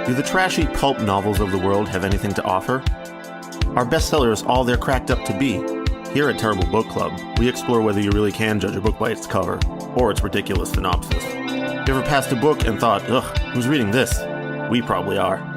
Do the trashy pulp novels of the world have anything to offer? Are bestsellers all they're cracked up to be? Here at Terrible Book Club, we explore whether you really can judge a book by its cover, or its ridiculous synopsis. You ever passed a book and thought, ugh, who's reading this? We probably are.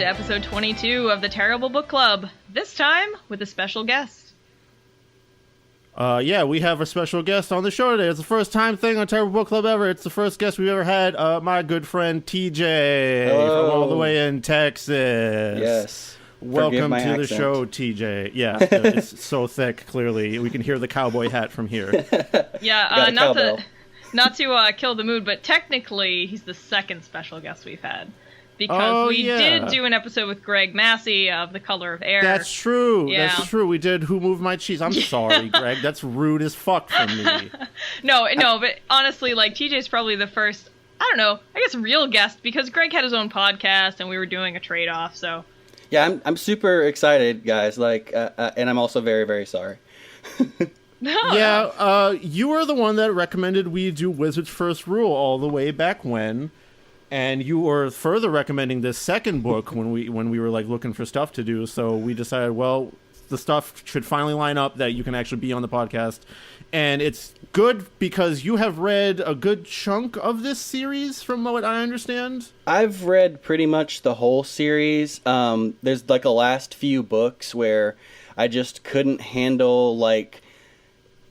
Episode 22 of the Terrible Book Club, this time with a special guest. Yeah, we have a special guest on the show today. It's the first time thing on Terrible Book Club ever. It's the first guest we've ever had, my good friend TJ. Hello. From all the way in Texas. Yes. Welcome to the show, TJ. Yeah, it's so thick, clearly. We can hear the cowboy hat from here. Yeah, not to kill the mood, but technically he's the second special guest we've had. Because we did do an episode with Greg Massey of The Color of Air. That's true. Yeah. That's true. We did Who Moved My Cheese. I'm sorry, Greg. That's rude as fuck from me. No, but honestly, like, TJ's probably the first, I don't know, I guess real guest, because Greg had his own podcast and we were doing a trade-off, so. Yeah, I'm super excited, guys, like, and I'm also very, very sorry. Yeah, you were the one that recommended we do Wizard's First Rule all the way back when. And you were further recommending this second book when we were like looking for stuff to do. So we decided, well, the stuff should finally line up that you can actually be on the podcast. And it's good because you have read a good chunk of this series from what I understand. I've read pretty much the whole series. There's like a last few books where I just couldn't handle like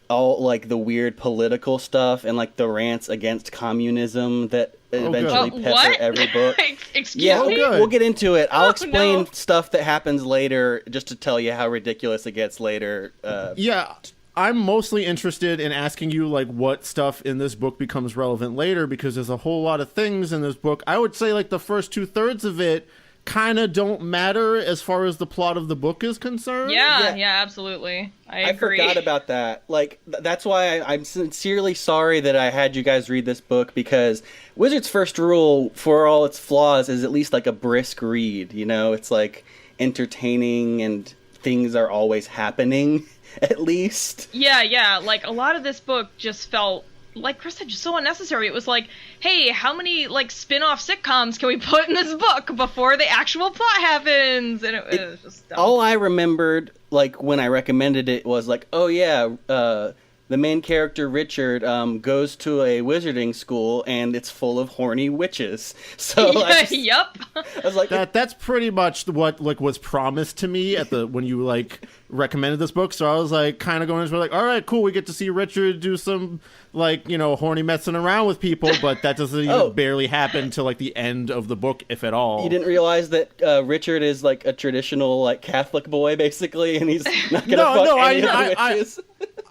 all like the weird political stuff and like the rants against communism that eventually pepper every book. Excuse me? We'll get into it. I'll explain stuff that happens later just to tell you how ridiculous it gets later. Yeah, I'm mostly interested in asking you like what stuff in this book becomes relevant later, because there's a whole lot of things in this book. I would say like the first 2/3 of it kind of don't matter as far as the plot of the book is concerned. Yeah, absolutely. I agree. I forgot about that. Like, that's why I'm sincerely sorry that I had you guys read this book, because Wizard's First Rule, for all its flaws, is at least like a brisk read, you know? It's like entertaining and things are always happening, at least. Yeah, like a lot of this book just felt, like Chris said, just so unnecessary. It was like, hey, how many like spin-off sitcoms can we put in this book before the actual plot happens? And it was just dumb. All I remembered, like when I recommended it, was like, oh yeah, the main character Richard goes to a wizarding school and it's full of horny witches. So yep. I was like, that's pretty much what like was promised to me at the when you like recommended this book. So I was like kind of going into like, all right, cool, we get to see Richard do some like, you know, horny messing around with people, but that doesn't even barely happen till like the end of the book, if at all. You didn't realize that Richard is like a traditional like Catholic boy basically, and he's not gonna fuck any of the witches.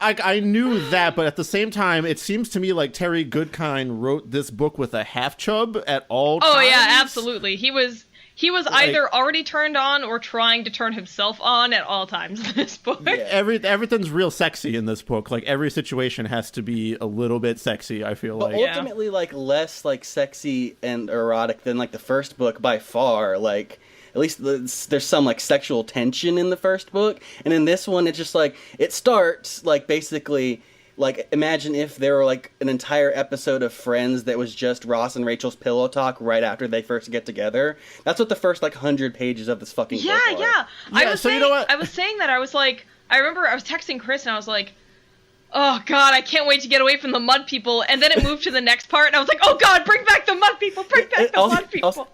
I knew that, but at the same time, it seems to me like Terry Goodkind wrote this book with a half chub at all times. Oh yeah, absolutely. He was either already turned on or trying to turn himself on at all times in this book. Yeah. Everything's real sexy in this book. Like every situation has to be a little bit sexy, I feel but like. Ultimately, like less like sexy and erotic than like the first book by far. Like at least there's some like sexual tension in the first book, and in this one, it's just like it starts like basically. Like, imagine if there were, like, an entire episode of Friends that was just Ross and Rachel's pillow talk right after they first get together. That's what the first, like, 100 pages of this fucking book are. Yeah. I was saying that. I was like, I remember I was texting Chris and I was like, oh, God, I can't wait to get away from the mud people. And then it moved to the next part and I was like, oh, God, bring back the mud people. Mud people.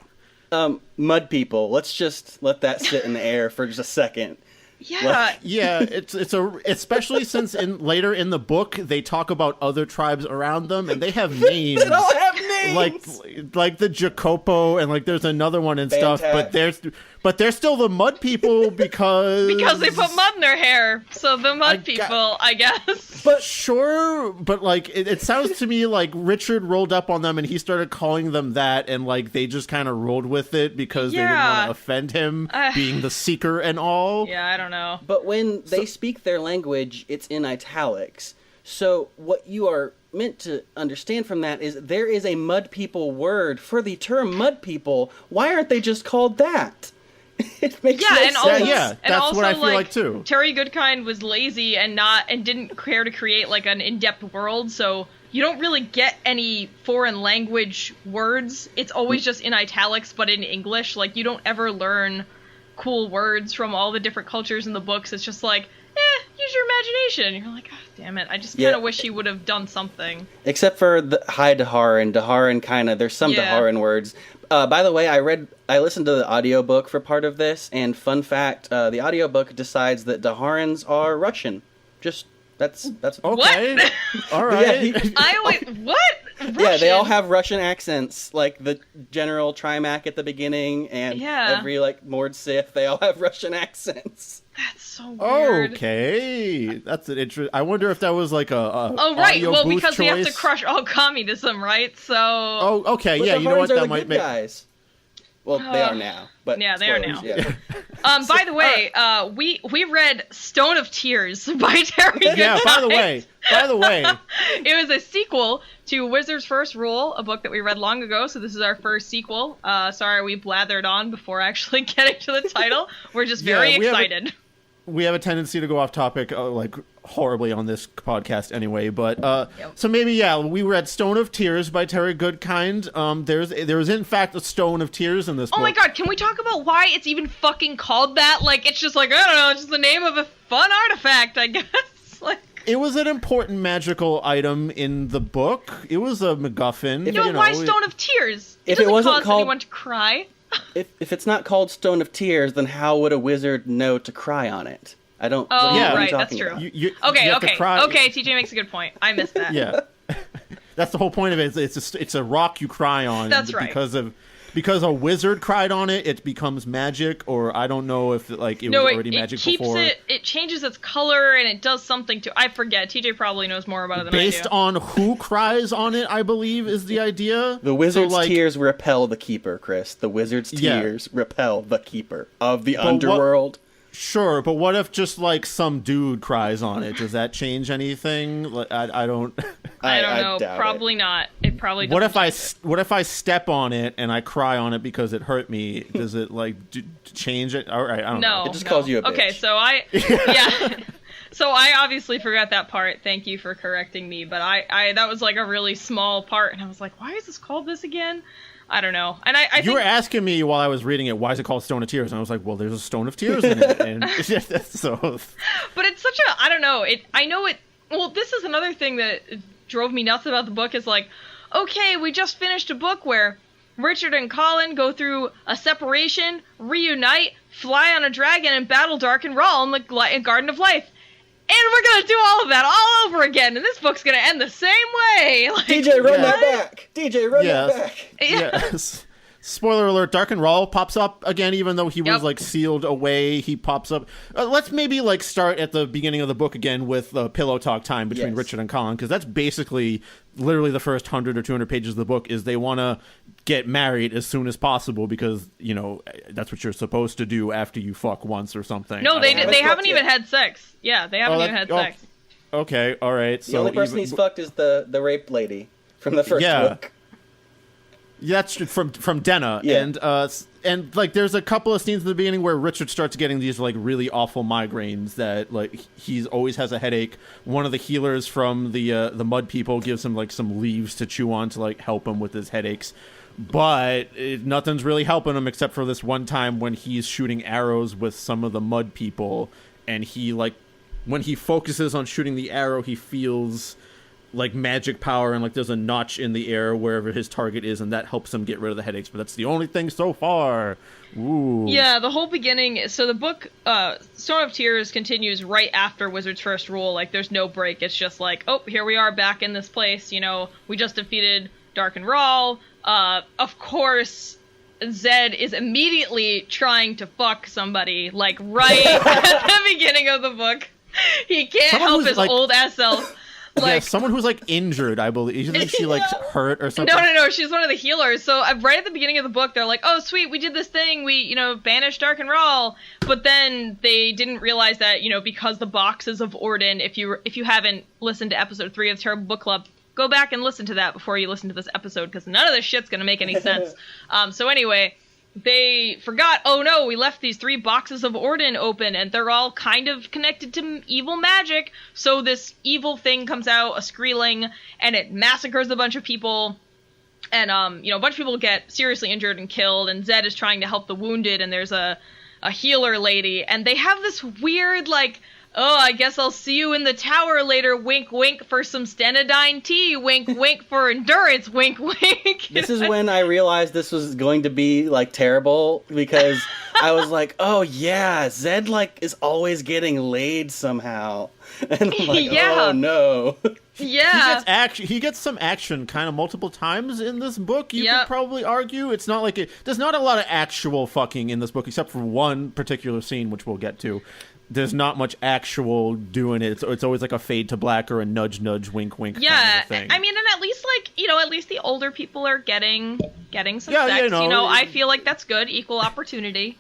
Mud people. Let's just let that sit in the air for just a second. Yeah. It's especially since later in the book they talk about other tribes around them and they have names. They all have names. Banelings! like the Jacopo, and like there's another one and stuff, Bantac. but they're still the mud people because they put mud in their hair. So the mud people, I guess. But sure, but like it sounds to me like Richard rolled up on them and he started calling them that, and like they just kind of rolled with it because they didn't want to offend him being the seeker and all. Yeah, I don't know. But when they speak their language, it's in italics. So what you are meant to understand from that is there is a mud people word for the term mud people. Why aren't they just called that? It makes no sense. That's what I feel like too. Terry Goodkind was lazy and didn't care to create like an in-depth world, so you don't really get any foreign language words. It's always just in italics, but in English. Like, you don't ever learn cool words from all the different cultures in the books. It's just like, use your imagination. You're like, oh, damn it. I just kind of wish he would have done something. Except for the High Daharan. Daharan kind of, there's some Daharan words. By the way, I listened to the audiobook for part of this, and fun fact, the audiobook decides that Daharans are Russian. Just, that's okay. What? All right. What? Russian? Yeah, they all have Russian accents, like the General Trimac at the beginning, and every, like, Mord Sith, they all have Russian accents. That's so weird. Okay. That's an interesting... I wonder if that was like a right. Well, because choice. we have to crush all communism, right? So... Oh, okay. But yeah, you know what? That might make... guys. Well, they are now. But yeah, they are now. Yeah. By the way, we read Stone of Tears by Terry Goodkind. Yeah, by the way. It was a sequel to Wizard's First Rule, a book that we read long ago, so this is our first sequel. Sorry we blathered on before actually getting to the title. We're just very excited. We have a tendency to go off topic, like, horribly on this podcast anyway, but, so maybe, we read Stone of Tears by Terry Goodkind. There is in fact a Stone of Tears in this book. Oh my god, can we talk about why it's even fucking called that? Like, it's just like, I don't know, it's just the name of a fun artifact, I guess. Like... It was an important magical item in the book. It was a MacGuffin. Why Stone of Tears? If it doesn't cause anyone to cry. If it's not called Stone of Tears, then how would a wizard know to cry on it? I don't... Oh, what right, that's true. Okay, TJ makes a good point. I missed that. Yeah. That's the whole point of it. It's a rock you cry on. That's right. Because a wizard cried on it, it becomes magic, or I don't know if it was already magic before. It changes its color, and it does something to... I forget. TJ probably knows more about it than I do. Based on who cries on it, I believe, is the idea. The wizard's tears repel the keeper, Chris. The wizard's tears repel the keeper of the underworld. Sure, but what if just like some dude cries on it? Does that change anything? I don't. I don't know. Probably not. It probably. What if I step on it and I cry on it because it hurt me? Does it like change it? All right, I don't know. It just calls you a bitch. Okay, so So I obviously forgot that part. Thank you for correcting me. But I that was like a really small part, and I was like, why is this called this again? I don't know. And I you were asking me while I was reading it, why is it called Stone of Tears? And I was like, well, there's a Stone of Tears in it. And so. But it's such a, I don't know. Well, this is another thing that drove me nuts about the book is like, okay, we just finished a book where Richard and Colin go through a separation, reunite, fly on a dragon, and battle Dark and Rawl in the Garden of Life. And we're going to do all of that all over again, and this book's going to end the same way. Like, DJ, run that back! DJ, run that back! Yes. Spoiler alert, Dark and Rawl pops up again, even though he was, like, sealed away. He pops up. Let's maybe, like, start at the beginning of the book again with pillow talk time between Richard and Colin, because that's basically literally the first 100 or 200 pages of the book is they want to get married as soon as possible because, you know, that's what you're supposed to do after you fuck once or something. No, they haven't even had sex. Yeah, they haven't even had sex. Okay, all right. The only person he's fucked is the rape lady from the first book. Yeah, that's from Denna. Yeah. And like there's a couple of scenes in the beginning where Richard starts getting these like really awful migraines that like he's always has a headache. One of the healers from the Mud People gives him like some leaves to chew on to like help him with his headaches. But nothing's really helping him except for this one time when he's shooting arrows with some of the Mud People, and he like when he focuses on shooting the arrow, he feels like magic power, and like there's a notch in the air wherever his target is, and that helps him get rid of the headaches. But that's the only thing so far. Ooh. Yeah, the whole beginning. So the book Stone of Tears continues right after Wizard's First Rule. Like there's no break. It's just like, oh, here we are back in this place. You know, we just defeated Dark and Rawl. Of course, Zed is immediately trying to fuck somebody, like, right at the beginning of the book. He can't help his old ass self. Like, someone who's, like, injured, I believe. Isn't she, like, hurt or something? No, she's one of the healers. So, right at the beginning of the book, they're like, oh, sweet, we did this thing. We, banished Dark and Rawl. But then they didn't realize that, because the boxes of Orden, if you haven't listened to episode 3 of the Terrible Book Club, go back and listen to that before you listen to this episode, because none of this shit's gonna make any sense. So anyway, they forgot, oh no, we left these 3 boxes of Orden open, and they're all kind of connected to evil magic, so this evil thing comes out, a Skreeling, and it massacres a bunch of people, and, a bunch of people get seriously injured and killed, and Zed is trying to help the wounded, and there's a healer lady, and they have this weird, like, oh, I guess I'll see you in the tower later, wink wink for some Stenodyne tea, wink wink for endurance, wink wink. This is when I realized this was going to be, like, terrible, because I was like, oh yeah, Zed, like, is always getting laid somehow. And I'm like, oh no. Yeah. He gets some action kind of multiple times in this book, you could probably argue. It's not like there's not a lot of actual fucking in this book, except for one particular scene, which we'll get to. There's not much actual doing it. It's always like a fade to black or a nudge, nudge, wink, wink kind of thing. I mean, and at least, like, at least the older people are getting some sex. I feel like that's good. Equal opportunity.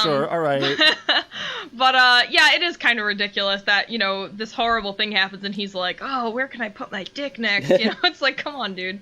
Sure, all right. But, it is kind of ridiculous that, this horrible thing happens and he's like, oh, where can I put my dick next? It's like, come on, dude.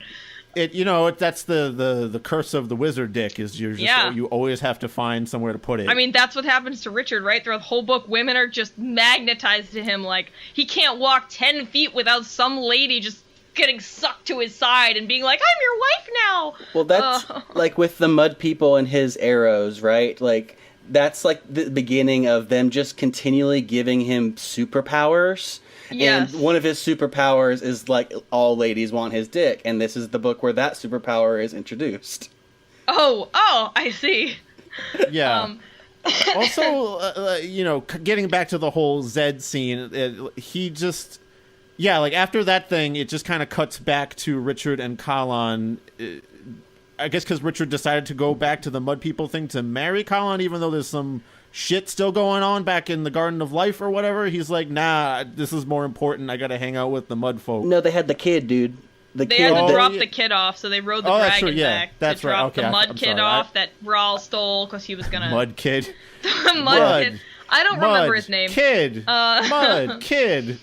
That's the curse of the wizard dick is you always have to find somewhere to put it. I mean, that's what happens to Richard, right? Throughout the whole book, women are just magnetized to him. Like, he can't walk 10 feet without some lady just getting sucked to his side and being like, I'm your wife now! Well, that's, like, with the mud people and his arrows, right? Like, that's, like, the beginning of them just continually giving him superpowers. Yes. And one of his superpowers is, like, all ladies want his dick. And this is the book where that superpower is introduced. Oh, I see. Yeah. Also, getting back to the whole Zed scene, he just... Yeah, like, after that thing, it just kind of cuts back to Richard and Kalan. I guess because Richard decided to go back to the Mud People thing to marry Kalan, even though there's some... shit still going on back in the Garden of Life or whatever. He's like, nah, this is more important. I gotta hang out with the mud folk. No, they had the kid, dude. They had to drop the kid off, so they rode the dragon back. That's they right. dropped the mud kid off that Rawl stole because he was gonna... Mud kid? Mud kid. I don't remember his name. Kid. Mud kid.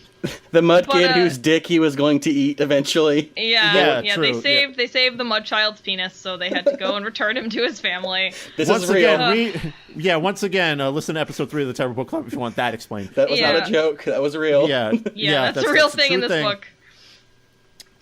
The mud kid whose dick he was going to eat eventually. Yeah. True. They saved the mud child's penis, so they had to go and return him to his family. Once again, listen to episode 3 of the Terrible Book Club if you want that explained. That was not a joke. That was real. Yeah, that's a real thing in this book.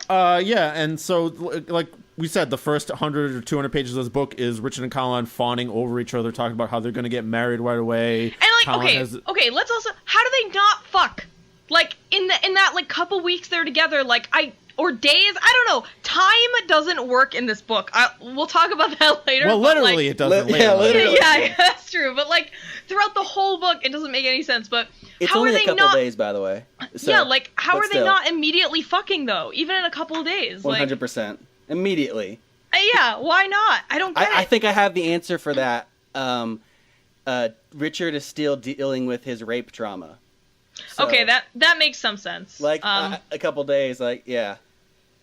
And so, like we said, the first 100 or 200 pages of this book is Richard and Kalan fawning over each other, talking about how they're going to get married right away. And, like, okay, let's also... How do they not fuck? Like, in that, like, couple weeks they're together, like, or days, I don't know. Time doesn't work in this book. We'll talk about that later. Well, literally, it doesn't. Literally. Yeah, that's true. But, like, throughout the whole book, it doesn't make any sense. But it's how only are they a couple days, by the way. So, yeah, like, how are they not immediately fucking, though? Even in a couple of days. 100%. Like, immediately. Yeah, why not? I don't get it. I think I have the answer for that. Richard is still dealing with his rape trauma. So, okay, that makes some sense. Like, a couple days, like, yeah.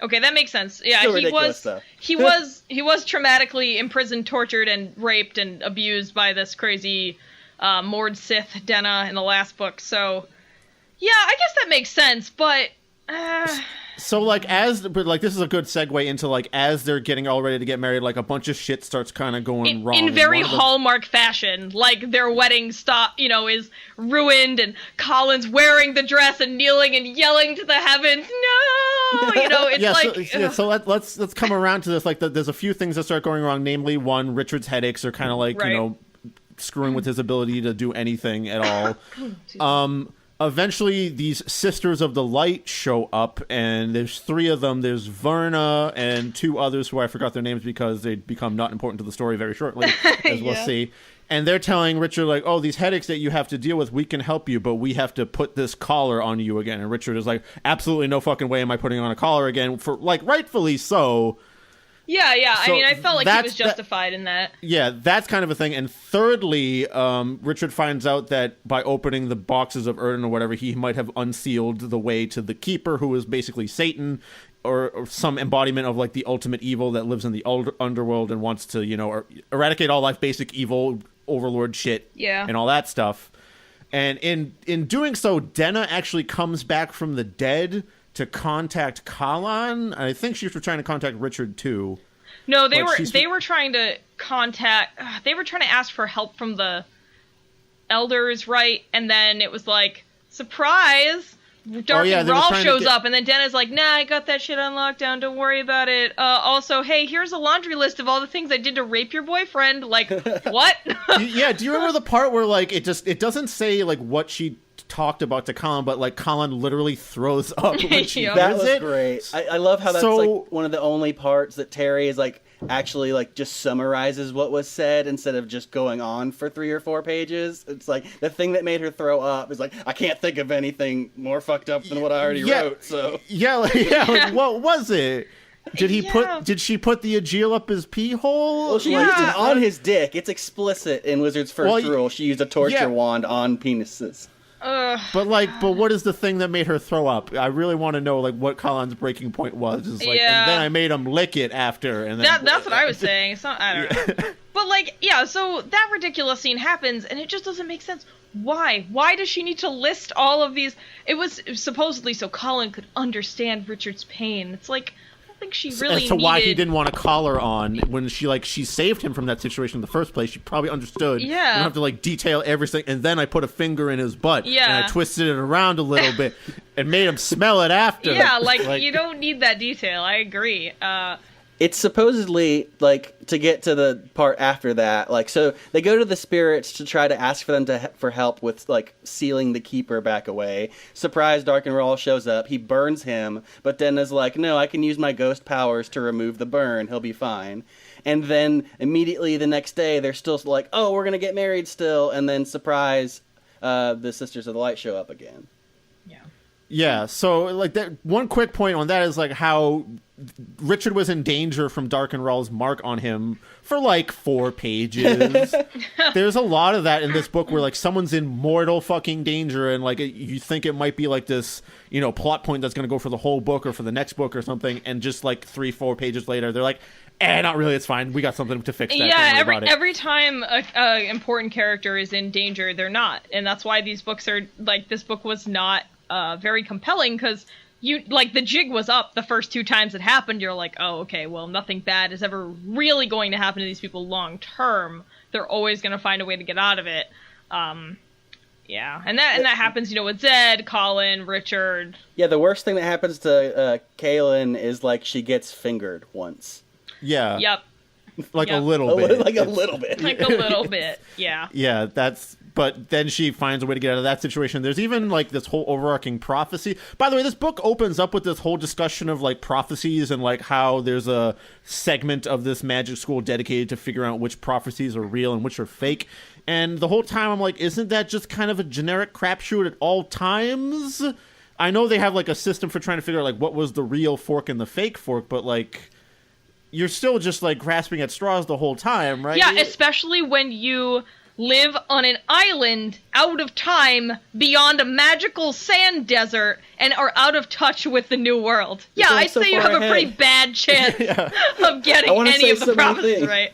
Okay, that makes sense. Yeah, still ridiculous, he was traumatically imprisoned, tortured, and raped and abused by this crazy Mord Sith Denna in the last book. So, yeah, I guess that makes sense, but So, like, this is a good segue into, like, as they're getting all ready to get married, like, a bunch of shit starts kind of going wrong. In very Hallmark fashion. Like, their wedding is ruined, and Colin's wearing the dress and kneeling and yelling to the heavens, no! It's so let's come around to this. Like, there's a few things that start going wrong, namely, one, Richard's headaches are kind of, like, screwing with his ability to do anything at all. Eventually, these Sisters of the Light show up, and there's 3 of them. There's Verna and 2 others who I forgot their names because they become not important to the story very shortly, as we'll see. And they're telling Richard, like, oh, these headaches that you have to deal with, we can help you, but we have to put this collar on you again. And Richard is like, absolutely no fucking way am I putting on a collar again, for, like, rightfully so. Yeah. So I mean, I felt like he was justified in that. Yeah, that's kind of a thing. And thirdly, Richard finds out that by opening the boxes of Erden or whatever, he might have unsealed the way to the Keeper, who is basically Satan, or some embodiment of like the ultimate evil that lives in the underworld and wants to, eradicate all life, basic evil, overlord shit, and all that stuff. And in doing so, Denna actually comes back from the dead to contact Kalan. I think she was trying to contact Richard too. No, they were trying to ask for help from the elders, right? And then it was like, surprise, Dark and Rawl shows up, and then Denna's like, nah, I got that shit on lockdown, don't worry about it. Also, hey, here's a laundry list of all the things I did to rape your boyfriend. Like, what? Do you remember the part where, like, it doesn't say, like, what she talked about to Colin, but, like, Colin literally throws up when she does That was it? great. I love how that's, like, one of the only parts that Terry is, like, actually, like, just summarizes what was said instead of just going on for 3 or 4 pages. It's like the thing that made her throw up is like, I can't think of anything more fucked up than what I already wrote. So like, what was it? Did she put the Aegil up his pee hole? Well, she used it on his dick. It's explicit in Wizard's first rule. She used a torture wand on penises. But what is the thing that made her throw up? I really want to know, like, what Colin's breaking point was. It's like, and then I made him lick it after, and then that's what I was saying. So I don't know. But so that ridiculous scene happens, and it just doesn't make sense. Why? Why does she need to list all of these? It was supposedly so Colin could understand Richard's pain. It's like, I think she really as to why he didn't want to call her on when she saved him from that situation in the first place. She probably understood. You don't have to like detail everything. And then I put a finger in his butt and I twisted it around a little bit and made him smell it after. Like you don't need that detail. I agree. It's supposedly, like, to get to the part after that, like, so they go to the spirits to try to ask for them for help with, like, sealing the Keeper back away. Surprise, Dark and Rawl shows up. He burns him, but then is like, no, I can use my ghost powers to remove the burn. He'll be fine. And then immediately the next day, they're still like, oh, we're going to get married still. And then, surprise, the Sisters of the Light show up again. Yeah, so, like, that one quick point on that is, like, how Richard was in danger from Dark and Rawl's mark on him for, like, 4 pages. There's a lot of that in this book where, like, someone's in mortal fucking danger and, like, you think it might be, like, this, plot point that's going to go for the whole book or for the next book or something, and just, like, 3-4 pages later, they're like, not really, it's fine. We got something to fix that. Yeah, every time a important character is in danger, they're not. And that's why these books are, like, this book was not very compelling, because the jig was up the first 2 times it happened. You're like, oh, okay, well, nothing bad is ever really going to happen to these people long term. They're always going to find a way to get out of it. And that happens, with Zed, Colin, Richard. Yeah, the worst thing that happens to Kaylin is, like, she gets fingered once. Yeah. Yep. A little bit. Like a little bit. Like a little bit, yeah. Yeah, but then she finds a way to get out of that situation. There's even, like, this whole overarching prophecy. By the way, this book opens up with this whole discussion of, like, prophecies and, like, how there's a segment of this magic school dedicated to figuring out which prophecies are real and which are fake. And the whole time I'm like, isn't that just kind of a generic crapshoot at all times? I know they have, like, a system for trying to figure out, like, what was the real fork and the fake fork, but, like, you're still just, like, grasping at straws the whole time, right? Yeah, especially when you live on an island out of time beyond a magical sand desert and are out of touch with the new world. Yeah, I'd say you have a pretty bad chance of getting any of the prophecies right.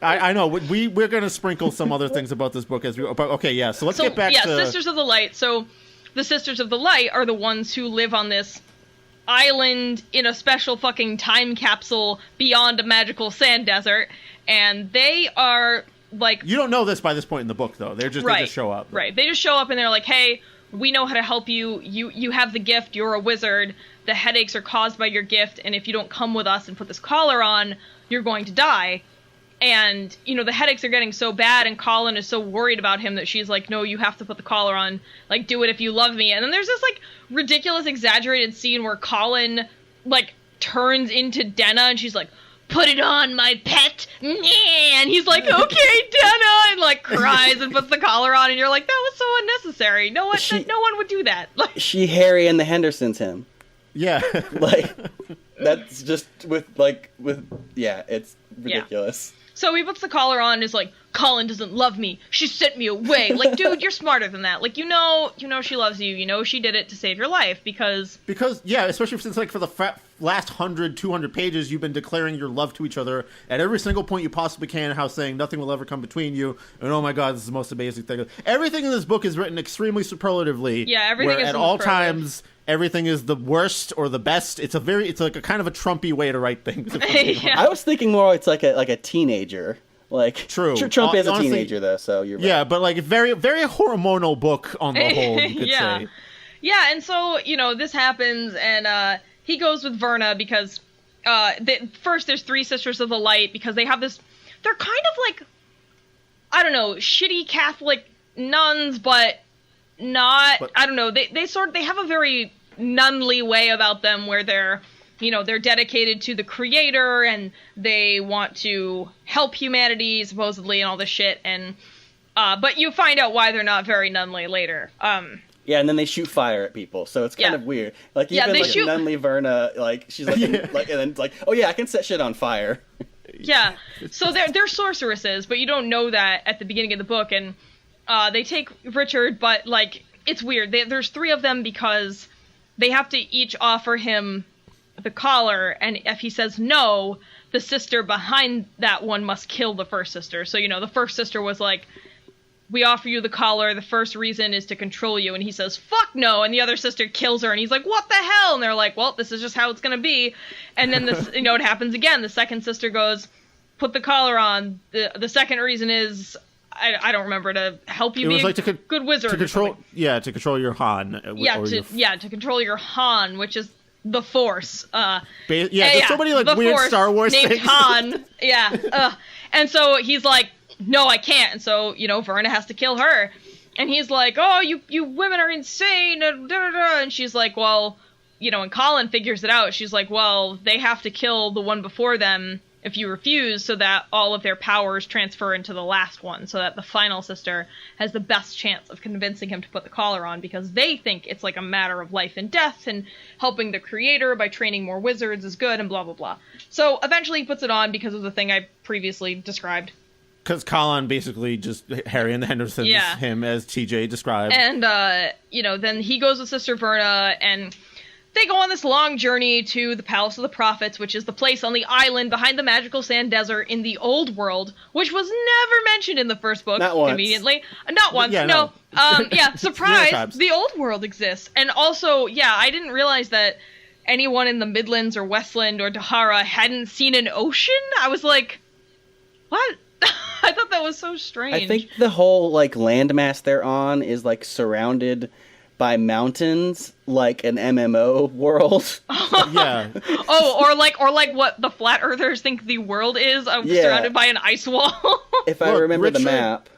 I know. We're going to sprinkle some other things about this book as we go. But okay, yeah, so let's get back to... Sisters of the Light. So the Sisters of the Light are the ones who live on this island in a special fucking time capsule beyond a magical sand desert, and they are... like, you don't know this by this point in the book, though. They just show up. Right. They just show up and they're like, hey, we know how to help you. You have the gift. You're a wizard. The headaches are caused by your gift. And if you don't come with us and put this collar on, you're going to die. And, the headaches are getting so bad and Colin is so worried about him that she's like, no, you have to put the collar on. Like, do it if you love me. And then there's this, like, ridiculous, exaggerated scene where Colin, like, turns into Denna and she's like, put it on, my pet. And he's like, okay, Denna, and like cries and puts the collar on, and you're like, that was so unnecessary. No one would do that. Like, she Harry and the Hendersons him. Yeah. Like, That's just it's ridiculous. Yeah. So he puts the collar on and is like, Colin doesn't love me. She sent me away. Like, dude, you're smarter than that. Like, you know she loves you. You know she did it to save your life because, yeah, especially since, like, for the last 100, 200 pages, you've been declaring your love to each other at every single point you possibly can, how saying nothing will ever come between you, and oh my god, this is the most amazing thing. Everything in this book is written extremely superlatively. Yeah, everything is at all times, everything is the worst or the best. It's like a kind of a Trumpy way to write things. Yeah. I was thinking more it's like a teenager. Like, true. Trump is a teenager, though, so you're right. Yeah, but, like, very, very hormonal book on the whole, you could say. Yeah, and so, this happens, and he goes with Verna because, first there's three Sisters of the Light, because they have this, they're kind of like, I don't know, shitty Catholic nuns, but not, I don't know, they have a very nunly way about them, where they're dedicated to the creator and they want to help humanity supposedly and all this shit. And, but you find out why they're not very nunly later. Yeah, and then they shoot fire at people, so it's kind of weird. Like, even nunly Verna, like, she's like, and then it's like, oh yeah, I can set shit on fire. Yeah, so they're sorceresses, but you don't know that at the beginning of the book. And, they take Richard, but, like, it's weird. There's three of them because they have to each offer him the collar, and if he says no, the sister behind that one must kill the first sister. So, the first sister was like, we offer you the collar, the first reason is to control you, and he says, fuck no, and the other sister kills her, and he's like, what the hell? And they're like, well, this is just how it's gonna be. And then this, it happens again. The second sister goes, put the collar on. The second reason is, I don't remember, to help you be a good wizard. To control your Han. To control your Han, which is the Force. There's so many weird Force Star Wars named things. Han. Yeah. And so he's like, no, I can't. And so, Verna has to kill her. And he's like, oh, you women are insane. And she's like, well, and Colin figures it out. She's like, well, they have to kill the one before them if you refuse, so that all of their powers transfer into the last one, so that the final sister has the best chance of convincing him to put the collar on, because they think it's like a matter of life and death, and helping the creator by training more wizards is good, and blah, blah, blah. So eventually he puts it on because of the thing I previously described. Because Colin basically just Harry and the Hendersons, him as TJ described. And, then he goes with Sister Verna, and they go on this long journey to the Palace of the Prophets, which is the place on the island behind the magical sand desert in the old world, which was never mentioned in the first book, Not once. Conveniently. Not once, no. Surprise, the old world exists. And also, I didn't realize that anyone in the Midlands or Westland or Dahara hadn't seen an ocean. I was like, what? I thought that was so strange. I think the whole, landmass they're on is, surrounded by mountains, like an MMO world. Yeah. Or like what the flat earthers think the world is, surrounded by an ice wall. If I remember the map.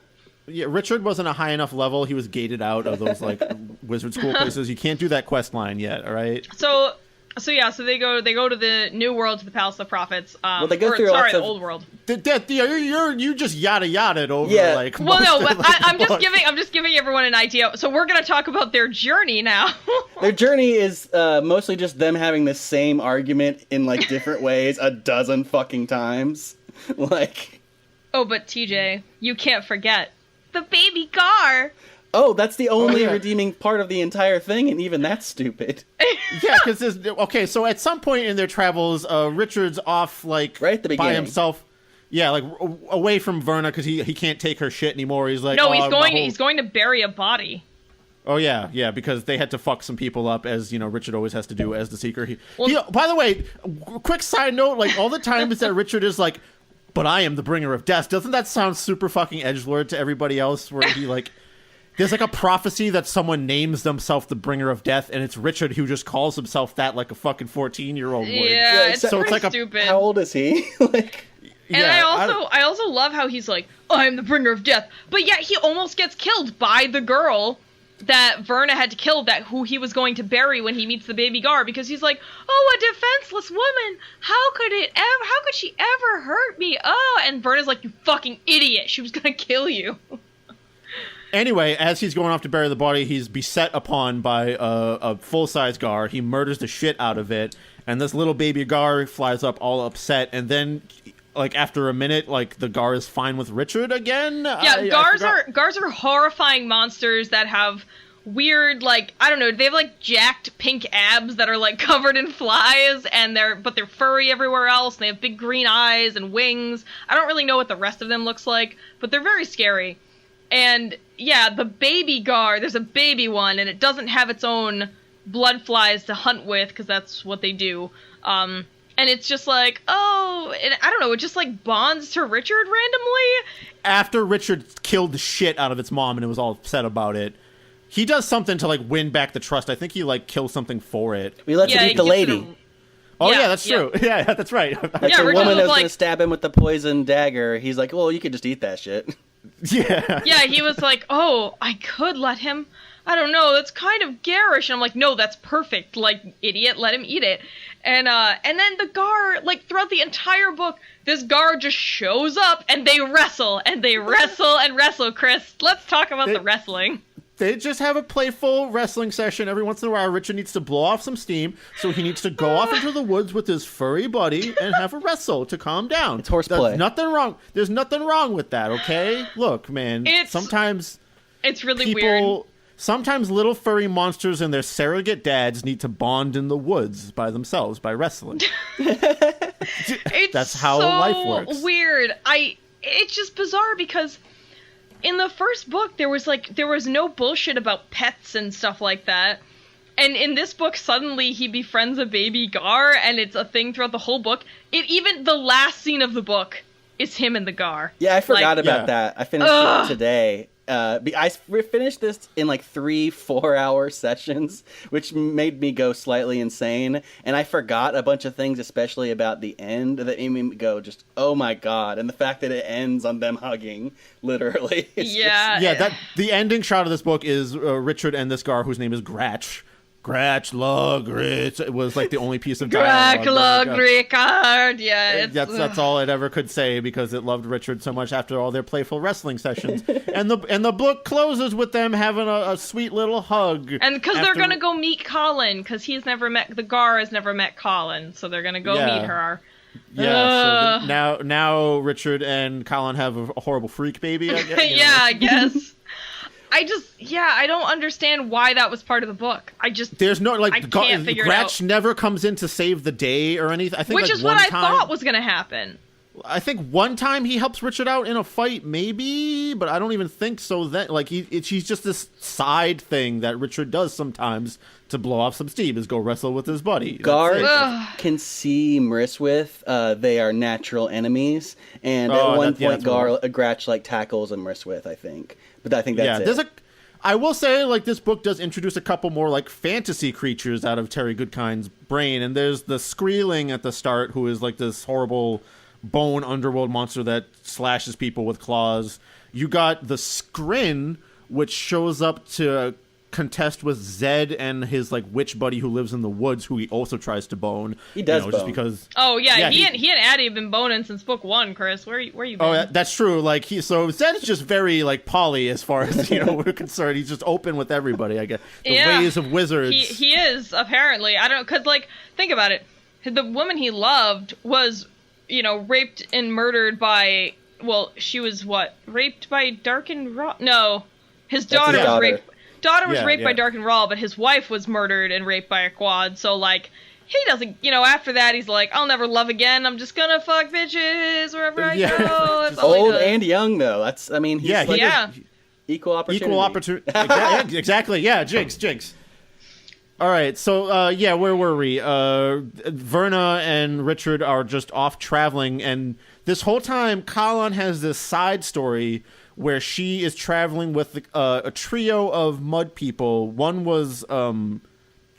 Yeah, Richard wasn't a high enough level. He was gated out of those wizard school places. You can't do that quest line yet, all right? So they go to the new world, to the Palace of the Prophets. They go through the old world. You just yada-yada'd over, Well, no, but I'm just giving everyone an idea. So we're going to talk about their journey now. Their journey is mostly just them having the same argument in, different ways a dozen fucking times. Oh, but TJ, you can't forget the baby car. Oh, that's the only redeeming part of the entire thing, and even that's stupid. Yeah, because so at some point in their travels, Richard's off right at the beginning by himself. Yeah, away from Verna because he can't take her shit anymore. He's like, he's going to bury a body. Oh yeah, because they had to fuck some people up, as Richard always has to do as the Seeker. By the way, quick side note, all the times that Richard is like, but I am the bringer of death. Doesn't that sound super fucking edgelord to everybody else? Where he there's a prophecy that someone names themselves the bringer of death, and it's Richard who just calls himself that like a fucking 14-year-old would. Yeah, it's pretty stupid. How old is he? I also love how he's like, I'm the bringer of death, but yet he almost gets killed by the girl that Verna had to kill, who he was going to bury when he meets the baby Gar, because he's like, oh, a defenseless woman, how could she ever hurt me? Oh, and Verna's like, you fucking idiot, she was gonna kill you. Anyway, as he's going off to bury the body, he's beset upon by a full-size gar. He murders the shit out of it, and this little baby gar flies up all upset, and then, like, after a minute, like, the gar is fine with Richard again? Yeah, gars are horrifying monsters that have weird, like, I don't know, they have, like, jacked pink abs that are, like, covered in flies, but they're furry everywhere else, and they have big green eyes and wings. I don't really know what the rest of them looks like, but they're very scary. And, yeah, the baby gar, there's a baby one, and it doesn't have its own blood flies to hunt with, because that's what they do. And it's just like, I don't know, it just, like, bonds to Richard randomly. After Richard killed the shit out of its mom and it was all upset about it, he does something to, like, win back the trust. I think he, like, kills something for it. We let it eat the lady. Yeah, that's true. Yeah, that's right. The woman that was going to stab him with the poison dagger, he's like, well, you could just eat that shit. Yeah. Yeah, he was like, oh, I could let him. I don't know, that's kind of garish. And I'm like, no, that's perfect. Like, idiot, let him eat it. And then the gar, like, throughout the entire book, this gar just shows up and they wrestle and they wrestle and wrestle. Chris, let's talk about the wrestling. They just have a playful wrestling session. Every once in a while, Richard needs to blow off some steam, so he needs to go off into the woods with his furry buddy and have a wrestle to calm down. It's horseplay. There's nothing wrong. There's nothing wrong with that, okay? Look, man, sometimes it's really weird. Sometimes little furry monsters and their surrogate dads need to bond in the woods by themselves by wrestling. That's how life works. Weird. It's just bizarre because in the first book, there was no bullshit about pets and stuff like that. And in this book, suddenly he befriends a baby gar, and it's a thing throughout the whole book. Even the last scene of the book is him and the gar. Yeah, I forgot about that. I finished it today. I finished this in like 3-4 hour sessions, which made me go slightly insane. And I forgot a bunch of things, especially about the end, that made me go just, oh my god. And the fact that it ends on them hugging, literally. The ending shot of this book is Richard and this gar whose name is Gratch. Gratch, lug, Rich. It was like the only piece of dialogue. Gratch, lug, Ricard. Yeah, that's all it ever could say because it loved Richard so much after all their playful wrestling sessions. and the book closes with them having a sweet little hug. And because they're gonna go meet Colin, because the gar has never met Colin, so they're gonna go meet her. Yeah. So now Richard and Colin have a horrible freak baby. I guess, I guess. I don't understand why that was part of the book. There's no, like, I can't figure it out. Gratch never comes in to save the day or anything. I think, which is what I thought was going to happen. I think one time he helps Richard out in a fight, maybe, but I don't even think so. That like she's just this side thing that Richard does sometimes to blow off some steam, is go wrestle with his buddy. Gar can see Mryswith. They are natural enemies, and at one point, Gratch like tackles a Mryswith, I think. But I think that's it. I will say, like, this book does introduce a couple more, like, fantasy creatures out of Terry Goodkind's brain, and there's the Skreeling at the start, who is like this horrible bone underworld monster that slashes people with claws. You got the Skrin, which shows up to contest with Zed and his, like, witch buddy who lives in the woods, who he also tries to bone. He does bone. Just because. Oh yeah, he and Addie have been boning since book 1. Chris, where you been? Oh, that's true. Like so Zed is just very, like, poly as far as we're concerned. He's just open with everybody. I guess the ways of wizards. He is apparently. I don't, because, like, think about it. The woman he loved was, raped and murdered by. Well, she was raped by Dark and Raw? No, his daughter was raped. Daughter was raped by Dark and Raw, but his wife was murdered and raped by a quad. So, like, he doesn't, after that, he's like, I'll never love again. I'm just gonna fuck bitches wherever I go. That's old and young, though. That's, equal opportunity. Equal opportunity. Exactly. Yeah, Jinx. All right, so, where were we? Verna and Richard are just off traveling, and this whole time, Colin has this side story where she is traveling with a trio of mud people. One was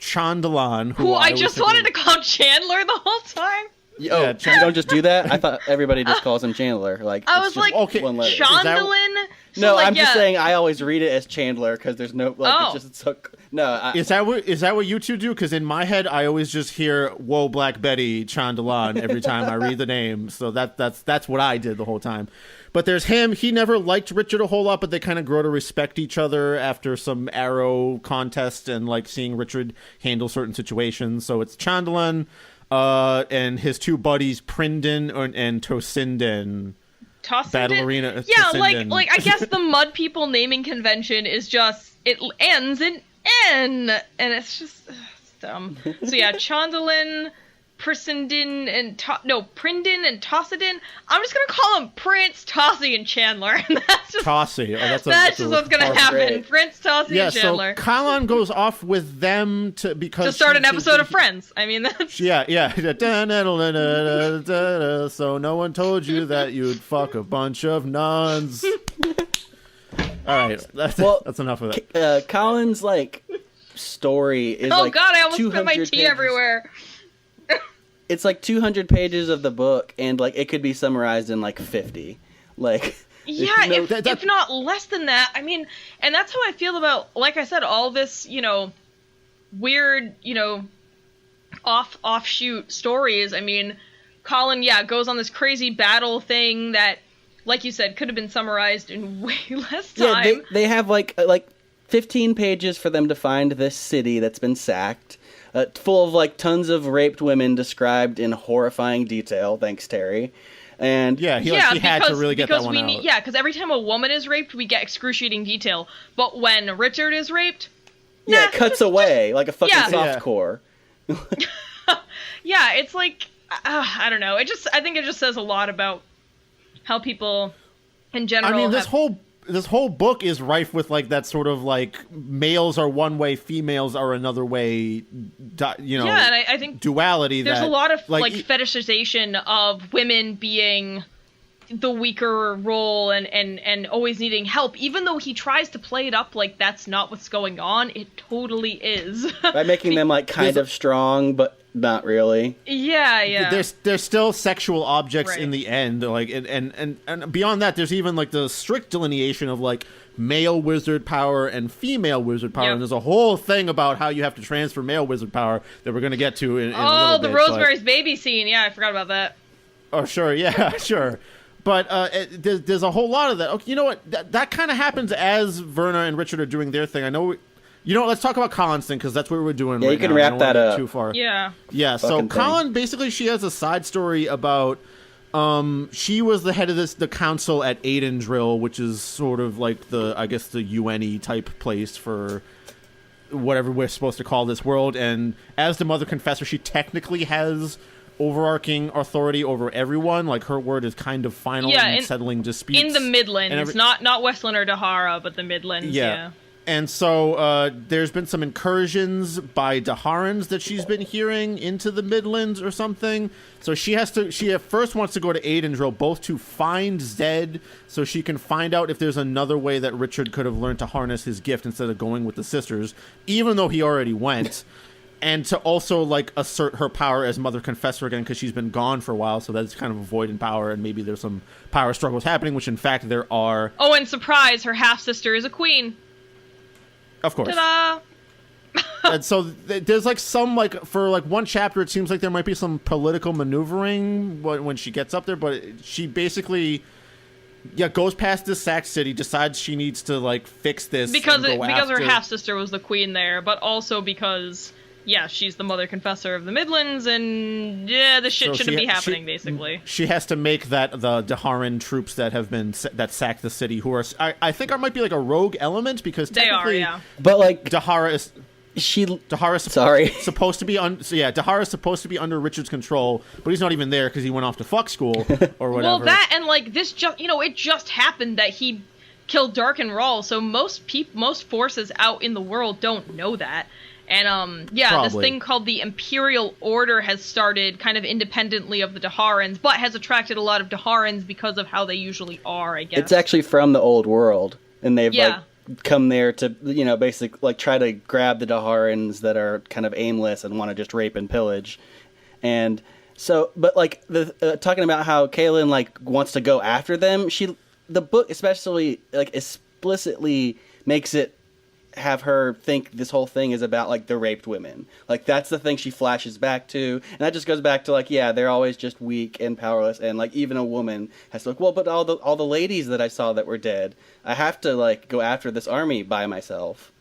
Chandalan, who I just wanted to call Chandler the whole time. You don't just do that? I thought everybody just calls him Chandler. Like, I was like, one letter. Chandalin? No, I'm just saying I always read it as Chandler because there's no, it's just so, No, is that what you two do? Because in my head, I always just hear "Whoa, Black Betty" Chandalan every time I read the name. So that's what I did the whole time. But there's him. He never liked Richard a whole lot, but they kind of grow to respect each other after some arrow contest and like seeing Richard handle certain situations. So it's Chandalan and his two buddies, Prindin and Tosinden. Battlerina. Yeah, like I guess the mud people naming convention is just it ends in N, and it's just dumb. So yeah, Chandalan, Prindin and Tossidin. I'm just gonna call him Prince, Tossie, and Chandler, and that's just Tossie. Oh, that's just what's gonna happen. Great. Prince, Tossie, and Chandler. So Kalon goes off with them to start an episode of Friends. I mean, that's yeah. So no one told you that you'd fuck a bunch of nuns. All right, that's enough of that. Colin's like story is God, I almost spilled my tea everywhere. It's like 200 pages of the book, and like it could be summarized in like 50. Like if not less than that. I mean, and that's how I feel about, like I said, all this, weird, offshoot stories. I mean, Colin, goes on this crazy battle thing that, like you said, could have been summarized in way less time. Yeah, they have like 15 pages for them to find this city that's been sacked, full of like tons of raped women described in horrifying detail. Thanks, Terry. And he had to really get that one out. Because every time a woman is raped, we get excruciating detail. But when Richard is raped, it cuts away like a fucking softcore. Yeah, it's like I don't know. I think it just says a lot about how people in general. I mean, this whole book is rife with like that sort of like males are one way, females are another way. Yeah, and I think duality. There's a lot of like fetishization of women being the weaker role and always needing help, even though he tries to play it up like that's not what's going on. It totally is. By making them like kind of strong, but not really. Yeah. There's still sexual objects in the end, like and beyond that, there's even like the strict delineation of like male wizard power and female wizard power, and there's a whole thing about how you have to transfer male wizard power that we're going to get to in a little bit. Rosemary's baby scene. Yeah, I forgot about that. Oh, sure. Yeah, sure. But there's a whole lot of that. Okay, you know what? That kind of happens as Verna and Richard are doing their thing. I know. Let's talk about Colin's thing, because that's what we're doing right now. You can wrap that up. Too far. Yeah. Yeah, so Colin, basically, she has a side story about... she was the head of the council at Aidendrill, which is sort of like the UN-y type place for whatever we're supposed to call this world. And as the Mother Confessor, she technically has overarching authority over everyone. Like, her word is kind of final in settling disputes. In the Midlands. Not Westland or Dahara, but the Midlands, yeah. And so there's been some incursions by Daharans that she's been hearing into the Midlands or something. So she at first wants to go to Aidendrill, both to find Zed so she can find out if there's another way that Richard could have learned to harness his gift instead of going with the sisters, even though he already went. And to also like assert her power as Mother Confessor again, because she's been gone for a while, so that's kind of a void in power, and maybe there's some power struggles happening, which in fact there are. Oh, and surprise, her half-sister is a queen. Of course. Ta-da! And so there's like some like for like one chapter it seems like there might be some political maneuvering when she gets up there, but she basically goes past this sacked city, decides she needs to like fix this because her half sister was the queen there, but also because she's the Mother Confessor of the Midlands, and this shit shouldn't be happening. Basically, she has to make that the Daharan troops that sacked the city, who are I think might be like a rogue element, because technically, but like Dahara is. Supposed to be Dahara is supposed to be under Richard's control, but he's not even there because he went off to fuck school or whatever. Well, that and like this it just happened that he killed Dark and Rawl, so most forces out in the world don't know that. And this thing called the Imperial Order has started kind of independently of the Daharans, but has attracted a lot of Daharans because of how they usually are, I guess. It's actually from the old world, and they've like come there to, basically like try to grab the Daharans that are kind of aimless and want to just rape and pillage. And so, but like talking about how Kaylin like wants to go after them, the book especially like explicitly makes it have her think this whole thing is about like the raped women. Like that's the thing she flashes back to, and that just goes back to like, yeah, they're always just weak and powerless, and like even a woman has to look, well, but all the ladies that I saw that were dead, I have to like go after this army by myself.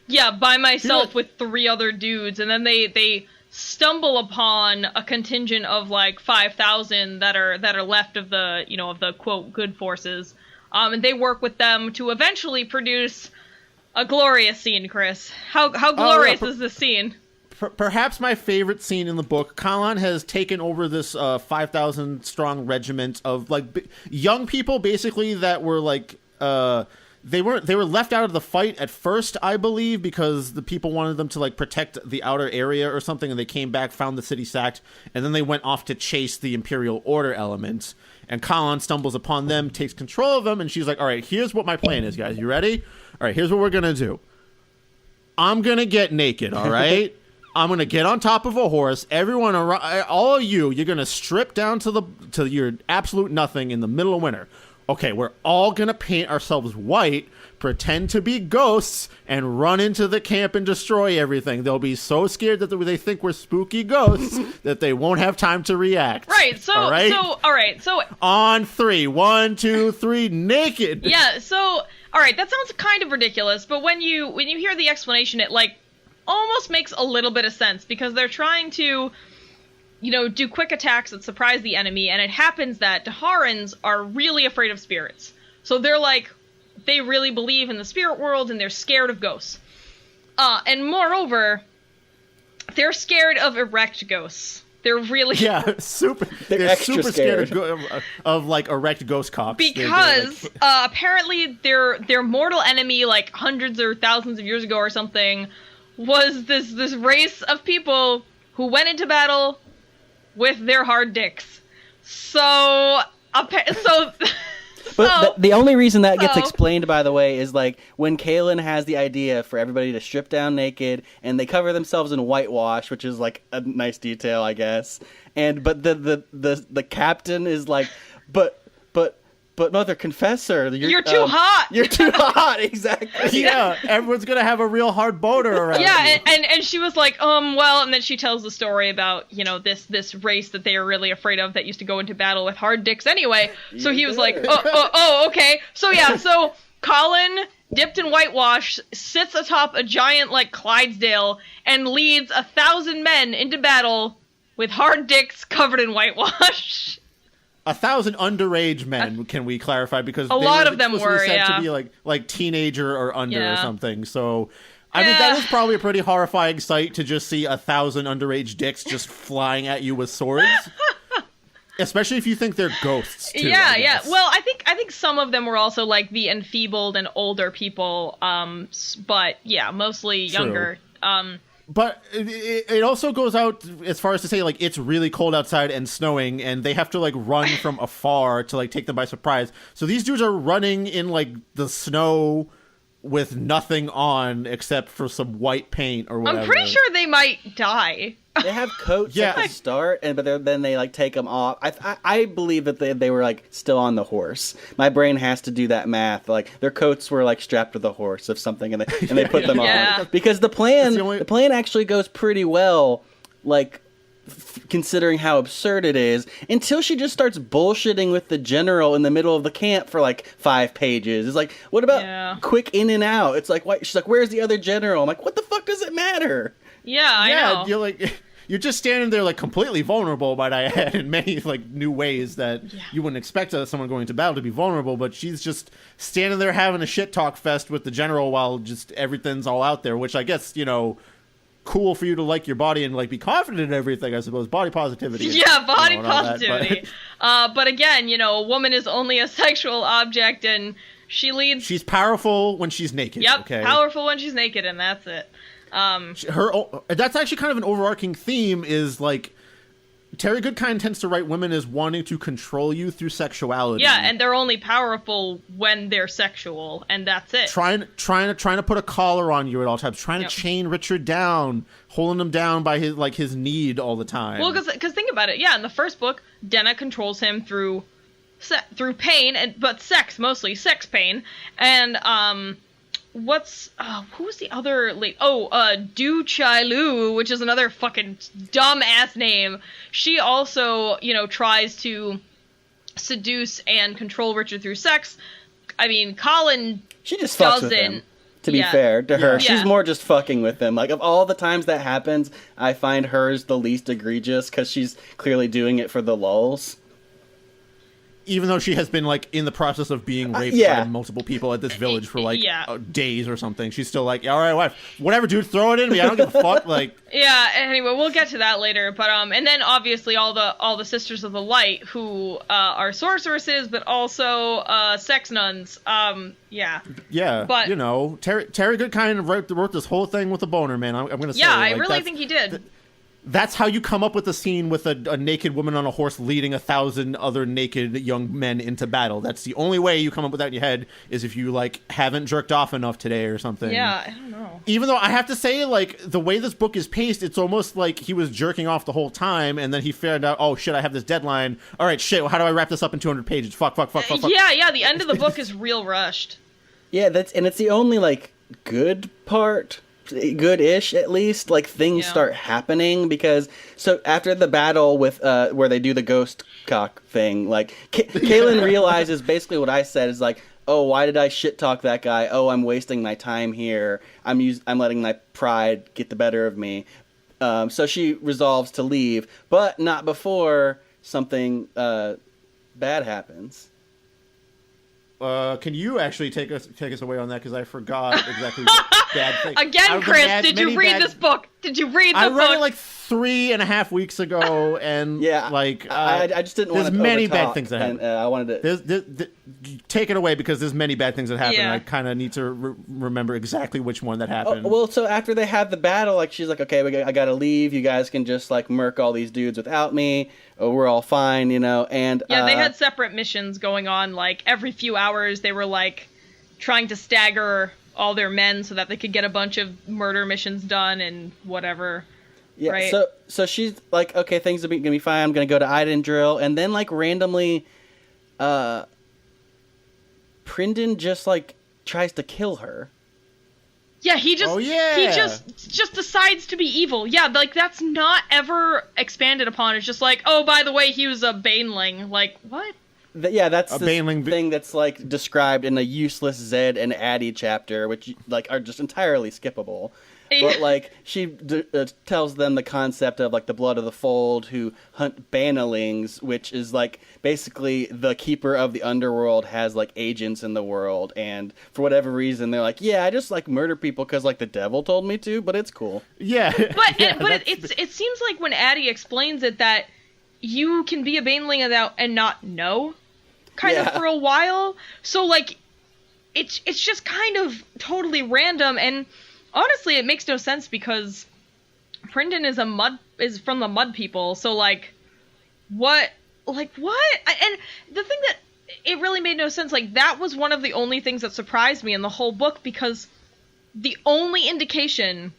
Yeah, by myself with 3 other dudes, and then they stumble upon a contingent of like 5,000 that are left of the, you know, of the quote good forces, and they work with them to eventually produce a glorious scene. Chris, how glorious is this scene? Perhaps my favorite scene in the book. Kalan has taken over this 5,000 strong regiment of like young people, basically, that were like they were left out of the fight at first, I believe, because the people wanted them to like protect the outer area or something, and they came back, found the city sacked, and then they went off to chase the Imperial Order elements. And Kalan stumbles upon them, takes control of them, and she's like, "All right, here's what my plan is, guys. You ready? All right, here's what we're gonna do. I'm gonna get naked. All right." I'm going to get on top of a horse. Everyone, all of you're going to strip down to your absolute nothing in the middle of winter. Okay, we're all going to paint ourselves white, pretend to be ghosts, and run into the camp and destroy everything. They'll be so scared that they think we're spooky ghosts that they won't have time to react. Right, all right. On 3, 1, 2, 3, naked. Yeah, so, all right, that sounds kind of ridiculous, but when you hear the explanation, it, like, almost makes a little bit of sense, because they're trying to, you know, do quick attacks that surprise the enemy, and it happens that Daharans are really afraid of spirits. So they're like, they really believe in the spirit world, and they're scared of ghosts. And moreover, they're scared of erect ghosts. They're really... Yeah, they're super scared of like erect ghost cops. Because apparently their mortal enemy, like hundreds or thousands of years ago or something, was this race of people who went into battle with their hard dicks. But the only reason that gets explained, by the way, is like when Kaelin has the idea for everybody to strip down naked, and they cover themselves in whitewash, which is like a nice detail, I guess. But the captain is like, but Mother Confessor, you're too hot. You're too hot, exactly. Yeah, everyone's gonna have a real hard boner around. Yeah, and she was like, well, and then she tells the story about, you know, this race that they are really afraid of that used to go into battle with hard dicks anyway. So he was like, okay. So yeah, so Colin, dipped in whitewash, sits atop a giant like Clydesdale and leads 1,000 men into battle with hard dicks covered in whitewash. 1,000 underage men, can we clarify? Because a lot of them were, said to be like teenager or under or something. So, I mean, that is probably a pretty horrifying sight to just see 1,000 underage dicks just flying at you with swords. Especially if you think they're ghosts, too. Yeah. Well, I think some of them were also like the enfeebled and older people. But yeah, mostly younger. But it also goes out as far as to say, like, it's really cold outside and snowing, and they have to, like, run from afar to, like, take them by surprise. So these dudes are running in, like, the snow with nothing on except for some white paint or whatever. I'm pretty sure they might die. They have coats at the start, but then they like take them off. I believe that they were like still on the horse. My brain has to do that math. Like their coats were like strapped to the horse of something, and they put them on. Because the plan actually goes pretty well. Like considering how absurd it is, until she just starts bullshitting with the general in the middle of the camp for like 5 pages. It's like, what about quick in and out? It's like, she's like, where's the other general? I'm like, what the fuck does it matter? Yeah, I know. You're just standing there like completely vulnerable, might I add, in many like new ways that you wouldn't expect someone going to battle to be vulnerable. But she's just standing there having a shit talk fest with the general while just everything's all out there, which I guess, you know, cool for you to like your body and like be confident in everything, I suppose. Body positivity. Yeah, body positivity. But again, you know, a woman is only a sexual object, and she leads. She's powerful when she's naked. Yep, powerful when she's naked, and that's it. That's actually kind of an overarching theme, is like Terry Goodkind tends to write women as wanting to control you through sexuality. Yeah, and they're only powerful when they're sexual, and that's it. Trying to put a collar on you at all times, trying to chain Richard down, holding him down by his need all the time. Well, because think about it. Yeah, in the first book, Denna controls him through pain, but sex mostly, sex pain, and who was the other Du Chai Lu, which is another fucking dumb ass name. She also, tries to seduce and control Richard through sex. I mean, Colin she just fucks with him. To be fair to her, she's more just fucking with him. Like, of all the times that happens, I find hers the least egregious because she's clearly doing it for the lulz. Even though she has been, like, in the process of being raped by multiple people at this village for, like, days or something, she's still like, all right, whatever, dude, throw it in me. I don't give a fuck. Like, yeah. Anyway, we'll get to that later. But and then obviously all the Sisters of the Light who are sorceresses, but also sex nuns. Yeah. But Terry Goodkind wrote this whole thing with a boner, man. I'm gonna say. Yeah, I really think he did. That's how you come up with a scene with a naked woman on a horse leading 1,000 other naked young men into battle. That's the only way you come up with that in your head, is if you, like, haven't jerked off enough today or something. Yeah, I don't know. Even though I have to say, like, the way this book is paced, it's almost like he was jerking off the whole time, and then he figured out, oh, shit, I have this deadline. All right, shit, how do I wrap this up in 200 pages? Fuck. Yeah, the end of the book is real rushed. Yeah, it's the only, like, good part. Good-ish, at least. Like, things start happening, because so after the battle with where they do the ghost cock thing, like Kaylin realizes basically what I said is like, oh, why did I shit talk that guy? Oh, I'm wasting my time here. I'm letting my pride get the better of me. So she resolves to leave, but not before something bad happens. Can you actually take us away on that? Because I forgot exactly what bad thing. Again, Chris, did you read this book? Did you read the book? I read it like 3.5 weeks ago, and I just didn't want to. There's many bad things that happen. I wanted to take it away, because there's many bad things that happen. Yeah. I kind of need to remember exactly which one that happened. Well, so after they have the battle, like, she's like, okay, I gotta leave. You guys can just, like, murk all these dudes without me. We're all fine, and they had separate missions going on. Like, every few hours they were, like, trying to stagger all their men so that they could get a bunch of murder missions done and whatever. Yeah, right? So she's like, okay, things are gonna be fine. I'm gonna go to Idendrill, and then, like, randomly, Pryndin just, like, tries to kill her. Yeah, he just decides to be evil. Yeah, like, that's not ever expanded upon. It's just like, oh, by the way, he was a Baneling. Like, what? That's the thing that's, like, described in a useless Zed and Addie chapter, which, like, are just entirely skippable. But, like, she tells them the concept of, like, the blood of the fold who hunt Banelings, which is, like, basically the keeper of the underworld has, like, agents in the world. And for whatever reason, they're like, yeah, I just, like, murder people because, like, the devil told me to, but it's cool. Yeah. But it seems like when Addie explains it that you can be a Baneling and not know, kind of, for a while. So, like, it's just kind of totally random, and honestly, it makes no sense because Pryndin is from the Mud People, so, like, what? And the thing that it really made no sense, like, that was one of the only things that surprised me in the whole book, because the only indication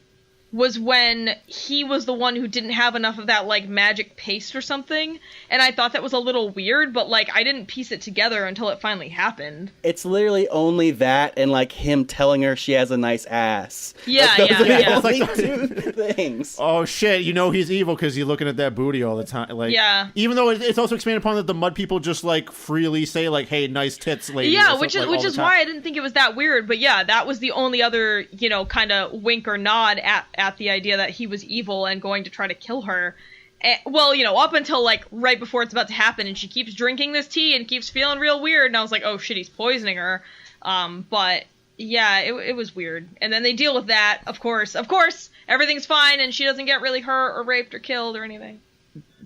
was when he was the one who didn't have enough of that, like, magic paste or something, and I thought that was a little weird, but, like, I didn't piece it together until it finally happened. It's literally only that and, like, him telling her she has a nice ass. Yeah, like, those are the only like, two things. Oh, shit, he's evil because you're looking at that booty all the time. Like, yeah. Even though it's also expanded upon that the Mud People just, like, freely say, like, hey, nice tits, lady. Yeah, which is why I didn't think it was that weird, but yeah, that was the only other, kind of wink or nod at the idea that he was evil and going to try to kill her. Well, up until, like, right before it's about to happen, and she keeps drinking this tea and keeps feeling real weird, and I was like, oh shit, he's poisoning her. But yeah, it was weird. And then they deal with that, of course, everything's fine, and she doesn't get really hurt or raped or killed or anything.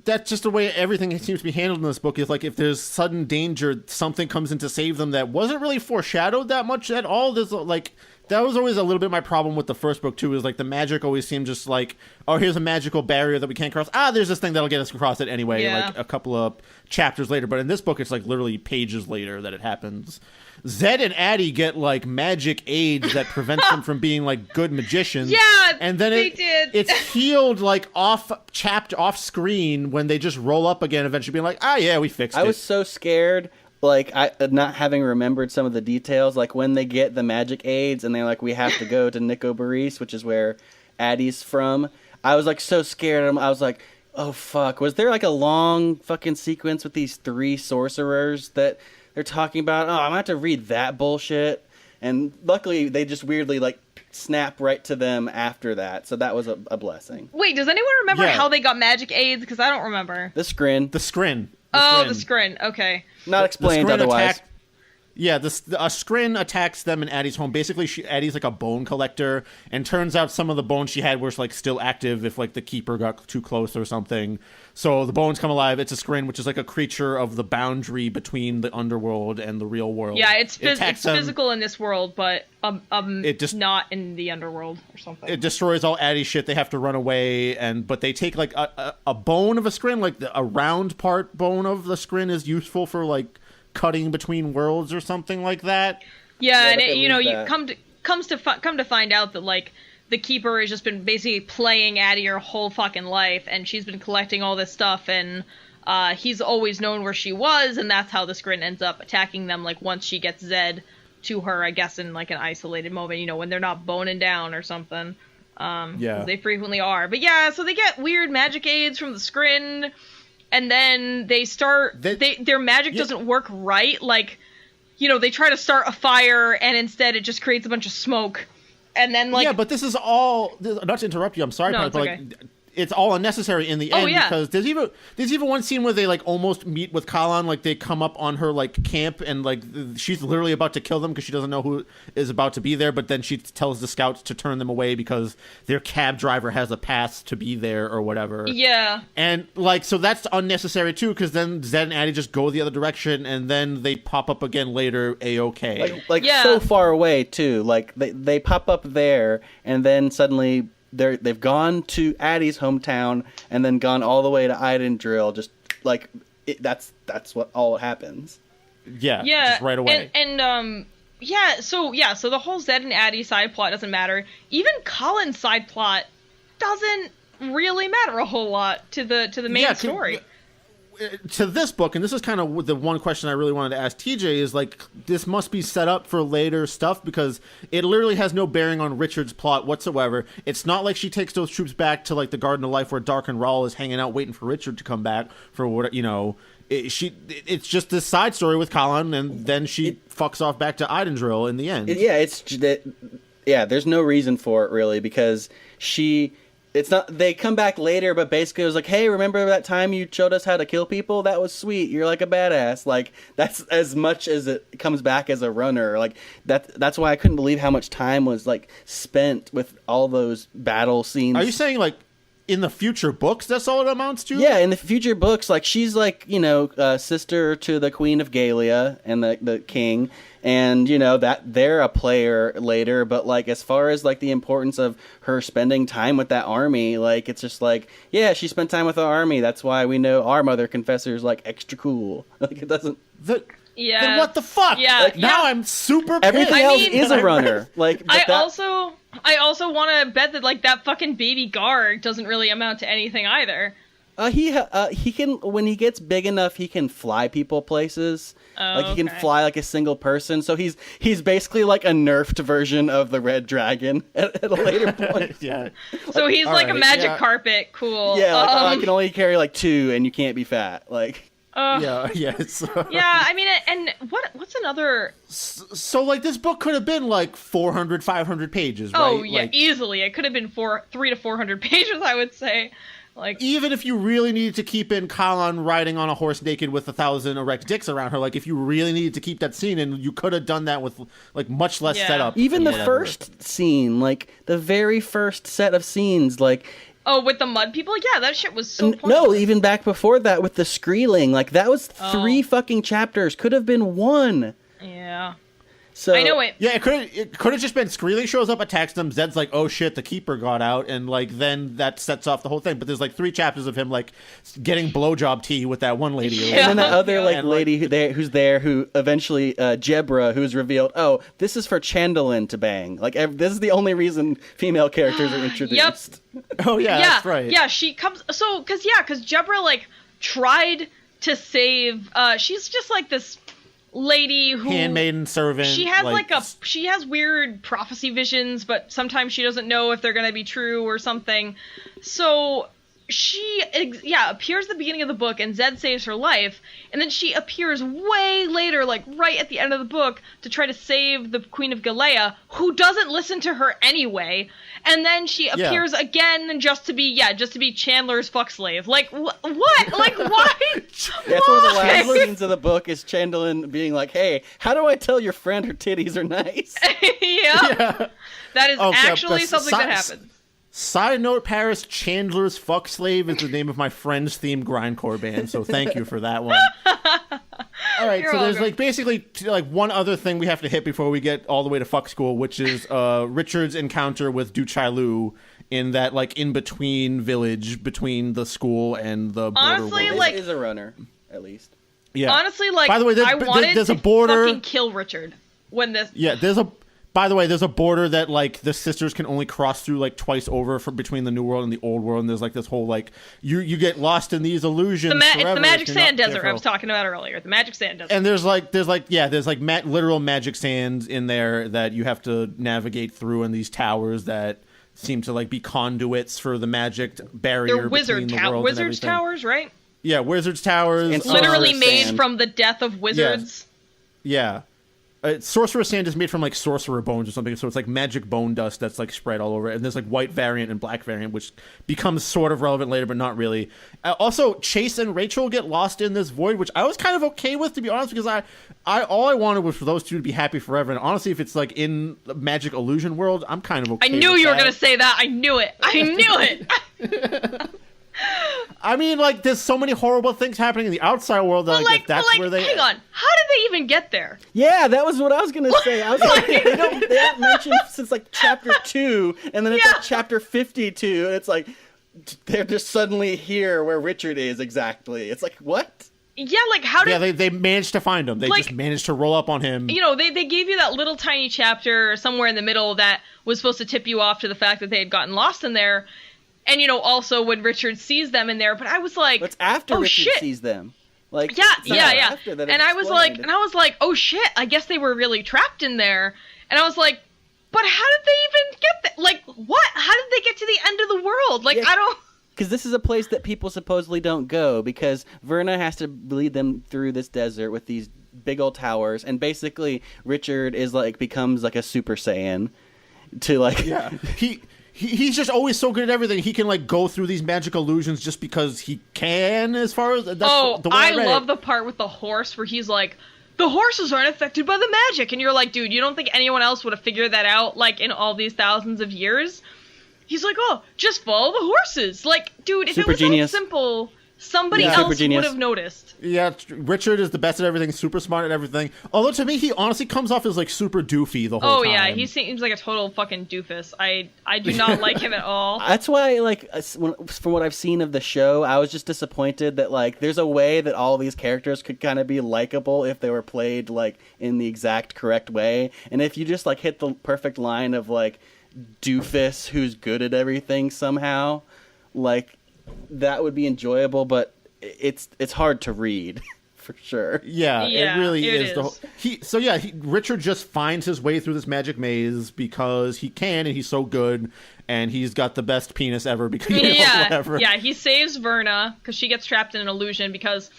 That's just the way everything seems to be handled in this book, is, like, if there's sudden danger, something comes in to save them that wasn't really foreshadowed that much at all. There's, like, that was always a little bit my problem with the first book, too, is, like, the magic always seemed just like, oh, here's a magical barrier that we can't cross. There's this thing that'll get us across it anyway, like, a couple of chapters later. But in this book, it's, like, literally pages later that it happens. Zed and Addie get, like, magic aids that prevents them from being, like, good magicians. Yeah, and then it's healed, like, chapped off screen when they just roll up again, eventually being like, yeah, we fixed it. I was so scared like I not having remembered some of the details, like when they get the magic aids and they're like, we have to go to Nico Baris, which is where Addie's from. I was like so scared. I was like, oh fuck, was there like a long fucking sequence with these 3 sorcerers that they're talking about? Oh, I'm gonna have to read that bullshit. And luckily they just weirdly like snap right to them after that, so that was a blessing. Wait, does anyone remember how they got magic aids? Because I don't remember. The Skrin. The Skrin. The Skrin. Okay. Not explained otherwise. A Skrin attacks them in Addie's home. Basically, Addie's like a bone collector, and turns out some of the bones she had were like still active if like the keeper got too close or something. So the bones come alive. It's a Skrin, which is like a creature of the boundary between the underworld and the real world. Yeah, it's physical in this world, but not in the underworld or something. It destroys all Addie's shit. They have to run away, but they take like a bone of a Skrin, like a round part bone of the Skrin is useful for like cutting between worlds or something like that. Yeah, and you come to find out that like the keeper has just been basically playing Addie her whole fucking life, and she's been collecting all this stuff, and he's always known where she was, and that's how the Skrin ends up attacking them. Like once she gets Zed to her, I guess in like an isolated moment, when they're not boning down or something. They frequently are. But yeah, so they get weird magic aids from the Skrin. And then they start, their magic doesn't work right. Like, they try to start a fire, and instead it just creates a bunch of smoke. And then, like... Yeah, but this is all... Not to interrupt you, I'm sorry, but okay. like, it's all unnecessary in the end. Because there's even one scene where they, like, almost meet with Kalan. Like, they come up on her, like, camp, and, like, she's literally about to kill them because she doesn't know who is about to be there. But then she tells the scouts to turn them away because their cab driver has a pass to be there or whatever. Yeah. And, like, so that's unnecessary, too, because then Zed and Addie just go the other direction, and then they pop up again later, A-okay. So far away, too. Like, they pop up there, and then suddenly... They've gone to Addie's hometown and then gone all the way to Idendrill. Just like that's what all happens. Yeah, just right away. So the whole Zed and Addie side plot doesn't matter. Even Colin's side plot doesn't really matter a whole lot to the main story. To this book, and this is kind of the one question I really wanted to ask TJ, is like, this must be set up for later stuff because it literally has no bearing on Richard's plot whatsoever. It's not like she takes those troops back to like the Garden of Life where Dark and Rawl is hanging out waiting for Richard to come back for what, it's just this side story with Colin, and then she fucks off back to Idendrill in the end. There's no reason for it really because it's not, they come back later, but basically it was like, hey, remember that time you showed us how to kill people? That was sweet. You're like a badass. Like, that's as much as it comes back as a runner. Like, that's why I couldn't believe how much time was, like, spent with all those battle scenes. Are you saying, like, in the future books, that's all it amounts to? Yeah, in the future books, like, she's, like, sister to the Queen of Galia and the king. And, that they're a player later, but, like, as far as, like, the importance of her spending time with that army, like, it's just like, yeah, she spent time with the army. That's why we know our Mother Confessor is, like, extra cool. Like, it doesn't... Then what the fuck? Yeah. Like, now I'm super pissed. Everything else is a runner. Like, I also want to bet that, like, that fucking baby guard doesn't really amount to anything either. He can, when he gets big enough, he can fly people places. He can fly like a single person. So he's basically like a nerfed version of the Red Dragon at a later point. Yeah. So he's like a magic carpet. Cool. Yeah, I can only carry like 2 and you can't be fat. Like. Yeah. I mean, and what's another... So, like, this book could have been, like, 400, 500 pages, right? Oh, yeah, like, easily. It could have been 300 to 400 pages, I would say. Like, even if you really needed to keep in Kalan riding on a horse naked with 1,000 erect dicks around her, like, if you really needed to keep that scene, and you could have done that with, like, much less setup. Even the first scene, like, the very first set of scenes, like... Oh, with the mud people? Yeah, that shit was so pointless. No, even back before that with the Skreeling, like, that was 3 fucking chapters. Could have been 1. Yeah. So, I know it. Yeah, it could have just been Skreeling shows up, attacks them, Zed's like, oh shit, the keeper got out, and like then that sets off the whole thing. But there's like 3 chapters of him like getting blowjob tea with that one lady. Yeah. And then that other lady who's there who eventually Jebra, who's revealed, oh, this is for Chandelian to bang. Like this is the only reason female characters are introduced. Yep. Oh yeah, that's right. Yeah, she comes because Jebra like tried to save. She's just like this lady who handmaiden servant. She has she has weird prophecy visions, but sometimes she doesn't know if they're going to be true or something. So she appears at the beginning of the book, and Zed saves her life, and then she appears way later, like right at the end of the book, to try to save the Queen of Galea, who doesn't listen to her anyway, and then she appears again just to be Chandler's fuck slave. Like what? Like why? That's one of the last scenes of the book is Chandler being like, "Hey, how do I tell your friend her titties are nice?" Yeah. That is actually something that happens. Side note, Paris, Chandler's Fuck Slave is the name of my Friends themed grindcore band, so thank you for that one. All right, so there's like basically like one other thing we have to hit before we get all the way to fuck school, which is Richard's encounter with Du Chai-Lu in that like in-between village between the school and the border. Honestly, like, is a runner, at least. Yeah. Honestly, like, by the way, I wanted there's to a border... fucking kill Richard when this... Yeah, by the way, there's a border that, like, the sisters can only cross through, like, twice over between the New World and the Old World, and there's, like, this whole, like, you get lost in these illusions It's the Magic Sand Desert I was talking about earlier. The Magic Sand Desert. And there's literal magic sands in there that you have to navigate through, and these towers that seem to, like, be conduits for the magic barrier They're between the world wizards towers, right? Yeah, wizards towers. It's literally made from the death of wizards. Yeah. Sorcerer sand is made from like sorcerer bones or something, so it's like magic bone dust that's like spread all over it. And there's like white variant and black variant, which becomes sort of relevant later, but not really. Also, Chase and Rachel get lost in this void, which I was kind of okay with, to be honest, because all I wanted was for those two to be happy forever. And honestly, if it's like in the magic illusion world, I'm kind of okay. I knew you were gonna say that. I knew it. I knew it. I mean, like, there's so many horrible things happening in the outside world that where they... Hang on. How did they even get there? Yeah, that was what I was going to say. I was like, they haven't mentioned since, like, chapter 2, and then it's like chapter 52, and it's like, they're just suddenly here where Richard is exactly. It's like, what? Yeah, like, how did... Yeah, they managed to find him. They just managed to roll up on him. You know, they gave you that little tiny chapter somewhere in the middle that was supposed to tip you off to the fact that they had gotten lost in there. And, you know, also when Richard sees them in there, but I was like, it's after Richard sees them. Like, yeah. And I was like, oh shit, I guess they were really trapped in there. And I was like, but how did they even get there? Like, what? How did they get to the end of the world? Like, I don't... Because this is a place that people supposedly don't go, because Verna has to lead them through this desert with these big old towers, and basically Richard is like, becomes like a Super Saiyan to like... Yeah, He's just always so good at everything. He can like go through these magic illusions just because he can. As far as I love the part with the horse where he's like, the horses aren't affected by the magic, and you're like, dude, you don't think anyone else would have figured that out like in all these thousands of years? He's like, oh, just follow the horses. Like, dude, if it was that simple, somebody else would have noticed. Yeah, Richard is the best at everything, super smart at everything. Although to me, he honestly comes off as like super doofy the whole time. Oh yeah, he seems like a total fucking doofus. I do not like him at all. That's why, like, from what I've seen of the show, I was just disappointed that like there's a way that all these characters could kind of be likable if they were played like in the exact correct way. And if you just like hit the perfect line of like doofus who's good at everything somehow, like, that would be enjoyable, but it's hard to read for sure. Yeah, it really is. Richard just finds his way through this magic maze because he can, and he's so good, and he's got the best penis ever because whatever. Yeah, he saves Verna because she gets trapped in an illusion, because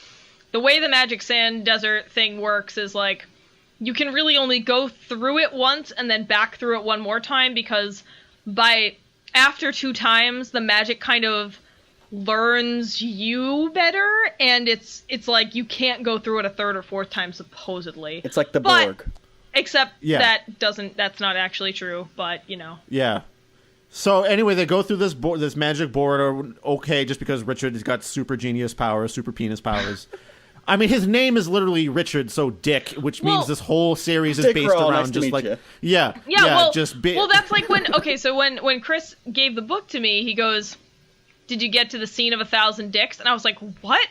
the way the Magic Sand Desert thing works is like you can really only go through it once and then back through it one more time, because after 2 times the magic kind of learns you better, and it's like you can't go through it a 3rd or 4th time supposedly. It's like the Borg. Except that's not actually true, but you know. Yeah. So anyway, they go through this magic border, okay, just because Richard has got super genius powers, super penis powers. I mean, his name is literally Richard, so Dick, which means this whole series is based around just like... Yeah. Well, that's like when Chris gave the book to me, he goes, did you get to the scene of 1,000 dicks? And I was like, what?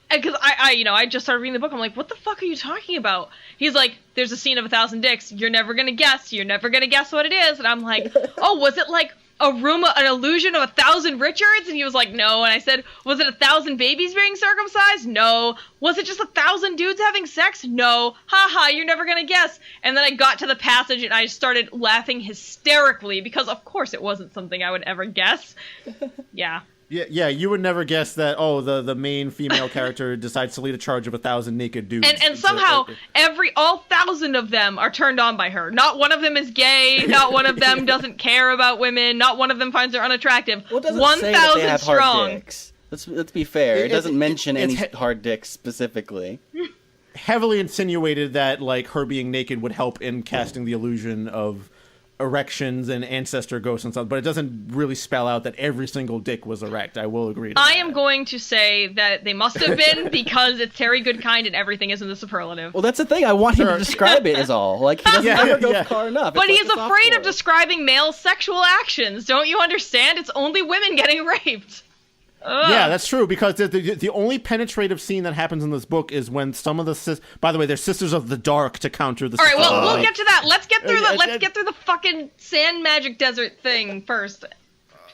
Because I just started reading the book. I'm like, what the fuck are you talking about? He's like, there's a scene of 1,000 dicks. You're never going to guess. You're never going to guess what it is. And I'm like, oh, was it like an illusion of 1,000 Richards? And he was like, no. And I said, was it 1,000 babies being circumcised? No. Was it just 1,000 dudes having sex? No. Haha, you're never gonna guess. And then I got to the passage and I started laughing hysterically because of course it wasn't something I would ever guess. Yeah. Yeah, you would never guess that, the main female character decides to lead a charge of 1,000 naked dudes. And somehow, all 1,000 of them are turned on by her. Not one of them is gay, not one of them doesn't care about women, not one of them finds her unattractive. Well, it doesn't 1,000 say that they have strong. hard dicks. Let's be fair. It doesn't mention any hard dicks specifically. Heavily insinuated that, like, her being naked would help in casting the illusion of erections and ancestor ghosts and stuff, but it doesn't really spell out that every single dick was erect. I will agree to that. I am going to say that they must have been because it's Terry Goodkind and everything is in the superlative. Well, that's the thing. I want him to describe it is all. Like, he doesn't ever go far enough. But he's afraid of describing male sexual actions. Don't you understand? It's only women getting raped. Ugh. Yeah, that's true, because the only penetrative scene that happens in this book is when some of the by the way, they're sisters of the dark to counter the. All right, well, we'll get to that. Let's get through the fucking sand magic desert thing first.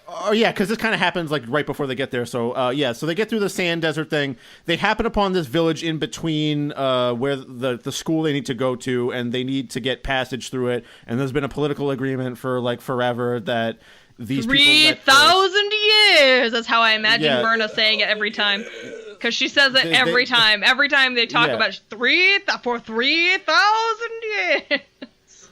Oh yeah, because this kind of happens like right before they get there. So so they get through the sand desert thing. They happen upon this village in between where the school they need to go to, and they need to get passage through it. And there's been a political agreement for like forever that. 3,000 years. That's how I imagine Myrna saying it every time, because she says it every time. Every time they talk about for 3,000 years.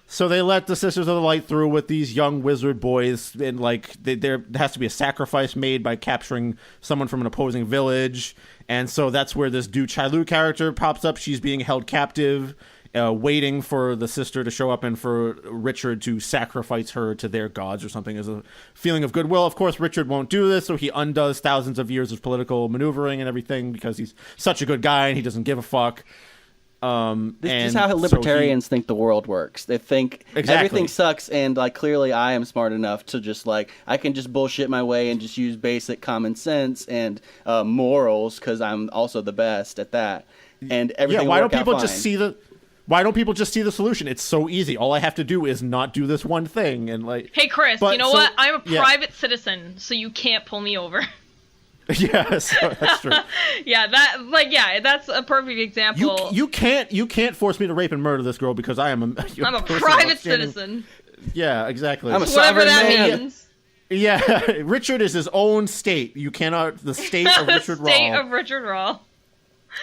So they let the Sisters of the Light through with these young wizard boys, and like there has to be a sacrifice made by capturing someone from an opposing village, and so that's where this Du Chai-Lu character pops up. She's being held captive. Waiting for the sister to show up and for Richard to sacrifice her to their gods or something as a feeling of goodwill. Of course, Richard won't do this, so he undoes thousands of years of political maneuvering and everything because he's such a good guy and he doesn't give a fuck. This is how libertarians think the world works. They think everything sucks, and like clearly I am smart enough to just like I can just bullshit my way and just use basic common sense and morals because I'm also the best at that. And everything. Yeah, why don't people just see the? Why don't people just see the solution? It's so easy. All I have to do is not do this one thing, and like. Hey, Chris, you know what? I'm a private citizen, so you can't pull me over. Yes, that's true. That's a perfect example. You can't force me to rape and murder this girl because I'm a private citizen. Yeah, exactly. I'm a whatever that man. means. Yeah, Richard is his own state. You cannot the state of Richard Rahl. State of Richard Rahl.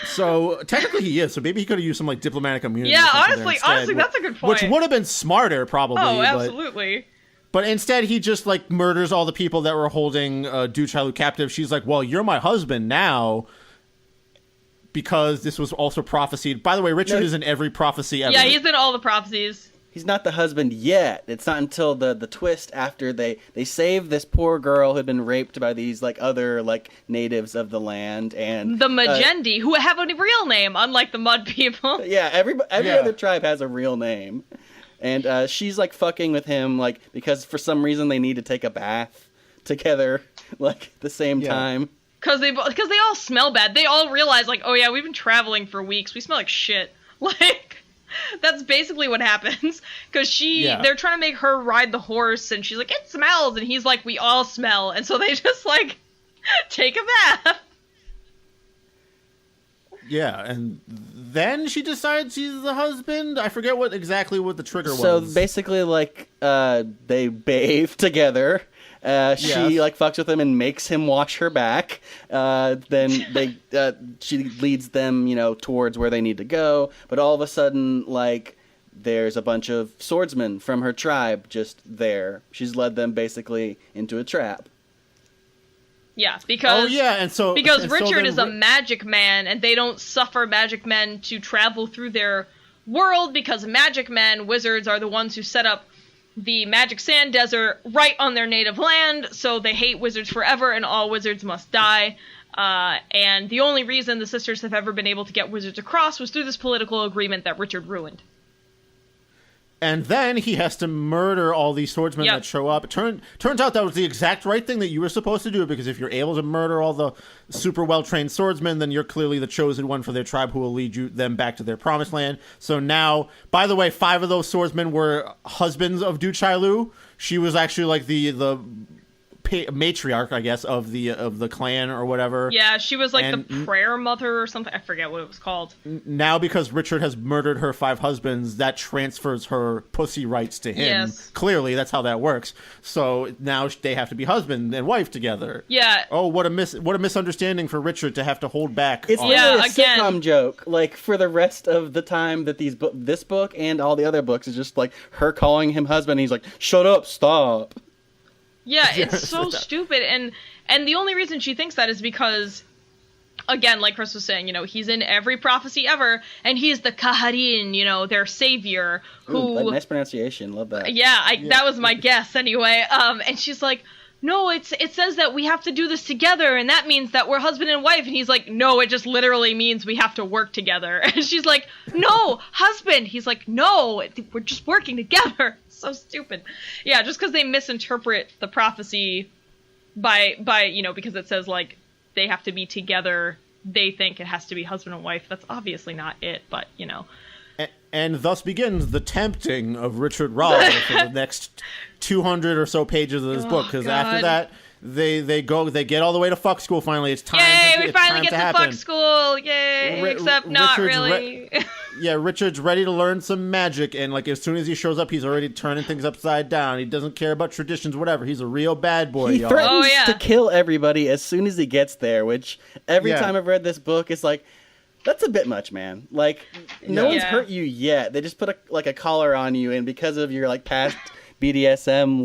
So technically he is. So maybe he could have used some like diplomatic immunity. Yeah, honestly, that's a good point. Which would have been smarter, probably. Oh, absolutely. But instead, he just like murders all the people that were holding Du Chai-Lu captive. She's like, "Well, you're my husband now," because this was also prophesied. By the way, Richard is in every prophecy ever. Yeah, he's in all the prophecies. He's not the husband yet. It's not until the twist after they save this poor girl who had been raped by these like other like natives of the land and the Majendi, who have a real name, unlike the Mud people. Yeah, every other tribe has a real name, and she's like fucking with him like because for some reason they need to take a bath together like the same time. Because they all smell bad. They all realize like, oh yeah, we've been traveling for weeks. We smell like shit. Like. That's basically what happens, because they're trying to make her ride the horse, and she's like, it smells, and he's like, we all smell, and so they just, like, take a bath. Yeah, and then she decides she's the husband. I forget exactly what the trigger was. So basically, like, they bathe together. She like fucks with him and makes him wash her back. Then she leads them, towards where they need to go. But all of a sudden, like, there's a bunch of swordsmen from her tribe just there. She's led them basically into a trap. Yeah, because Richard is a magic man, and they don't suffer magic men to travel through their world because magic men, wizards, are the ones who set up the magic sand desert right on their native land, so they hate wizards forever, and all wizards must die. And the only reason the sisters have ever been able to get wizards across was through this political agreement that Richard ruined. And then he has to murder all these swordsmen that show up. Turns out that was the exact right thing that you were supposed to do, because if you're able to murder all the super well-trained swordsmen, then you're clearly the chosen one for their tribe who will lead them back to their promised land. So now, by the way, 5 of those swordsmen were husbands of Du Chailu. She was actually like the matriarch, I guess, of the clan or whatever. Yeah, she was like the prayer mother or something. I forget what it was called. Now, because Richard has murdered her 5 husbands, that transfers her pussy rights to him. Yes. Clearly, that's how that works. So now they have to be husband and wife together. Yeah. Oh, what a misunderstanding for Richard to have to hold back. It's really a sitcom joke. Like, for the rest of the time that this book and all the other books is just like her calling him husband. And he's like, "Shut up, stop." Yeah, it's so stupid, and the only reason she thinks that is because, again, like Chris was saying, he's in every prophecy ever, and he's the Kaharin, their savior, who... Ooh, nice pronunciation, love that. Yeah, that was my guess, anyway, and she's like, no, it says that we have to do this together, and that means that we're husband and wife, and he's like, no, it just literally means we have to work together, and she's like, no, husband, he's like, no, we're just working together. So stupid. Yeah, just because they misinterpret the prophecy by because it says like they have to be together, they think it has to be husband and wife. That's obviously not it, but and thus begins the tempting of Richard Raleigh for the next 200 or so pages of this book, because after that they get all the way to fuck school. Finally, it's time. Yay! We finally get to fuck school. Yay! Except not really. Yeah, Richard's ready to learn some magic, and like as soon as he shows up, he's already turning things upside down. He doesn't care about traditions, whatever. He's a real bad boy. He threatens to kill everybody as soon as he gets there. Which every time I've read this book, it's like, that's a bit much, man. Like, no one's hurt you yet. They just put a collar on you, and because of your like past BDSM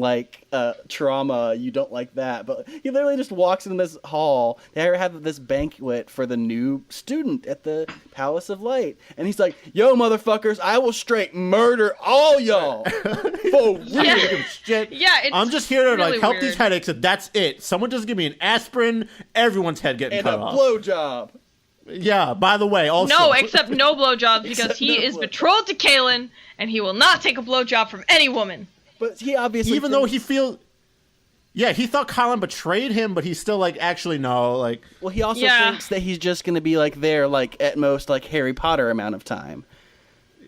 trauma, you don't like that. But he literally just walks in this hall. They have this banquet for the new student at the Palace of Light, and he's like, "Yo, motherfuckers, I will straight murder all y'all for real." Shit. Yeah, I'm just here to really help weird. these headaches, and that's it. Someone just give me an aspirin, everyone's head getting cut off. And a blowjob. Yeah, by the way, also... No, except no blowjobs, because he is betrothed to Kaelin, and he will not take a blowjob from any woman. But he obviously... Even though he feels... Yeah, he thought Colin betrayed him, but he's still like, actually, no, like... Well, he also thinks that he's just going to be like there, like, at most, like, Harry Potter amount of time.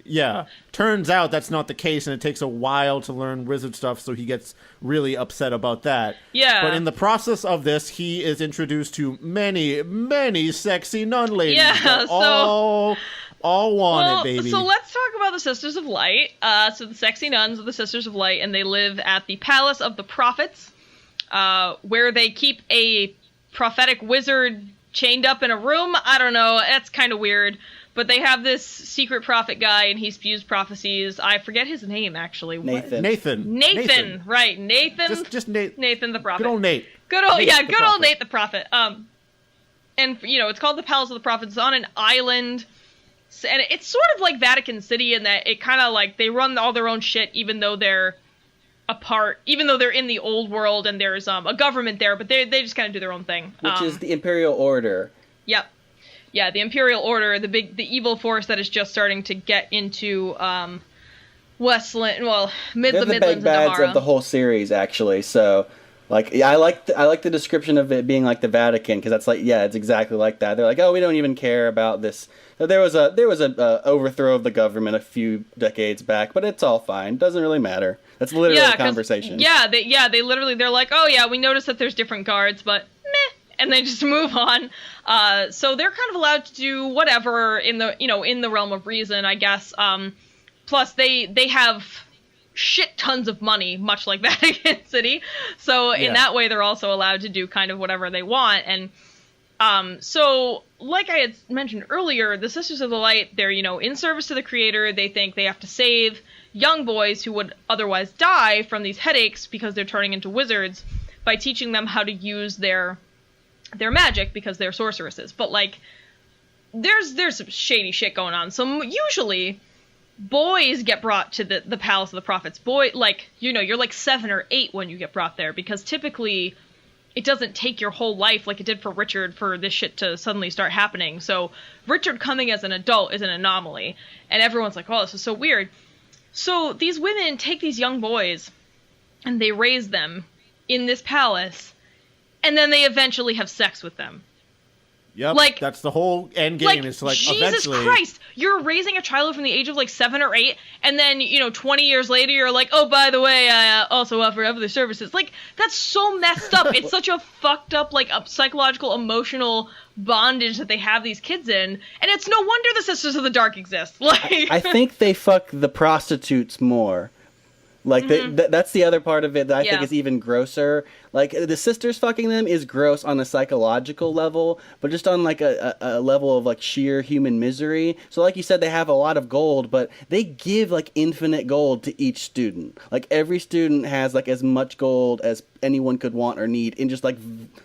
Yeah. Turns out that's not the case, and it takes a while to learn wizard stuff, so he gets really upset about that. Yeah. But in the process of this, he is introduced to many, many sexy nun ladies. Yeah, that all want it, baby. So let's talk about the Sisters of Light. So the sexy nuns are the Sisters of Light, and they live at the Palace of the Prophets, where they keep a prophetic wizard chained up in a room. I don't know. That's kind of weird. But they have this secret prophet guy, and he spews prophecies. I forget his name, actually. Nathan. Right, Nathan. Just Nate. Nathan the prophet. Good old Nate. Good old Nate the prophet. And it's called the Palace of the Prophets. It's on an island, and it's sort of like Vatican City in that it kind of like they run all their own shit, even though they're apart, even though they're in the old world and there's a government there, but they just kind of do their own thing. Which is the Imperial Order. Yep. Yeah, the Imperial Order, the evil force that is just starting to get into Westland, the Midlands and big bads Damara. of the whole series, actually. So, like, I like the description of it being like the Vatican, because that's like, yeah, it's exactly like that. They're like, oh, we don't even care about this. There was a overthrow of the government a few decades back, but it's all fine. Doesn't really matter. That's literally the conversation. They literally, they're like, oh yeah, we noticed that there's different guards, but meh. And they just move on. So they're kind of allowed to do whatever in the realm of reason, I guess. Plus they have shit tons of money, much like Vatican City. So in that way, they're also allowed to do kind of whatever they want. And so like I had mentioned earlier, the Sisters of the Light, they're, in service to the Creator. They think they have to save young boys who would otherwise die from these headaches because they're turning into wizards by teaching them how to use their magic, because they're sorceresses. But like there's some shady shit going on. So usually boys get brought to the Palace of the Prophets. You're like 7 or 8 when you get brought there, because typically it doesn't take your whole life like it did for Richard for this shit to suddenly start happening. So Richard coming as an adult is an anomaly, and everyone's like, oh, this is so weird. So these women take these young boys and they raise them in this palace, and then they eventually have sex with them. Yep, like, that's the whole end game. Is like Jesus eventually... Christ, you're raising a child from the age of like 7 or 8, and then 20 years later you're like, oh, by the way, I also offer other services. Like, that's so messed up. It's such a fucked up like psychological, emotional bondage that they have these kids in, and it's no wonder the Sisters of the Dark exist. Like, I think they fuck the prostitutes more. Like, that's the other part of it that I think is even grosser. Like, the sisters fucking them is gross on a psychological level, but just on, like, a level of, like, sheer human misery. So, like you said, they have a lot of gold, but they give, like, infinite gold to each student. Like, every student has, like, as much gold as anyone could want or need in just, like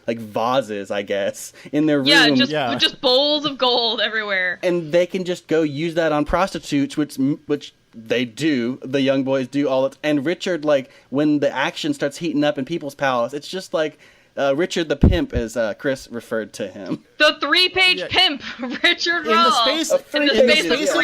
vases, I guess, in their room. With just bowls of gold everywhere. And they can just go use that on prostitutes, which they do, the young boys do all the and Richard, like, when the action starts heating up in People's Palace, it's just like Richard the Pimp, as Chris referred to him. The 3-page pimp, Richard Raw. In the space of 3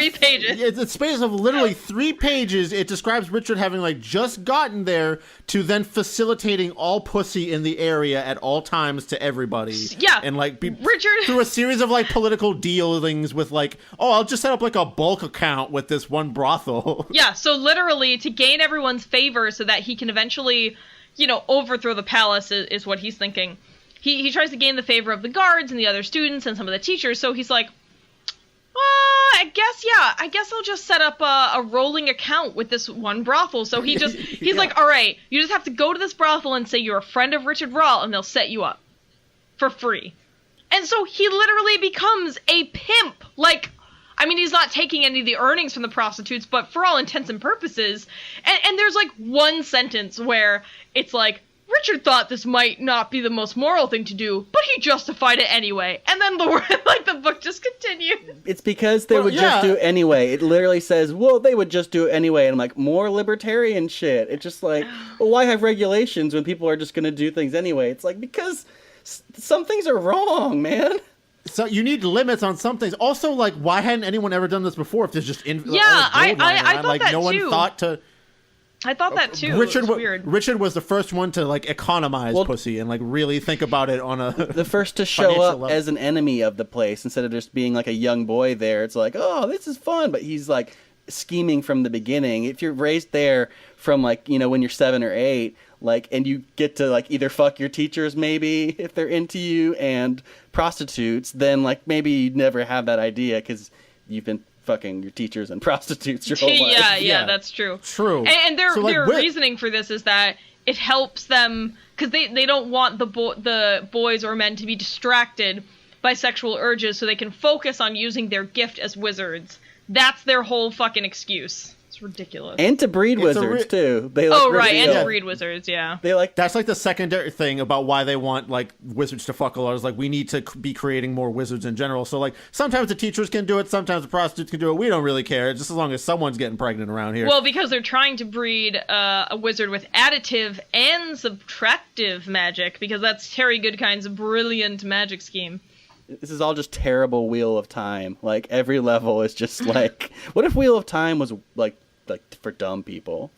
pages. In the space of literally 3 pages, it describes Richard having, like, just gotten there to then facilitating all pussy in the area at all times to everybody. Yeah. And, like, Richard... through a series of, like, political dealings with, like, oh, I'll just set up, like, a bulk account with this one brothel. Yeah, so literally, to gain everyone's favor so that he can eventually... overthrow the palace is what he's thinking. He tries to gain the favor of the guards and the other students and some of the teachers, so he's like, I guess I'll just set up a rolling account with this one brothel. So he's like, all right, you just have to go to this brothel and say you're a friend of Richard Rahl, and they'll set you up for free. And so he literally becomes a pimp. Like, I mean, he's not taking any of the earnings from the prostitutes, but for all intents and purposes, and there's like one sentence where it's like, Richard thought this might not be the most moral thing to do, but he justified it anyway. And then the book just continues. It's because they would just do it anyway. It literally says, well, they would just do it anyway. And I'm like, more libertarian shit. It's just like, well, why have regulations when people are just going to do things anyway? It's like, because some things are wrong, man. So you need limits on some things. Also, like, why hadn't anyone ever done this before? If there's just I thought like, that no one too. thought to. I thought that too. Richard was the first one to, like, economize pussy and, like, really think about it on a the first to show up level. As an enemy of the place instead of just being like a young boy there. It's like, oh, this is fun, but he's like scheming from the beginning. If you're raised there from, like, when you're 7 or 8, like, and you get to, like, either fuck your teachers maybe if they're into you and prostitutes, then, like, maybe you never have that idea because you've been fucking your teachers and prostitutes your whole life. Yeah, that's true. True. And their reasoning for this is that it helps them because they don't want the boys or men to be distracted by sexual urges, so they can focus on using their gift as wizards. That's their whole fucking excuse. It's ridiculous. And to breed wizards too. They to breed wizards. Yeah. They like that's like the secondary thing about why they want, like, wizards to fuck a lot. Is like, we need to be creating more wizards in general. So, like, sometimes the teachers can do it, sometimes the prostitutes can do it. We don't really care, just as long as someone's getting pregnant around here. Well, because they're trying to breed a wizard with additive and subtractive magic, because that's Terry Goodkind's brilliant magic scheme. This is all just terrible Wheel of Time. Like, every level is just like, what if Wheel of Time was like for dumb people?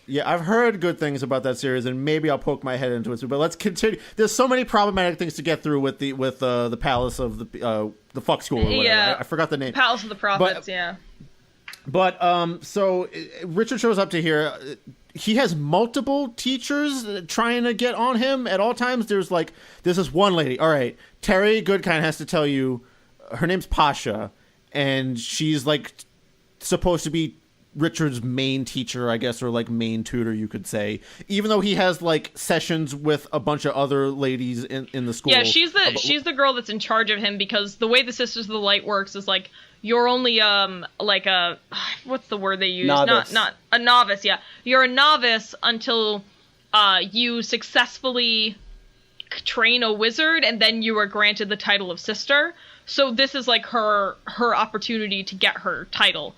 Yeah, I've heard good things about that series, and maybe I'll poke my head into it. But let's continue. There's so many problematic things to get through with the Palace of the Fuck School or whatever. Yeah, I forgot the name. Palace of the Prophets. But so Richard shows up to here. He has multiple teachers trying to get on him at all times. There's this one lady. All right, Terry Goodkind has to tell you, her name's Pasha, and she's, like, supposed to be Richard's main teacher, I guess, or, like, main tutor, you could say. Even though he has, like, sessions with a bunch of other ladies in the school. Yeah, she's the girl that's in charge of him, because the way the Sisters of the Light works is, like, you're only like a what's the word they use? Novice. Not a novice. Yeah, you're a novice until you successfully train a wizard, and then you are granted the title of sister. So this is like her opportunity to get her title.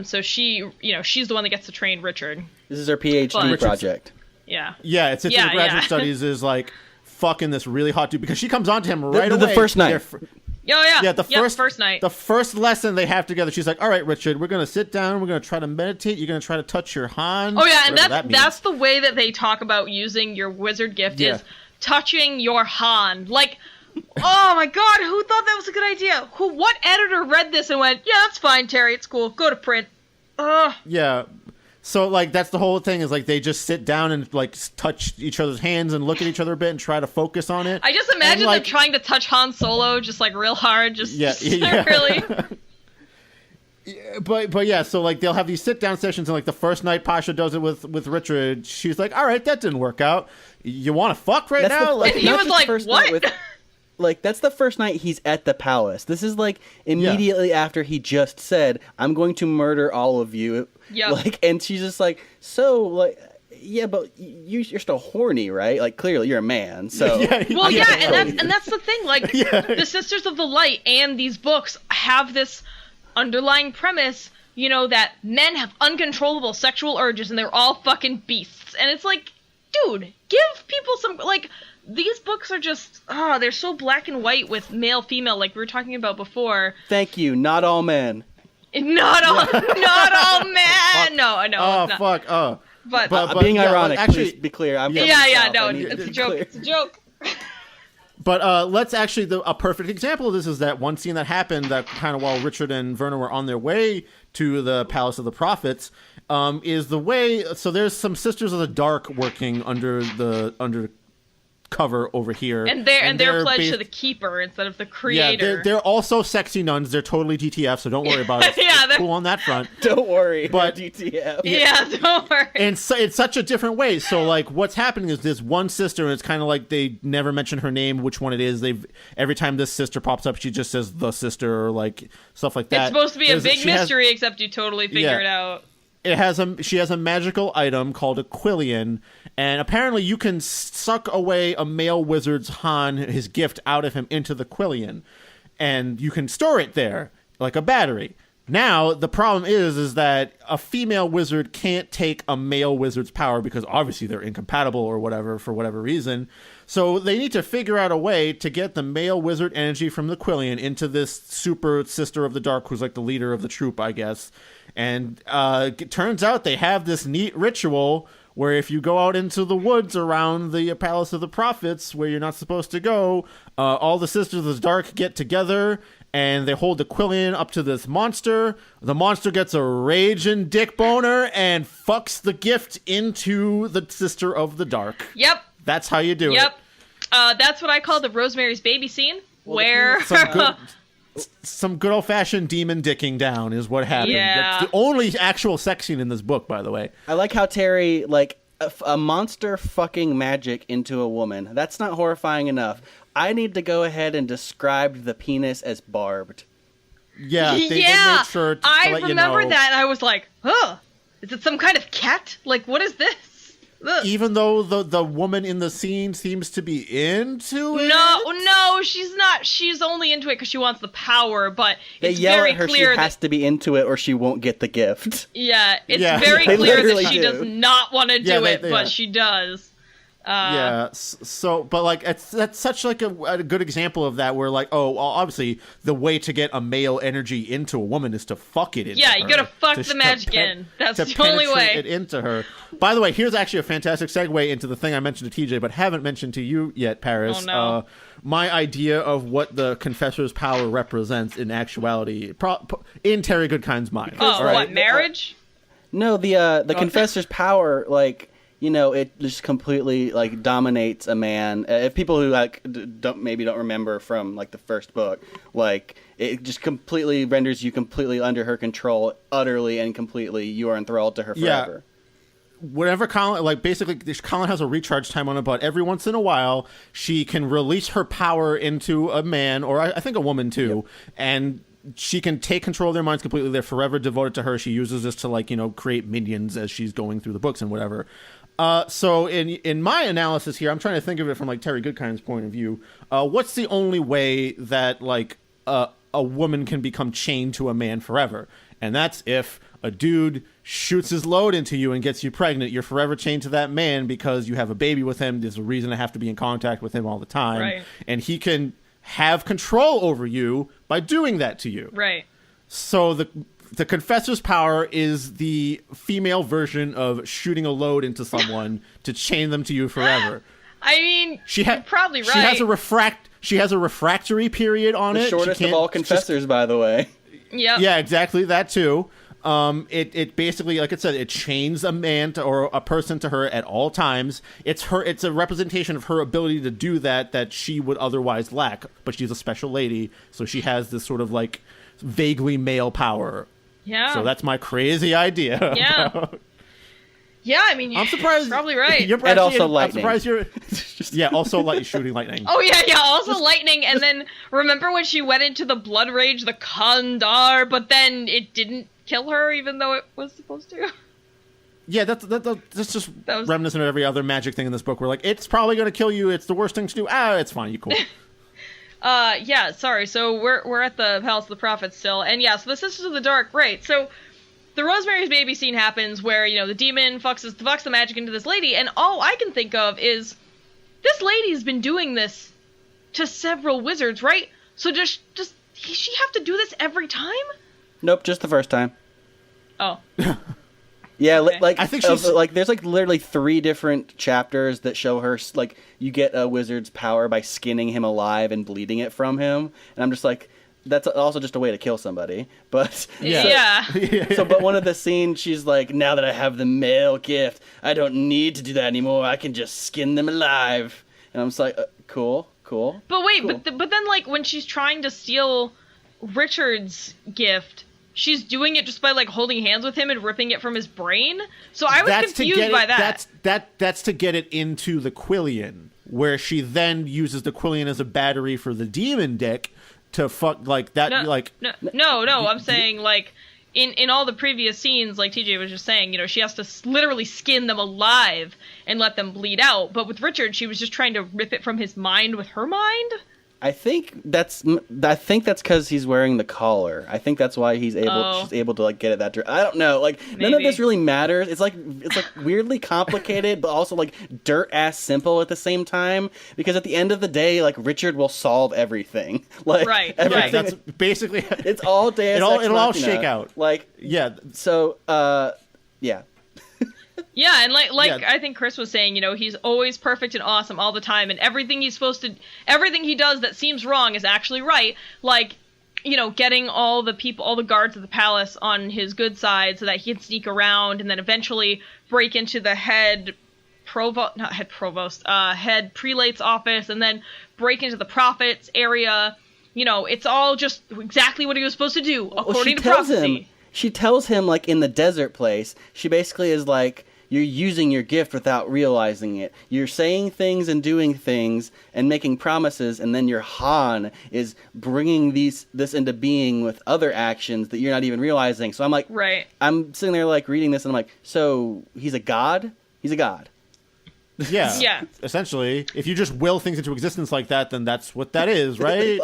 So she's the one that gets to train Richard. This is her PhD project. Yeah. Yeah, it's graduate studies is like fucking this really hot dude, because she comes on to him right away. The first night. Yeah. The first night. The first lesson they have together, she's like, all right, Richard, we're going to sit down. We're going to try to meditate. You're going to try to touch your Han. Oh, yeah, and that's the way that they talk about using your wizard gift is touching your Han. Like, oh, my God, who thought that was a good idea? What editor read this and went, yeah, that's fine, Terry. It's cool. Go to print. Ugh. Yeah. So, like, that's the whole thing is, like, they just sit down and, like, touch each other's hands and look at each other a bit and try to focus on it. I just imagine them trying to touch Han Solo just, like, real hard. Just really. But yeah, so, like, they'll have these sit-down sessions, and, like, the first night Pasha does it with Richard, she's like, all right, that didn't work out. You want to fuck right now? And he was like, what? Like, that's the first night he's at the palace. This is, like, immediately after he just said, I'm going to murder all of you. Yeah. Like, and she's just like, so, like, yeah, but you're still horny, right? Like, clearly you're a man, so. And that's the thing. Like, the Sisters of the Light and these books have this underlying premise, you know, that men have uncontrollable sexual urges and they're all fucking beasts. And it's like, dude, give people some, like, these books are just, they're so black and white with male, female, like we were talking about before. Thank you, not all men. Not all men. No. Oh, fuck. Oh. But being ironic, actually, please be clear. It's a joke. It's a joke. But let's actually, a perfect example of this is that one scene that happened that kind of while Richard and Verna were on their way to the Palace of the Prophets, is the way, so there's some Sisters of the Dark working under cover over here, and they're pledged to the keeper instead of the creator. Yeah, they're also sexy nuns. They're totally DTF, so don't worry about it. It's cool on that front. Don't worry, but DTF. Yeah, don't worry. And so it's such a different way. So like, what's happening is this one sister, and it's kind of like they never mention her name, which one it is. Every time this sister pops up, she just says the sister or like stuff like that. It's supposed to be a big mystery, except you totally figure it out. She has a magical item called a quillion, and apparently you can suck away a male wizard's Han, his gift, out of him into the quillion, and you can store it there like a battery. Now the problem is that a female wizard can't take a male wizard's power because obviously they're incompatible or whatever for whatever reason. So they need to figure out a way to get the male wizard energy from the quillion into this super Sister of the Dark, who's like the leader of the troop, I guess. And it turns out they have this neat ritual where if you go out into the woods around the Palace of the Prophets, where you're not supposed to go, all the Sisters of the Dark get together and they hold the quillion up to this monster. The monster gets a raging dick boner and fucks the gift into the Sister of the Dark. Yep. That's how you do it. Yep. That's what I call the Rosemary's Baby scene, where... Some good old-fashioned demon dicking down is what happened. Yeah. That's the only actual sex scene in this book, by the way. I like how Terry, like, a monster fucking magic into a woman. That's not horrifying enough. I need to go ahead and describe the penis as barbed. Yeah, they made sure to I let remember you know. that, and I was like, is it some kind of cat? Like, what is this? Ugh. Even though the woman in the scene seems to be into it? No, she's not. She's only into it because she wants the power, but it's yell very at her clear she has to be into it or she won't get the gift. Yeah, it's very clear that she does not want to do it, but yeah. she does. So, but like, that's such like a good example of that where like, oh, well, obviously the way to get a male energy into a woman is to fuck it into her. Yeah, you gotta fuck the magic in. That's the only way. It into her. By the way, here's actually a fantastic segue into the thing I mentioned to TJ, but haven't mentioned to you yet, Paris. Oh, no. My idea of what the Confessor's power represents in actuality, in Terry Goodkind's mind. Oh, right? What, marriage? No, the Confessor's power, like, you know, it just completely like dominates a man. If people who like don't remember from like the first book, like it just completely renders you completely under her control, utterly and completely. You are enthralled to her forever. Whenever Colin, like basically, Colin has a recharge time on it, but every once in a while she can release her power into a man, or I think a woman too, and she can take control of their minds completely. They're forever devoted to her. She uses this to like, you know, create minions as she's going through the books and whatever. So in my analysis here, I'm trying to think of it from like Terry Goodkind's point of view. What's the only way that like a woman can become chained to a man forever? And that's if a dude shoots his load into you and gets you pregnant. You're forever chained to that man because you have a baby with him. There's a reason to have to be in contact with him all the time. Right. And he can have control over you by doing that to you. Right. So the confessor's power is the female version of shooting a load into someone to chain them to you forever. I mean, you're probably right. She has a refractory period on it. The shortest of all confessors, by the way. Yep. Yeah, exactly. That too. It basically, like I said, it chains a man or a person to her at all times. It's a representation of her ability to do that she would otherwise lack. But she's a special lady, so she has this sort of like vaguely male power. Yeah. So that's my crazy idea. Yeah. Yeah, I mean, I'm surprised. Probably right. And also lightning. I'm surprised you're. Yeah, also shooting lightning. Oh yeah, also lightning. And then remember when she went into the blood rage, the Kandar, but then it didn't kill her, even though it was supposed to. Yeah, that's just reminiscent of every other magic thing in this book. We're like, it's probably going to kill you. It's the worst thing to do. It's fine. You cool. Yeah. Sorry. So we're at the Palace of the Prophets still, and yeah. So the Sisters of the Dark, right? So. The Rosemary's Baby scene happens where, the demon fucks the magic into this lady, and all I can think of is, this lady's been doing this to several wizards, right? So does she have to do this every time? Nope, just the first time. Oh. Yeah, okay. like I think she's there's like literally 3 different chapters that show her like you get a wizard's power by skinning him alive and bleeding it from him, and I'm just like. That's also just a way to kill somebody, but yeah. But one of the scenes, she's like, "Now that I have the male gift, I don't need to do that anymore. I can just skin them alive." And I'm just like, "Cool." But wait, cool. but then like when she's trying to steal Richard's gift, she's doing it just by like holding hands with him and ripping it from his brain. So I was confused by that. That's to get it into the Quillian, where she then uses the Quillian as a battery for the demon dick. To fuck like that, No. I'm saying like in all the previous scenes, like TJ was just saying, she has to literally skin them alive and let them bleed out. But with Richard, she was just trying to rip it from his mind with her mind. I think that's because he's wearing the collar. I think that's why she's able to like get it that direct. I don't know. Like none of this really matters. It's like weirdly complicated, but also like dirt ass simple at the same time. Because at the end of the day, like Richard will solve everything. Like right. Everything. That's basically it's all Deus it'll all shake out. Like yeah. So yeah. Yeah, and like I think Chris was saying, he's always perfect and awesome all the time, and everything he does that seems wrong is actually right. Like, getting all the guards of the palace on his good side so that he can sneak around and then eventually break into the head prelate's office and then break into the prophet's area. It's all just exactly what he was supposed to do according to prophecy. She tells him, like, in the desert place, she basically is like, you're using your gift without realizing it. You're saying things and doing things and making promises, and then your Han is bringing this into being with other actions that you're not even realizing. So I'm like, right. I'm sitting there, like, reading this, and I'm like, so he's a god? He's a god. Yeah. Yeah. Essentially, if you just will things into existence like that, then that's what that is, right?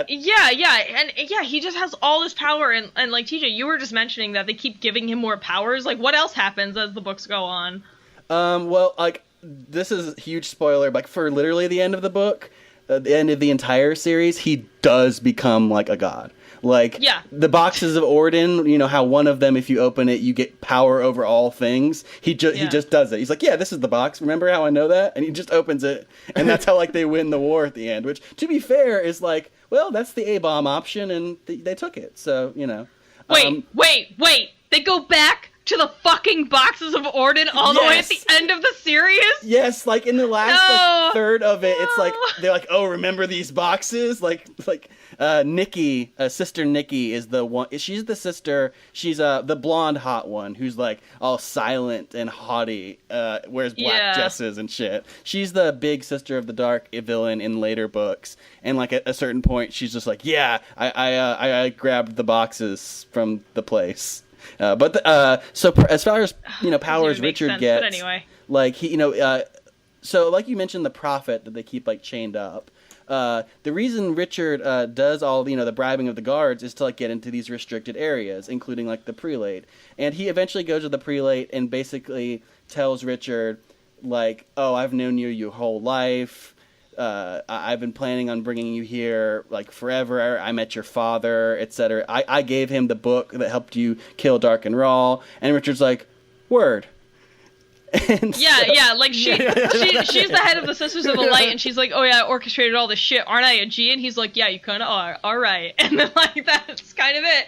Yeah, and he just has all this power, and like TJ, you were just mentioning that they keep giving him more powers. Like, what else happens as the books go on? Well, like, this is a huge spoiler, like, for literally the end of the book, the end of the entire series, he does become, like, a god. Like, yeah. The boxes of Orden, how one of them, if you open it, you get power over all things. He just does it. He's like, yeah, this is the box. Remember how I know that? And he just opens it, and that's how, like, they win the war at the end, which, to be fair, is like, well, that's the A-bomb option, and they took it, so, Wait, they go back to the fucking boxes of Orden all the way at the end of the series? Yes, like, in the last third of it, it's like, they're like, oh, remember these boxes? Like, Nikki, Sister Nikki is the one, she's the sister, she's the blonde hot one, who's, like, all silent and haughty, wears black dresses and shit. She's the big Sister of the Dark villain in later books, and, like, at a certain point, she's just like, yeah, I grabbed the boxes from the place. So as far as powers Richard gets, but anyway, like he so like you mentioned the prophet that they keep like chained up. The reason Richard does all the bribing of the guards is to like get into these restricted areas, including like the prelate. And he eventually goes to the prelate and basically tells Richard like, "Oh, I've known you your whole life. I've been planning on bringing you here like forever. I met your father, etc. I gave him the book that helped you kill Dark and Raw. And Richard's like, word. And like she's the head of the Sisters of the Light, and she's like, oh yeah, I orchestrated all this shit, aren't I a G? And he's like, yeah, you kind of are. All right, and then like that's kind of it.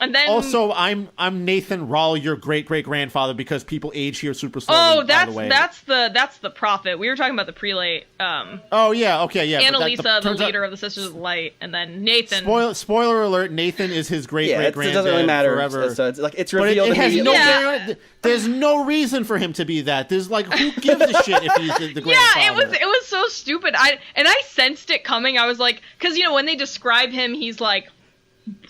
And then also, I'm Nathan Rawl, your great grandfather, because people age here super slowly. Oh, that's the prophet. We were talking about the prelate. Oh yeah, okay, yeah. Annalisa, the leader of the Sisters of the Light, and then Nathan. Spoiler alert: Nathan is his great granddad. It doesn't really matter. Forever. So it's like it's revealed. But it has there's no reason for him to be that. There's like, who gives a shit if he's the grandfather? Yeah, it was so stupid. I sensed it coming. I was like, because when they describe him, he's like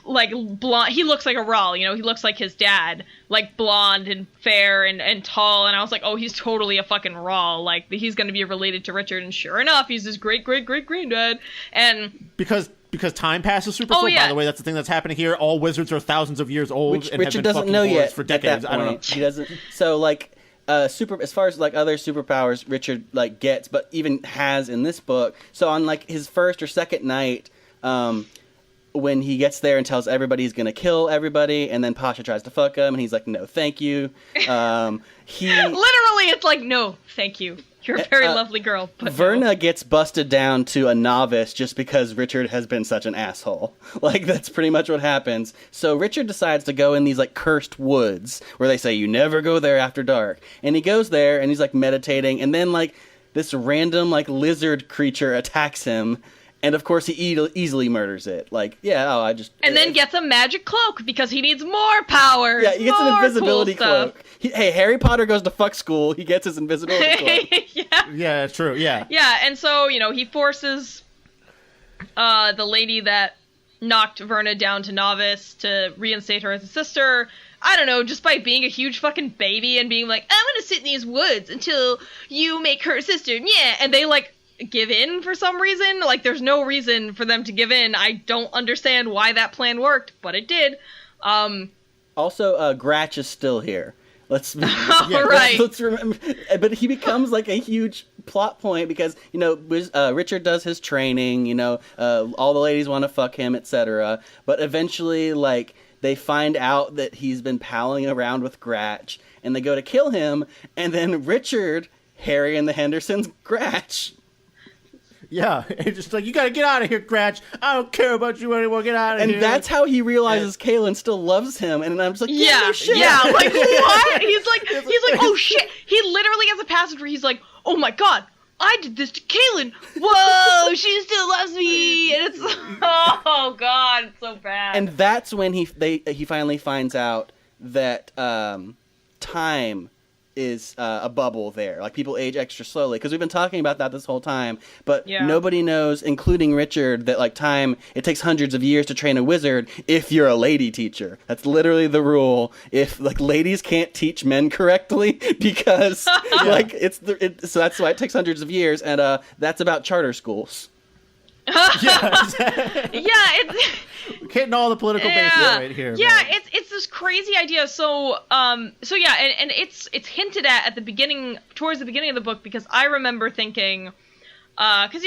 blonde. He looks like a Rawl, he looks like his dad, like blonde and fair and tall, and I was like, oh, he's totally a fucking Rawl, like he's gonna be related to Richard, and sure enough, he's his great granddad. And because time passes super slow. By the way, that's the thing that's happening here. All wizards are thousands of years old, which and Richard have been doesn't know yet for decades. At that point. I don't know. He doesn't. So like as far as like other superpowers Richard like gets, but even has in this book. So on like his first or second night, when he gets there and tells everybody he's gonna kill everybody, and then Pasha tries to fuck him, and he's like, no, thank you. He literally, it's like, no, thank you. You're a very lovely girl. But Verna gets busted down to a novice just because Richard has been such an asshole. Like, that's pretty much what happens. So Richard decides to go in these, like, cursed woods where they say you never go there after dark. And he goes there, and he's, like, meditating, and then, like, this random, like, lizard creature attacks him. And, of course, he easily murders it. Like, And then gets a magic cloak because he needs more powers. Yeah, he gets an invisibility cloak. Hey, Harry Potter goes to fuck school. He gets his invisibility cloak. Yeah, true, yeah. Yeah, and so, he forces the lady that knocked Verna down to novice to reinstate her as a sister. I don't know, just by being a huge fucking baby and being like, I'm gonna sit in these woods until you make her a sister. Yeah, and they, like, give in for some reason. Like, there's no reason for them to give in. I don't understand why that plan worked, but it did. Also, Gratch is still here. Let's remember. But he becomes like a huge plot point because Richard does his training. All the ladies want to fuck him, etc. But eventually, like, they find out that he's been palling around with Gratch, and they go to kill him. And then Richard, Harry, and the Hendersons, Gratch. Yeah, it's just like, you gotta get out of here, Gratch. I don't care about you anymore. Get out of here. And that's how he realizes Kaelin still loves him. And I'm just like, no shit. Yeah, like, what? He's like, oh shit. He literally has a passage where he's like, oh my god, I did this to Kaelin. Whoa, she still loves me. And it's, oh god, it's so bad. And that's when he finally finds out that time is a bubble there. Like, people age extra slowly, because we've been talking about that this whole time, but nobody knows, including Richard, that like time, it takes hundreds of years to train a wizard if you're a lady teacher. That's literally the rule. If like ladies can't teach men correctly, because like so that's why it takes hundreds of years, and that's about charter schools. It's hitting all the political bases right here. Yeah, man. It's this crazy idea. So and it's hinted at the beginning, towards the beginning of the book, because I remember thinking, because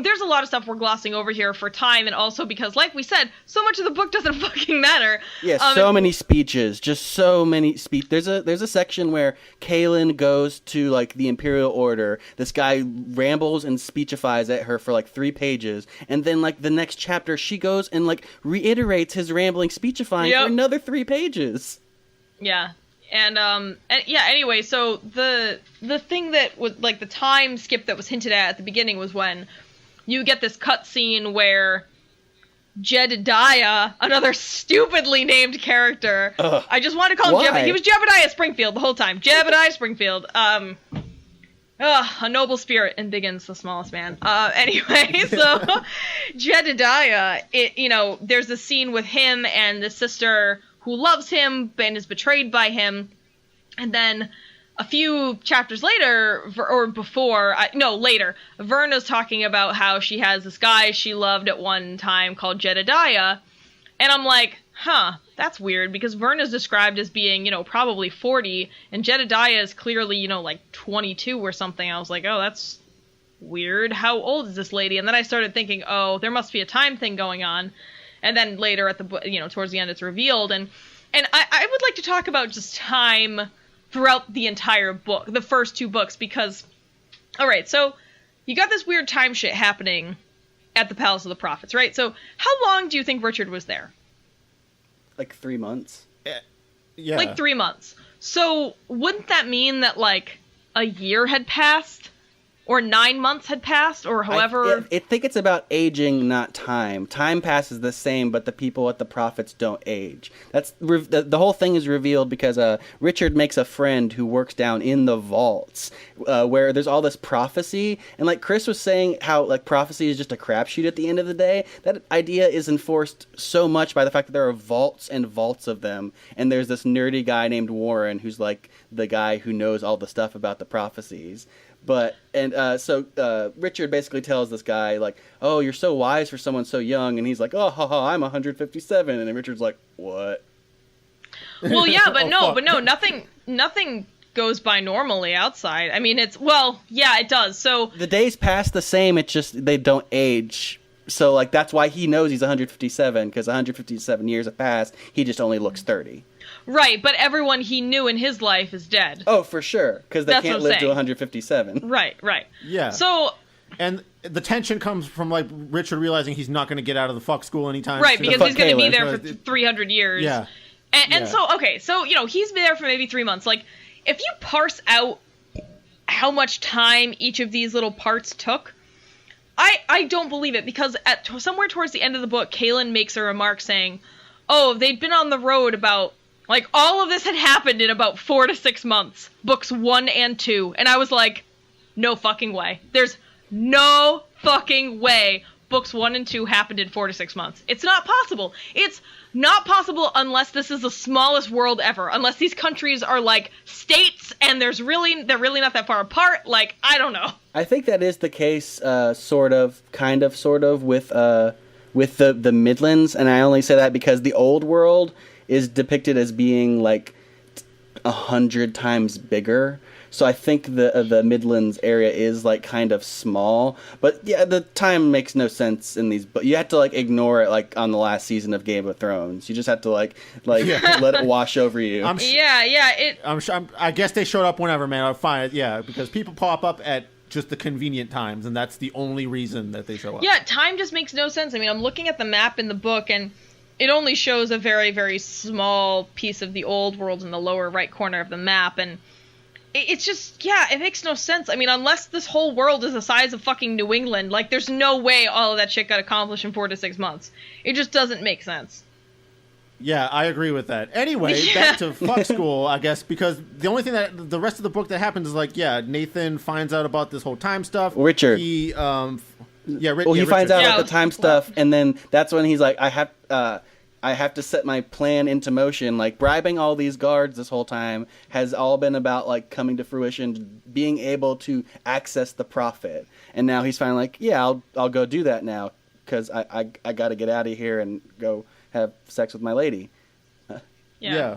there's a lot of stuff we're glossing over here for time, and also because, like we said, so much of the book doesn't fucking matter. Yeah, so many speeches, just so many speech. There's a section where Kaelin goes to like the Imperial Order. This guy rambles and speechifies at her for like 3 pages, and then like the next chapter, she goes and like reiterates his rambling speechifying for another 3 pages. Yeah. And anyway, so the thing that was like the time skip that was hinted at the beginning was when you get this cutscene where Jedediah, another stupidly named character, I just want to call him Jebediah. He was Jebediah Springfield the whole time. Jebediah Springfield. A noble spirit in Biggins, the smallest man. Anyway, so Jedediah, there's a scene with him and the sister who loves him and is betrayed by him, and then a few chapters later, later, Verna's talking about how she has this guy she loved at one time called Jedediah, and I'm like, that's weird, because Verna's described as being, probably 40, and Jedediah is clearly, like 22 or something. I was like, oh, that's weird. How old is this lady? And then I started thinking, oh, there must be a time thing going on. And then later at the, towards the end, it's revealed. And I would like to talk about just time throughout the entire book, the first 2 books, because, all right, so you got this weird time shit happening at the Palace of the Prophets, right? So how long do you think Richard was there? Like 3 months. Yeah. Like 3 months. So wouldn't that mean that, like, a year had passed? Or 9 months had passed, or however... I think it's about aging, not time. Time passes the same, but the people at the prophets don't age. That's the whole thing is revealed because Richard makes a friend who works down in the vaults, where there's all this prophecy. And like Chris was saying, how like prophecy is just a crapshoot at the end of the day. That idea is enforced so much by the fact that there are vaults and vaults of them. And there's this nerdy guy named Warren who's like the guy who knows all the stuff about the prophecies. So Richard basically tells this guy, like, oh, you're so wise for someone so young. And he's like, oh, I'm 157. And then Richard's like, what? Well, yeah, but nothing goes by normally outside. I mean, it does. So the days pass the same. It's just they don't age. So, like, that's why he knows he's 157, because 157 years have passed. He just only looks 30. Right, but everyone he knew in his life is dead. Oh, for sure, because they can't live to 157. Right. Yeah. So... And the tension comes from, like, Richard realizing he's not going to get out of the fuck school anytime soon. Right, because he's going to be there for 300 years. Yeah. And so, okay, so, he's been there for maybe 3 months. Like, if you parse out how much time each of these little parts took... I don't believe it, because somewhere towards the end of the book, Kaelin makes a remark saying, oh, they'd been on the road about, like, all of this had happened in about 4 to 6 months, books 1 and 2, and I was like, no fucking way. There's no fucking way books 1 and 2 happened in 4 to 6 months. It's not possible. It's not possible unless this is the smallest world ever, unless these countries are, like, states, and they're really not that far apart. Like, I don't know. I think that is the case, sort of, with the Midlands, and I only say that because the old world is depicted as being, like, 100 times bigger. So I think the Midlands area is, like, kind of small. But, yeah, the time makes no sense in these... But you have to, like, ignore it, like, on the last season of Game of Thrones. You just have to, like let it wash over you. I guess they showed up whenever, man. I'm fine. Yeah, because people pop up at just the convenient times, and that's the only reason that they show up. Yeah, time just makes no sense. I mean, I'm looking at the map in the book, and it only shows a very, very small piece of the old world in the lower right corner of the map, and... It's just, it makes no sense. I mean, unless this whole world is the size of fucking New England, like, there's no way all of that shit got accomplished in 4 to 6 months. It just doesn't make sense. Yeah, I agree with that. Anyway, back to fuck school, I guess, because the only thing that the rest of the book that happens is, like, Nathan finds out about this whole time stuff. Richard. He, finds out about the time stuff, and then that's when he's like, I have to set my plan into motion. Like, bribing all these guards this whole time has all been about, like, coming to fruition, being able to access the prophet. And now he's finally like, I'll go do that now, because I got to get out of here and go have sex with my lady. Yeah.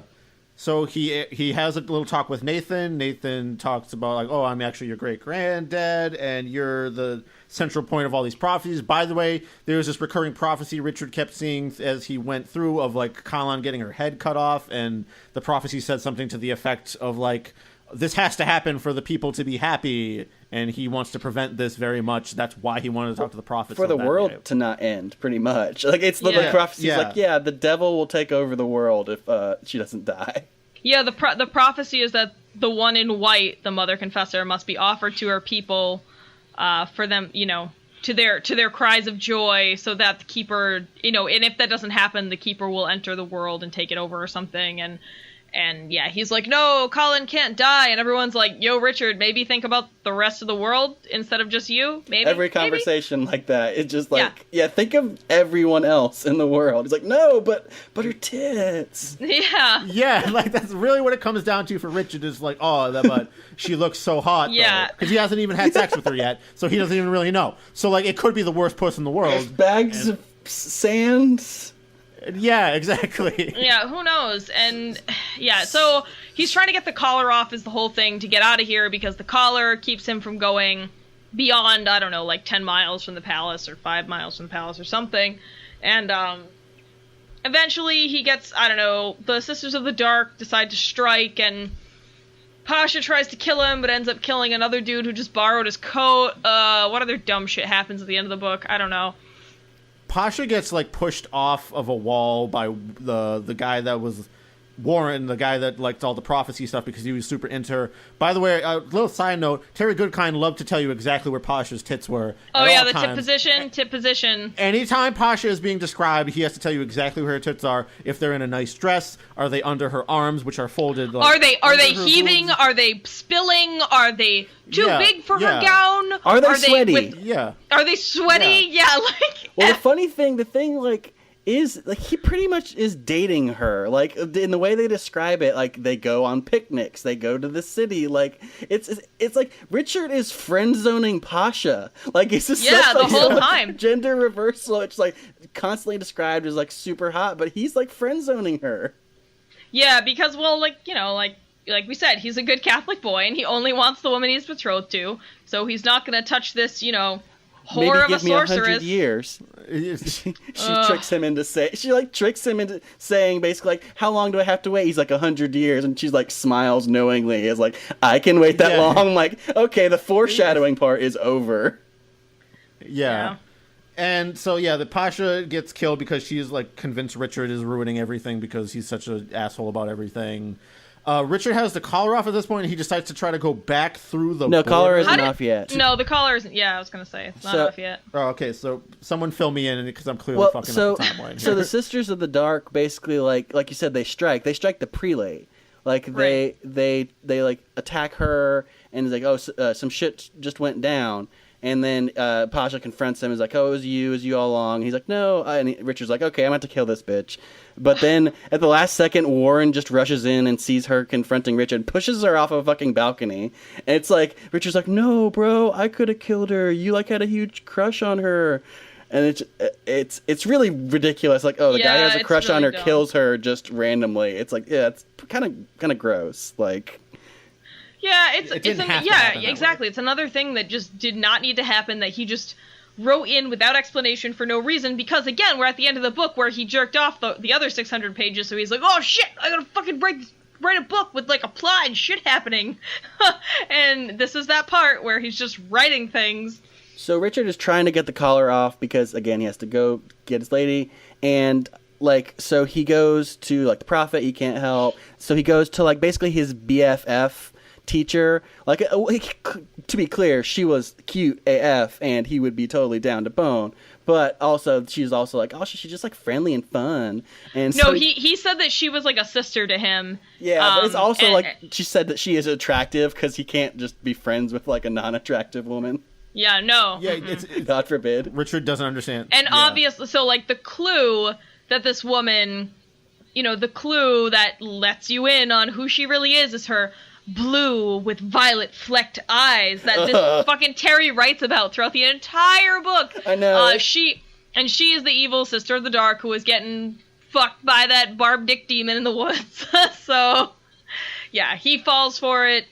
So he has a little talk with Nathan. Nathan talks about, like, oh, I'm actually your great-granddad, and you're the central point of all these prophecies. By the way, there was this recurring prophecy Richard kept seeing as he went through of, like, Kalan getting her head cut off, and the prophecy said something to the effect of, like, this has to happen for the people to be happy, and he wants to prevent this very much. That's why he wanted to talk to the prophets. For the world to not end, pretty much. Like, it's the prophecy's like, the devil will take over the world if she doesn't die. Yeah, the prophecy is that the one in white, the mother confessor, must be offered to her people for them, to their cries of joy, so that the keeper, and if that doesn't happen, the keeper will enter the world and take it over or something. And he's like, no, Colin can't die. And everyone's like, yo, Richard, maybe think about the rest of the world instead of just you. Maybe. Every conversation like that, it's just like, think of everyone else in the world. He's like, no, but her tits. Yeah. Yeah, like, that's really what it comes down to for Richard is like, but she looks so hot. Yeah. Because he hasn't even had sex with her yet, so he doesn't even really know. So, like, it could be the worst puss in the world. Bags of sand. Yeah, exactly. Yeah, who knows? And so he's trying to get the collar off is the whole thing, to get out of here, because the collar keeps him from going beyond, I don't know, like 10 miles from the palace or 5 miles from the palace or something. And eventually he gets, I don't know, the Sisters of the Dark decide to strike, and Pasha tries to kill him, but ends up killing another dude who just borrowed his coat. What other dumb shit happens at the end of the book? I don't know. Pasha gets, like, pushed off of a wall by the guy that was Warren, the guy that liked all the prophecy stuff because he was super into her. By the way, a little side note, Terry Goodkind loved to tell you exactly where Pasha's tits were. Oh yeah, the tip position. Anytime Pasha is being described, he has to tell you exactly where her tits are. If they're in a nice dress, are they under her arms, which are folded? Like, are they heaving? Boobs? Are they spilling? Are they too big for her gown? Are they sweaty? Are they sweaty? Yeah, like. Well, the thing, like, is like he pretty much is dating her, like in the way they describe it. Like, they go on picnics, they go to the city, like it's like Richard is friend zoning Pasha, like it's just the whole time gender reversal. It's like constantly described as like super hot, but he's like friend zoning her. Yeah, because, well, like, you know, like we said, he's a good Catholic boy and he only wants the woman he's betrothed to, so he's not gonna touch this, you know, whore of a sorceress. 100 years. she tricks him into saying basically, like, how long do I have to wait? He's like 100 years, and she's like smiles knowingly. Is like, I can wait that long. I'm like, okay, the foreshadowing part is over. Yeah. And so the Pasha gets killed because she's like convinced Richard is ruining everything because he's such an asshole about everything. Richard has the collar off at this point, and he decides to try to go back through the border. Collar isn't off yet. No, the collar isn't. Yeah, I was going to say. It's not off yet. Oh, okay, so someone fill me in, because I'm clearly fucking up the timeline here. So the Sisters of the Dark, basically, like you said, they strike the prelate. Like, they like, attack her, and it's like, some shit just went down. And then Pasha confronts him. He's like, oh, it was you all along. He's like, no. And Richard's like, okay, I'm about to kill this bitch. But then at the last second, Warren just rushes in and sees her confronting Richard, pushes her off a fucking balcony. And it's like, Richard's like, no, bro, I could have killed her. You, like, had a huge crush on her. And it's really ridiculous. Like, the guy who has a crush on her kills her just randomly. It's like, it's kind of gross. Like... Yeah, exactly. It's another thing that just did not need to happen, that he just wrote in without explanation for no reason, because, again, we're at the end of the book where he jerked off the other 600 pages, so he's like, oh, shit, I gotta fucking write a book with, like, a plot and shit happening. And this is that part where he's just writing things. So Richard is trying to get the collar off because, again, he has to go get his lady, and... like, so he goes to, like, the prophet, he can't help, so he goes to, like, basically his BFF teacher. Like, to be clear, she was cute AF, and he would be totally down to bone. But also, she's also like, oh, she's just like friendly and fun. And no, he said that she was like a sister to him. Yeah, but it's also like she said that she is attractive because he can't just be friends with like a non-attractive woman. Yeah, no. Yeah, it's God forbid. Richard doesn't understand. And obviously, so like the clue that this woman, you know, the clue that lets you in on who she really is her blue with violet flecked eyes that this fucking Terry writes about throughout the entire book. I know. She is the evil Sister of the Dark who is getting fucked by that barb dick demon in the woods. So yeah, he falls for it.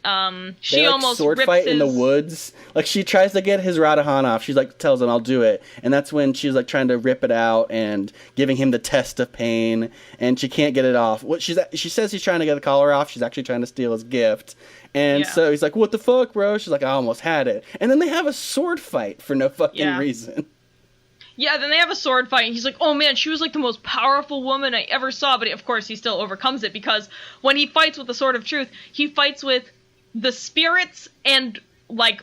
She they, like, almost sword rips fight his... in the woods. Like, she tries to get his Radhahan off. She's like, tells him, I'll do it. And that's when she's like trying to rip it out and giving him the test of pain. And she can't get it off. She says he's trying to get the collar off. She's actually trying to steal his gift. And so he's like, what the fuck, bro? She's like, I almost had it. And then they have a sword fight for no fucking reason. Yeah, then they have a sword fight, and he's like, oh man, she was like the most powerful woman I ever saw, but of course he still overcomes it, because when he fights with the Sword of Truth, he fights with the spirits and, like,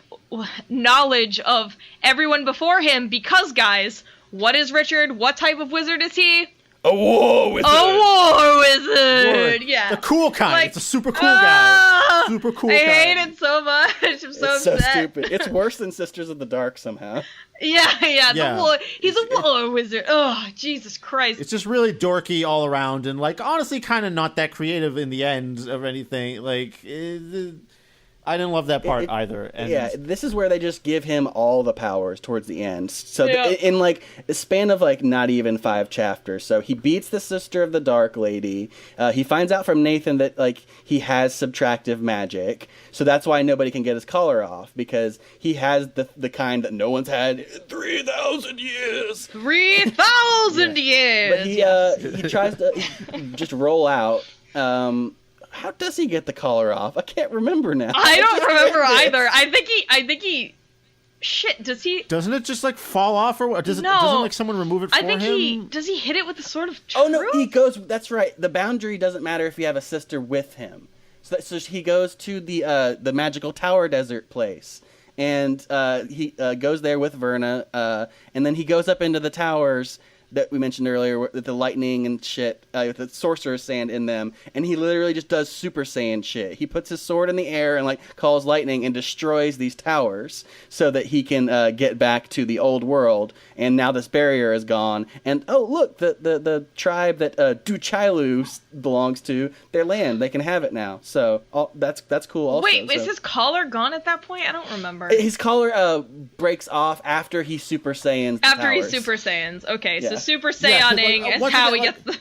knowledge of everyone before him, because, guys, what is Richard? What type of wizard is he? A war wizard! A war wizard! Yeah. The cool kind. Like, it's a super cool guy. Super cool guy. I hate it so much. I'm so upset. It's so stupid. It's worse than Sisters of the Dark somehow. Yeah. The war. He's a war wizard. Oh, Jesus Christ. It's just really dorky all around, and, like, honestly kind of not that creative in the end of anything. Like, I didn't love that part either. And yeah, this is where they just give him all the powers towards the end. So in like a span of like not even 5 chapters. So he beats the Sister of the Dark Lady. He finds out from Nathan that like he has subtractive magic. So that's why nobody can get his collar off, because he has the kind that no one's had in 3,000 years. 3,000 years. But he tries to just roll out. How does he get the collar off? I can't remember now. I don't remember either. I think he. Shit, does he? Doesn't it just like fall off, or doesn't like someone remove it for him? I think does he hit it with a sword of truth? Oh no, he goes. That's right. The boundary doesn't matter if you have a sister with him. So he goes to the magical tower desert place, and he goes there with Verna, and then he goes up into the towers that we mentioned earlier with the lightning and shit, with the sorcerer's sand in them, and he literally just does Super Saiyan shit. He puts his sword in the air and like calls lightning and destroys these towers so that he can get back to the old world. And now this barrier is gone. And oh look, the tribe that Duchailu belongs to, their land, they can have it now. So that's cool. Also, wait, is his collar gone at that point? I don't remember. His collar breaks off after he Super Saiyans. After he Super Saiyans, okay. Yeah. So Super Saiyaning is how he gets the...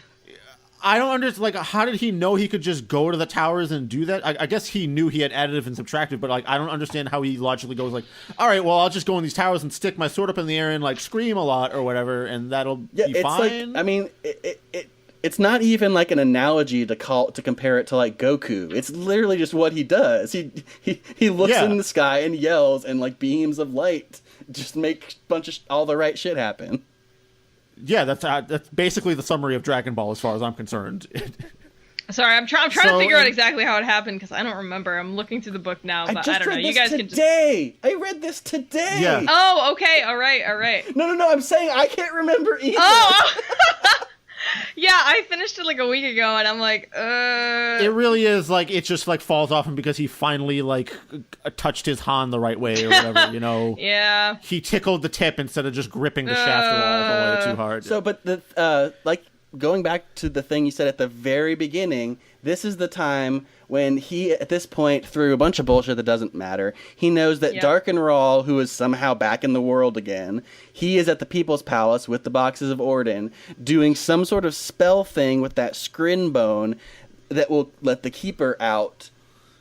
I don't understand, like, how did he know he could just go to the towers and do that? I guess he knew he had additive and subtractive, but, like, I don't understand how he logically goes, like, all right, well, I'll just go in these towers and stick my sword up in the air and, like, scream a lot or whatever, and that'll be fine. Like, I mean, it's not even, like, an analogy to compare it to, like, Goku. It's literally just what he does. He looks in the sky and yells, and, like, beams of light just make a bunch of all the right shit happen. Yeah, that's basically the summary of Dragon Ball as far as I'm concerned. Sorry, I'm trying to figure out exactly how it happened because I don't remember. I'm looking through the book now, but I don't know. You guys can just... I read this today. Yeah. Oh, okay. All right. No. I'm saying I can't remember either. Oh. Yeah, I finished it like a week ago, and I'm like, It really is, like, it just, like, falls off him because he finally, like, touched his Han the right way or whatever, you know? Yeah. He tickled the tip instead of just gripping the shaft all the way too hard. So, but like, going back to the thing you said at the very beginning, this is the time when he, at this point, through a bunch of bullshit that doesn't matter, he knows that Dark and Rawl, who is somehow back in the world again, he is at the People's Palace with the Boxes of Orden, doing some sort of spell thing with that scrin bone that will let the Keeper out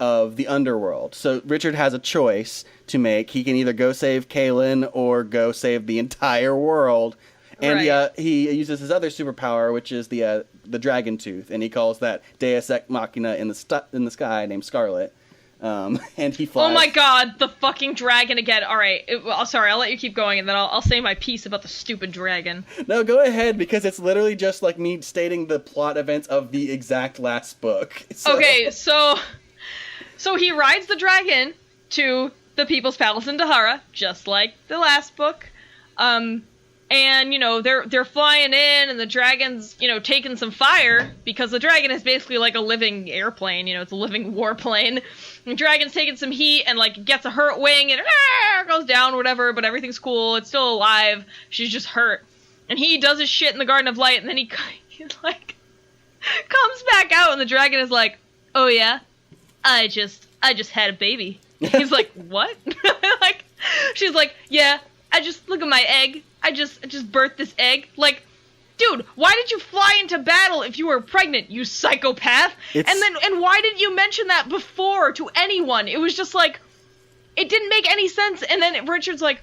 of the underworld. So Richard has a choice to make. He can either go save Kaelin or go save the entire world. And he uses his other superpower, which is the dragon tooth, and he calls that Deus Ex Machina in the sky, named Scarlet. And he flies. Oh my god, the fucking dragon again! All right, sorry, I'll let you keep going, and then I'll say my piece about the stupid dragon. No, go ahead, because it's literally just like me stating the plot events of the exact last book. Okay, so he rides the dragon to the People's Palace in Dahara, just like the last book. And, you know, they're flying in, and the dragon's, you know, taking some fire, because the dragon is basically like a living airplane, you know, it's a living warplane. The dragon's taking some heat, and, like, gets a hurt wing, and goes down, whatever, but everything's cool, it's still alive, she's just hurt. And he does his shit in the Garden of Light, and then he like, comes back out, and the dragon is like, oh yeah, I just had a baby. He's like, what? Like, she's like, yeah, look at my egg. I just birthed this egg. Like, dude, why did you fly into battle if you were pregnant, you psychopath? And why didn't you mention that before to anyone? It was just like, it didn't make any sense. And then Richard's like,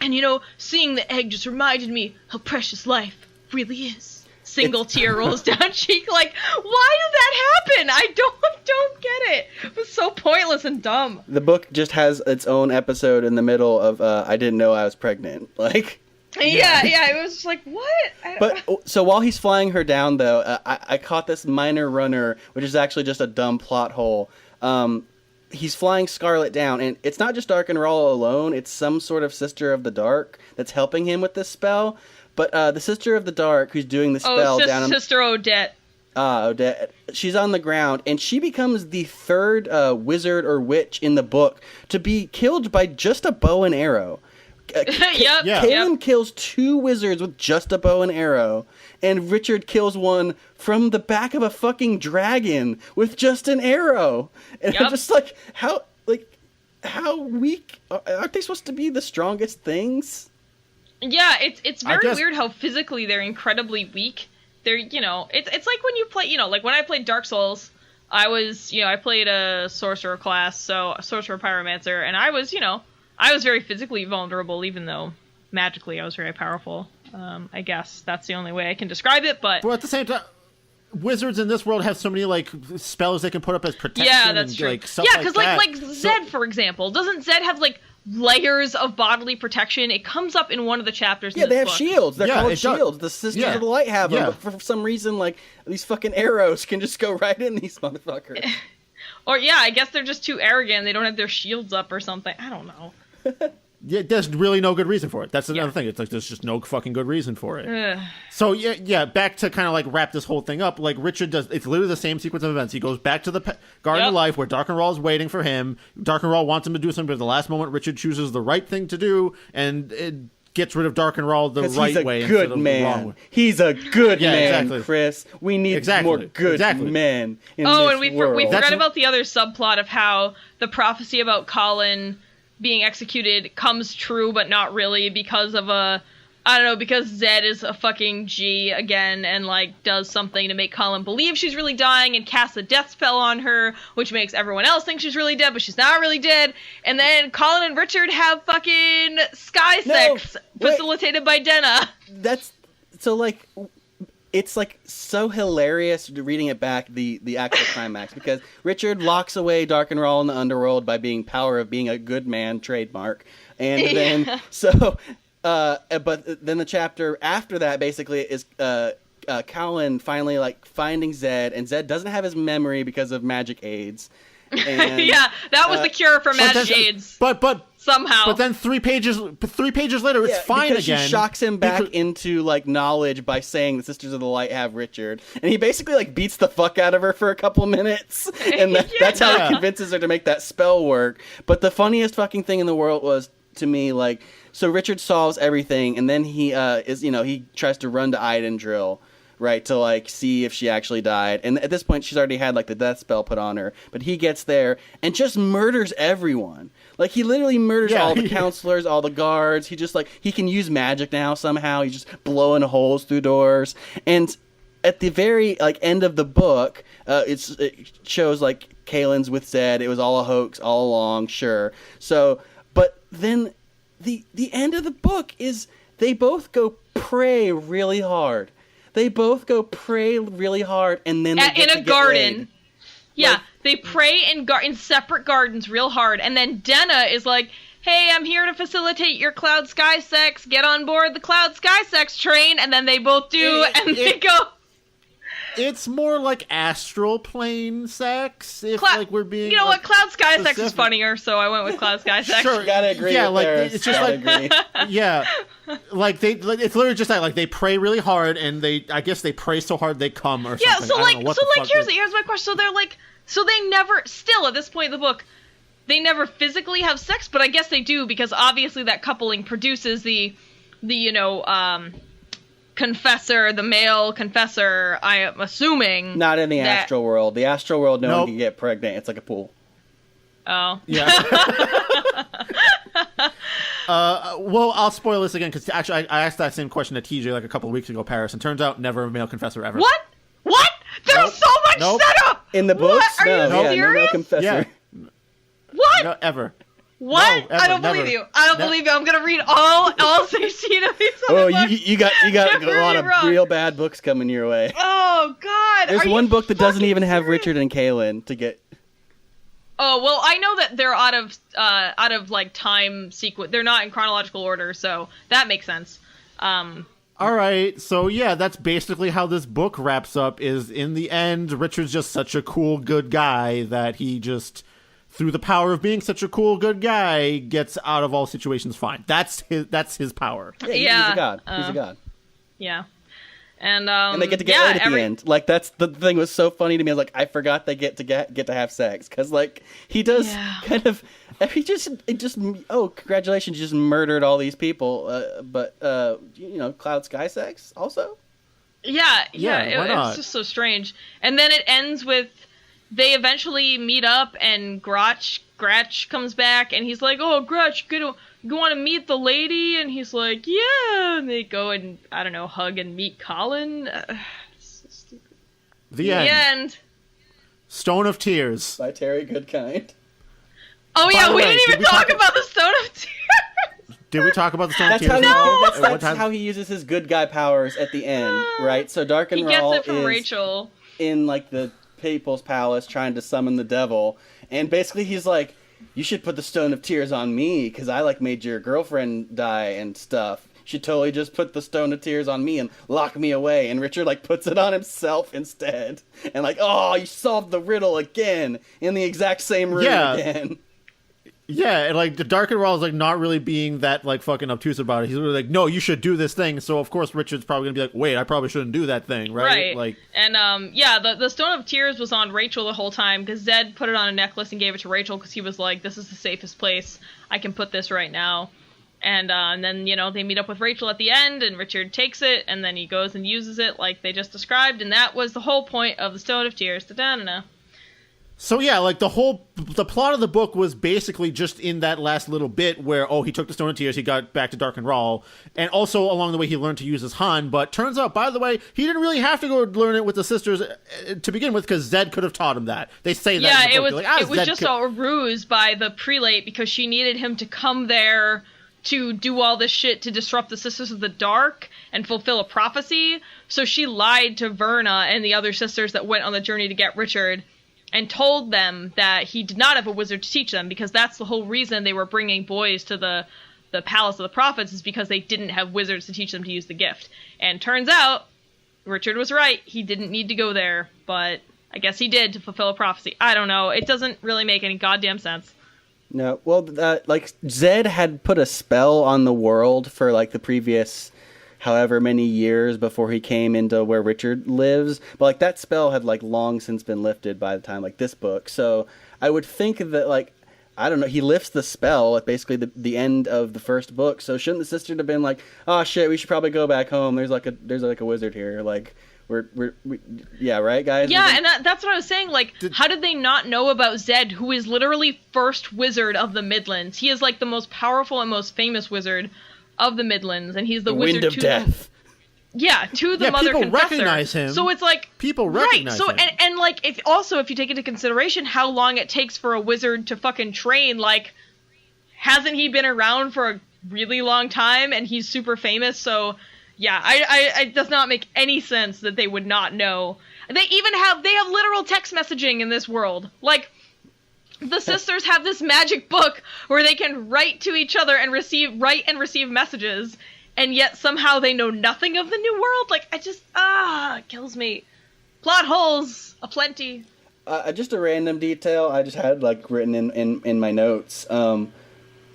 and you know, seeing the egg just reminded me how precious life really is. Single tear rolls down cheek. Like, why did that happen? I don't get it. It was so pointless and dumb. The book just has its own episode in the middle of I didn't know I was pregnant. Like, yeah, it was just like, what? But so while he's flying her down, though, I caught this minor runner, which is actually just a dumb plot hole. He's flying Scarlet down, and it's not just Dark and Rawl alone. It's some sort of Sister of the Dark that's helping him with this spell. But the Sister of the Dark, who's doing the spell down... Sister Odette. Odette. She's on the ground, and she becomes the third wizard or witch in the book to be killed by just a bow and arrow. Kaelin kills 2 wizards with just a bow and arrow, and Richard kills one from the back of a fucking dragon with just an arrow. And I'm just like, how... Like, how weak aren't they supposed to be the strongest things? Yeah, it's very weird how physically they're incredibly weak. They're, it's like when you play, like when I played Dark Souls, I was, I played a sorcerer class, so a sorcerer pyromancer, and I was, I was very physically vulnerable, even though magically I was very powerful. I guess that's the only way I can describe it, but at the same time, wizards in this world have so many like spells they can put up as protection. Yeah, that's true. Like, stuff because like Zed, for example, doesn't Zed have like layers of bodily protection? It comes up in one of the chapters. Yeah, in this they have book. shields. They're called shields. The Sisters of the Light have them, but for some reason, like these fucking arrows can just go right in these motherfuckers. Or I guess they're just too arrogant. They don't have their shields up or something. I don't know. Yeah, there's really no good reason for it. That's another thing. It's like there's just no fucking good reason for it. So back to kind of like wrap this whole thing up. Like Richard does, it's literally the same sequence of events. He goes back to the Garden of Life where Darkenrahl is waiting for him. Darkenrahl wants him to do something, but at the last moment, Richard chooses the right thing to do, and it gets rid of Darkenrahl the right way instead of the wrong way. He's a good man, exactly. Chris. We need more good men in this and we world. forgot about the other subplot of how the prophecy about Colin being executed comes true, but not really because of because Zed is a fucking G again and like does something to make Colin believe she's really dying and casts a death spell on her, which makes everyone else think she's really dead, but she's not really dead. And then Colin and Richard have fucking sky sex facilitated by Denna. That's so like. It's like so hilarious reading it back, the actual climax, because Richard locks away Darkenrahl in the underworld by being power of being a good man trademark. And then but then the chapter after that basically is Colin finally like finding Zed, and Zed doesn't have his memory because of magic aids. And, that was the cure for magic aids. But somehow. But then 3 pages later, it's fine because again. She shocks him back into like knowledge by saying the Sisters of the Light have Richard, and he basically like beats the fuck out of her for a couple minutes, and that's how he convinces her to make that spell work. But the funniest fucking thing in the world was to me like, so Richard solves everything, and then he he tries to run to Idendrill. Right, to like see if she actually died. And at this point she's already had like the death spell put on her. But he gets there and just murders everyone. Like he literally murders all the counselors, all the guards. He just like he can use magic now somehow. He's just blowing holes through doors. And at the very like end of the book, it shows like Kalen's with Zed. It was all a hoax all along, sure. So but then the end of the book is they both go pray really hard. They both go pray really hard, and then they get in a garden. Laid. Yeah, they pray in separate gardens real hard, and then Denna is like, "Hey, I'm here to facilitate your Cloud Sky sex. Get on board the Cloud Sky sex train." And then they both do, and they go. It's more like astral plane sex. If like we're being, you know what, Cloud Sky sex is funnier, so I went with Cloud Sky sex. Sure, gotta agree. Yeah, like there. it's just like like it's literally just like they pray really hard, and I guess they pray so hard they come or something. Yeah, here's my question. So they're like, so they never still at this point in the book, they never physically have sex, but I guess they do because obviously that coupling produces the confessor, the male confessor, I am assuming. Not in the astral world. The astral world, no one can get pregnant. It's like a pool. Oh. Yeah. Well, I'll spoil this again, because actually I asked that same question to TJ like a couple of weeks ago, Paris, and turns out never a male confessor ever. What? There's so much setup! In the books? What? Are you serious? No male confessor. Yeah. What? No, ever. What? No, ever, I don't believe you. I don't believe you. I'm gonna read all 16 of these. Oh, you got a lot of real bad books coming your way. Oh God! There's one book that doesn't even have Richard and Kalen to get. Oh well, I know that they're out of like time sequence. They're not in chronological order, so that makes sense. All right, so yeah, that's basically how this book wraps up. Is in the end, Richard's just such a cool, good guy that he just, through the power of being such a cool, good guy, gets out of all situations fine. That's his power. Yeah, he's a god. He's a god. Yeah. And they get to get laid at the end. Like that's the thing was so funny to me. I was like, I forgot they get to have sex, because like he does kind of congratulations, you just murdered all these people. But Cloud Sky sex also. Yeah, it's just so strange. And then it ends with they eventually meet up, and Gratch comes back, and he's like, "Oh, Gratch, you want to meet the lady?" And he's like, "Yeah." And they go and, I don't know, hug and meet Colin. So stupid. The end. Stone of Tears by Terry Goodkind. Oh yeah, we didn't even talk about the Stone of Tears. Did we talk about the Stone of Tears? That's how he uses his good guy powers at the end, right? So Dark and he Rahl gets it from Rachel in like the People's Palace trying to summon the devil, and basically he's like, "You should put the Stone of Tears on me because I like made your girlfriend die and stuff. You should totally just put the Stone of Tears on me and lock me away." And Richard like puts it on himself instead, and like, "Oh, you solved the riddle again in the exact same room again." Yeah, and like the Dark and Rahl is like not really being that like fucking obtuse about it. He's really like, "No, you should do this thing." So of course Richard's probably gonna be like, "Wait, I probably shouldn't do that thing," right? Like, and the Stone of Tears was on Rachel the whole time because Zed put it on a necklace and gave it to Rachel because he was like, "This is the safest place I can put this right now." And then they meet up with Rachel at the end, and Richard takes it, and then he goes and uses it like they just described, and that was the whole point of the Stone of Tears. Da-da-da-da. So yeah, like the plot of the book was basically just in that last little bit where, he took the Stone of Tears, he got back to Dark and Rahl, and also along the way he learned to use his Han, but turns out, by the way, he didn't really have to go learn it with the sisters to begin with, because Zed could have taught him that. They say that in the book. It was just a ruse by the prelate because she needed him to come there to do all this shit to disrupt the Sisters of the Dark and fulfill a prophecy, so she lied to Verna and the other sisters that went on the journey to get Richard, and told them that he did not have a wizard to teach them, because that's the whole reason they were bringing boys to the Palace of the Prophets, is because they didn't have wizards to teach them to use the gift. And turns out, Richard was right. He didn't need to go there, but I guess he did to fulfill a prophecy. I don't know. It doesn't really make any goddamn sense. No, well, like, Zed had put a spell on the world for, like, the previous however many years before he came into where Richard lives, but like that spell had like long since been lifted by the time like this book. So I would think that, like, I don't know, he lifts the spell at basically the end of the first book. So shouldn't the sister have been like, "Oh shit, we should probably go back home. There's like a wizard here. Like we yeah, right, guys." Yeah, and that's what I was saying. Like, how did they not know about Zed, who is literally first wizard of the Midlands? He is like the most powerful and most famous wizard of the Midlands, and he's the wizard Wind of Death. To the Mother people Confessor. Recognize him. So it's like people recognize him. And like if you take into consideration how long it takes for a wizard to fucking train, like, hasn't he been around for a really long time and he's super famous? So yeah, it does not make any sense that they would not know. They have literal text messaging in this world. Like, the sisters have this magic book where they can write to each other and receive messages, and yet somehow they know nothing of the new world. Like, it kills me. Plot holes aplenty. Just a random detail I just had like written in my notes.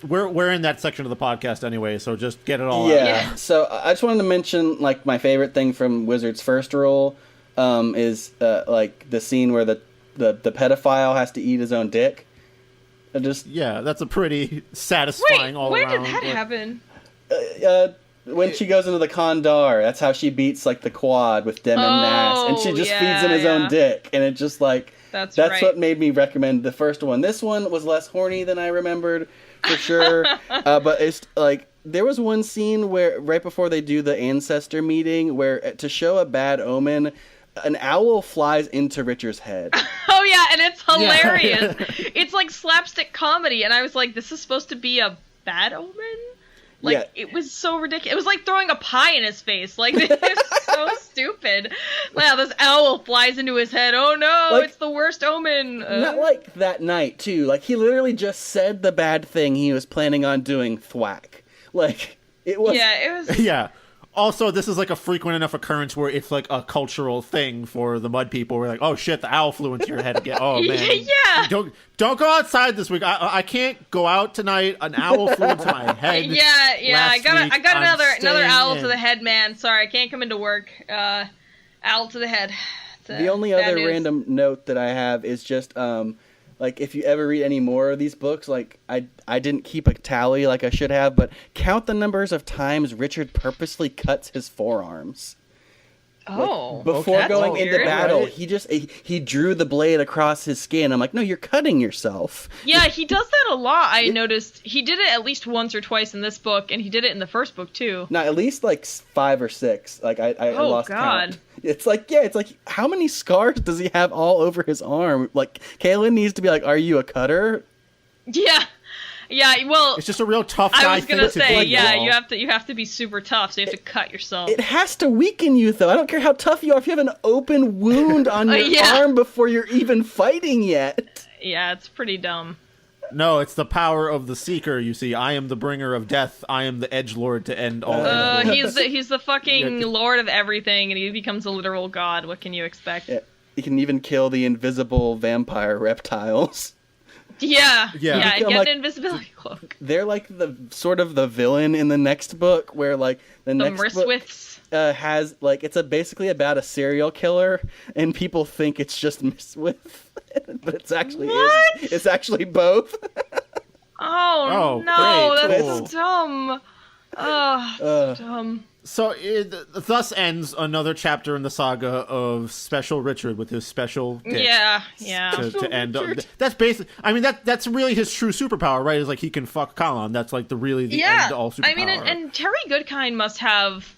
We're in that section of the podcast anyway, so just get it all out. Yeah. So I just wanted to mention, like, my favorite thing from Wizard's first rule is like the scene where the pedophile has to eat his own dick. That's a pretty satisfying all around. Where did that happen? When she goes into the Kandar, that's how she beats like the quad with Dem and Nass, and she just feeds him his own dick, and it just like that's right. What made me recommend the first one. This one was less horny than I remembered, for sure. But it's like there was one scene where right before they do the ancestor meeting, where to show a bad omen, an owl flies into Richard's head. Oh yeah, and it's hilarious. It's like slapstick comedy, and I was like, this is supposed to be a bad omen? Like, It was so ridiculous. It was like throwing a pie in his face. Like, it's so stupid. Wow, this owl flies into his head. Oh no, like, it's the worst omen. Not like that night, too. Like, he literally just said the bad thing he was planning on doing, thwack. Like, it was... Yeah, it was... Yeah. Also, this is like a frequent enough occurrence where it's like a cultural thing for the mud people. We're like, oh shit, the owl flew into your head again. Oh man, yeah. Don't go outside this week. I can't go out tonight. An owl flew into my head. Yeah. I got another owl to the head, man. Sorry, I can't come into work. Owl to the head. The only other random note that I have is just like, if you ever read any more of these books, like, I didn't keep a tally like I should have, but count the numbers of times Richard purposely cuts his forearms. Oh, before going weird. into battle, Right. he drew the blade across his skin. I'm like, no, you're cutting yourself. Yeah, he does that a lot. I noticed he did it at least once or twice in this book, and he did it in the first book too. No, at least like 5 or 6. Like I Oh, lost God. count. It's like how many scars does he have all over his arm? Like Kaylin needs to be like, are you a cutter? Yeah. Yeah, well, It's just a real tough guy I was gonna thing to say, do, yeah, y'all. you have to be super tough, so you have to cut yourself. It has to weaken you, though. I don't care how tough you are. If you have an open wound on your Yeah. arm before you're even fighting yet. Yeah, it's pretty dumb. No, it's the power of the Seeker, you see. I am the bringer of death. I am the edgelord to end all edgelords. He's the fucking lord of everything, and he becomes a literal god. What can you expect? Yeah. You can even kill the invisible vampire reptiles. Yeah, Yeah. get Like- an invisibility cloak. They're like the sort of the villain in the next book, where like the The next book Mriswiths. has like it's basically about a serial killer, and people think it's just Mriswith, but it's actually What? it's actually both. Oh, Oh, no, great, that's cool. dumb. Ugh, dumb. So thus ends another chapter in the saga of Special Richard with his special dick. Yeah. To end up. That's basic. I mean, that's really his true superpower, right? Is like he can fuck Colin. That's like the end all superpower. I mean, and Terry Goodkind must have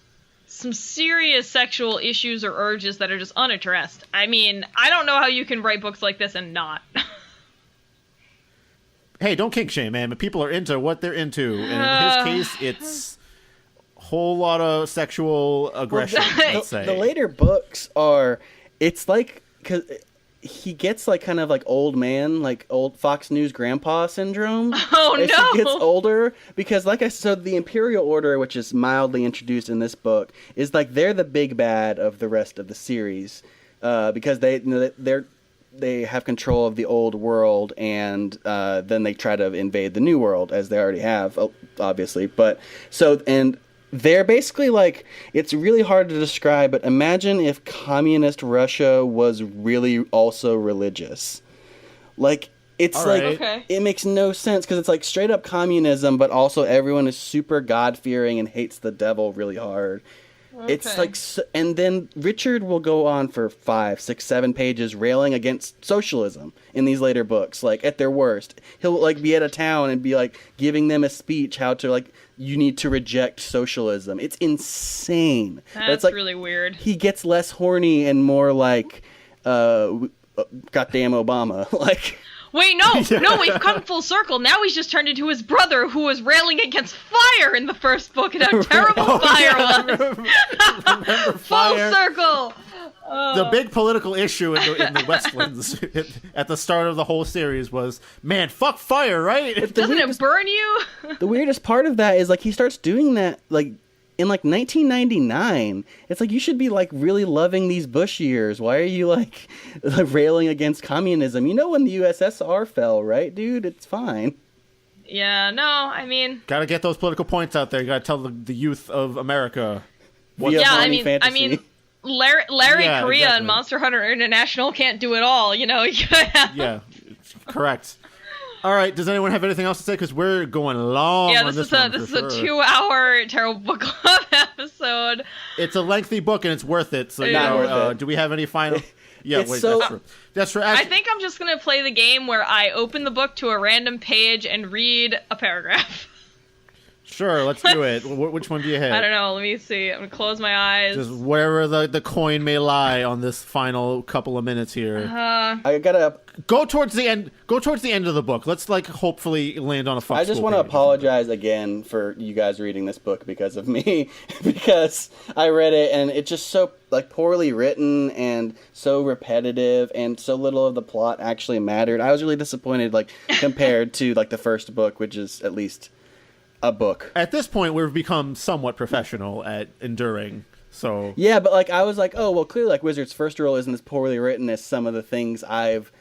some serious sexual issues or urges that are just unaddressed. I mean, I don't know how you can write books like this and not. Hey, don't kink shame, man. But people are into what they're into. And in his case, it's a whole lot of sexual aggression, let's say. The later books are, it's like, cause he gets like kind of like old man, like old Fox News grandpa syndrome. Oh, as no. he gets older, because like I said, the Imperial Order, which is mildly introduced in this book, is like they're the big bad of the rest of the series, because they have control of the old world, and then they try to invade the new world, as they already have, obviously. And they're basically like, it's really hard to describe, but imagine if communist Russia was really also religious. Like, it's All like, right. Okay. it makes no sense, because it's like straight up communism, but also everyone is super God-fearing and hates the devil really hard. It's Okay. like, and then Richard will go on for 5, 6, 7 pages railing against socialism in these later books. Like at their worst, he'll like be at a town and be like giving them a speech how to like, you need to reject socialism. It's insane. But That's it's like really weird. he gets less horny and more like, goddamn Obama. Like. Wait, no, we've come full circle. Now he's just turned into his brother, who was railing against fire in the first book, and how terrible fire was. Remember Full fire? circle. The big political issue in the Westlands at the start of the whole series was, man, fuck fire, right? Doesn't it burn you? The weirdest part of that is like he starts doing that like in like 1999. It's like you should be like really loving these Bush years. Why are you like railing against communism? You know when the USSR fell, right, dude? It's fine. Yeah, no, I mean, Gotta get those political points out there. You gotta tell the youth of America. Via yeah, Bonnie Fantasy. Larry Yeah, Correa exactly. and Monster Hunter International can't do it all. You know, you gotta have. Yeah, correct. All right, does anyone have anything else to say? Because we're going long Yeah, on this one is for a sure. 2-hour Terrible Book Club episode. It's a lengthy book and it's worth it. So, Not worth it. do we have any final? Yeah, It's wait, so- that's true. That's true. I Actually, think I'm just gonna play the game where I open the book to a random page and read a paragraph. sure, let's do it. Which one do you have? I don't know. Let me see. I'm gonna close my eyes. Just wherever the coin may lie on this final couple of minutes here. I gotta. Go towards the end. Go towards the end of the book. Let's like hopefully land on a. I just want to apologize again for you guys reading this book because of me, because I read it and it's just so like poorly written and so repetitive and so little of the plot actually mattered. I was really disappointed, like compared to like the first book, which is at least a book. At this point, we've become somewhat professional at enduring. So Yeah, but like I was like, oh well, clearly like Wizard's first rule isn't as poorly written as some of the things I've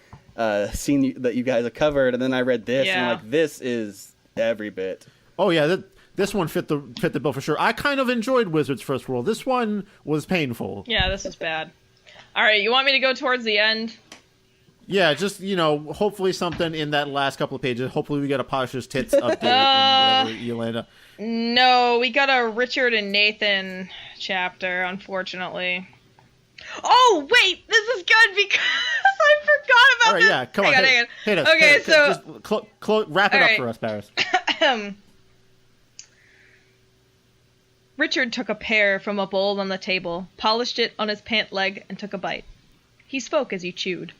seen that you guys have covered, and then I read this and Yeah. I'm like, this is every bit. oh yeah, this one fit the bill for sure. I kind of enjoyed Wizard's First World. This one was painful. Yeah, this is bad. All right, you want me to go towards the end? Yeah, just hopefully something in that last couple of pages. Hopefully we get a Pasha's tits update and whatever you land up. No, we got a Richard and Nathan chapter, unfortunately. Oh, wait, this is good because I forgot about this. Yeah, come on. Hang on. Hit us. Okay, so... Just wrap it up for us, Paris. Richard took a pear from a bowl on the table, polished it on his pant leg, and took a bite. He spoke as he chewed.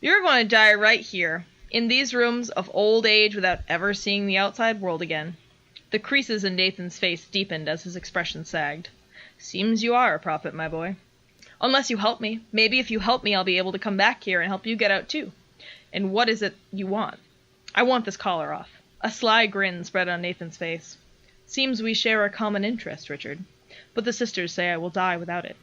You're going to die right here, in these rooms of old age without ever seeing the outside world again. The creases in Nathan's face deepened as his expression sagged. Seems you are a prophet, my boy. Unless you help me. Maybe if you help me, I'll be able to come back here and help you get out too. And what is it you want? I want this collar off. A sly grin spread on Nathan's face. Seems we share a common interest, Richard. But the sisters say I will die without it.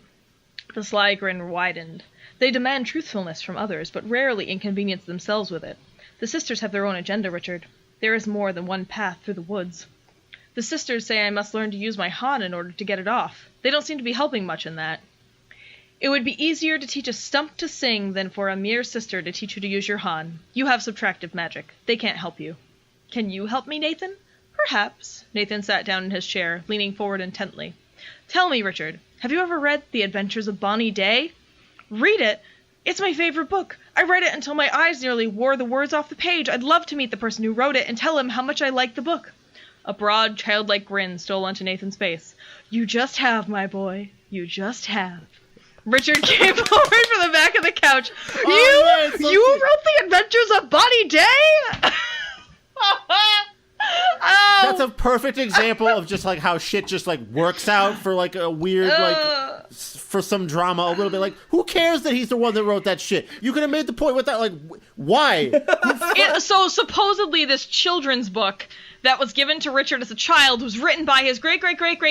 The sly grin widened. They demand truthfulness from others, but rarely inconvenience themselves with it. The sisters have their own agenda, Richard. There is more than one path through the woods. The sisters say I must learn to use my Han in order to get it off. They don't seem to be helping much in that. It would be easier to teach a stump to sing than for a mere sister to teach you to use your Han. You have subtractive magic. They can't help you. Can you help me, Nathan? Perhaps. Nathan sat down in his chair, leaning forward intently. Tell me, Richard, have you ever read The Adventures of Bonnie Day? Read it? It's my favorite book. I read it until my eyes nearly wore the words off the page. I'd love to meet the person who wrote it and tell him how much I like the book. A broad, childlike grin stole onto Nathan's face. You just have, my boy. You just have. Richard came forward from the back of the couch. You wrote The Adventures of Bonnie Day? Oh. That's a perfect example of just like how shit just like works out for like a weird for some drama a little bit. Like, who cares that he's the one that wrote that shit? You could have made the point with that. Like, why? So supposedly this children's book that was given to Richard as a child was written by his great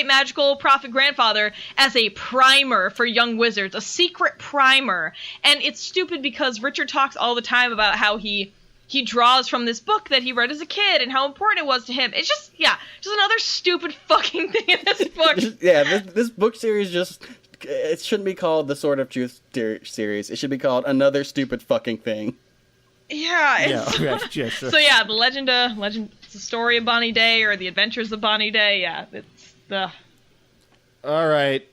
magical prophet grandfather as a primer for young wizards, a secret primer. And it's stupid because Richard talks all the time about how he draws from this book that he read as a kid and how important it was to him. It's just another stupid fucking thing in this book. This book series it shouldn't be called the Sword of Truth series. It should be called Another Stupid Fucking Thing. Yeah. Sure. So yeah, the story of Bonnie Day or the Adventures of Bonnie Day. Yeah, it's the. All right.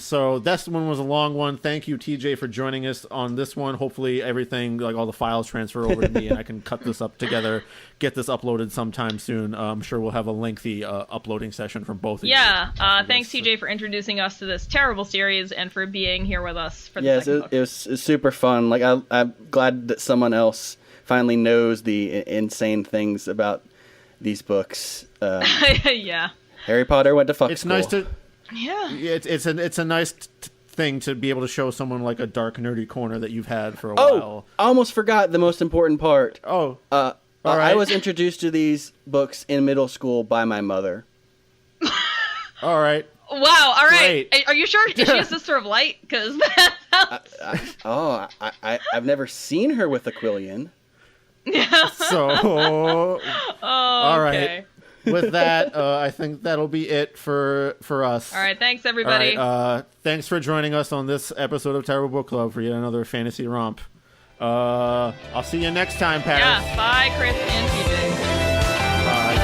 So this one was a long one. Thank you, TJ, for joining us on this one. Hopefully everything, like all the files, transfer over to me and I can cut this up together, get this uploaded sometime soon. I'm sure we'll have a lengthy uploading session from both of you. Yeah. Thanks, TJ, for introducing us to this terrible series and for being here with us for the second book. It was super fun. Like I'm glad that someone else finally knows the insane things about these books. Yeah. Harry Potter went to fuck It's school. nice to. Yeah. It's a nice thing to be able to show someone like a dark nerdy corner that you've had for a while. I almost forgot the most important part. All right. I was introduced to these books in middle school by my mother. All right. Wow. All right. Great. Are you sure? Is she a sister of light? Because I've never seen her with Aquilian. Yeah. So. All right. Okay. With that, I think that'll be it for us. All right, thanks everybody. All right, thanks for joining us on this episode of Terrible Book Club for yet another fantasy romp. I'll see you next time, Paris. Yeah, bye, Chris and TJ. Bye.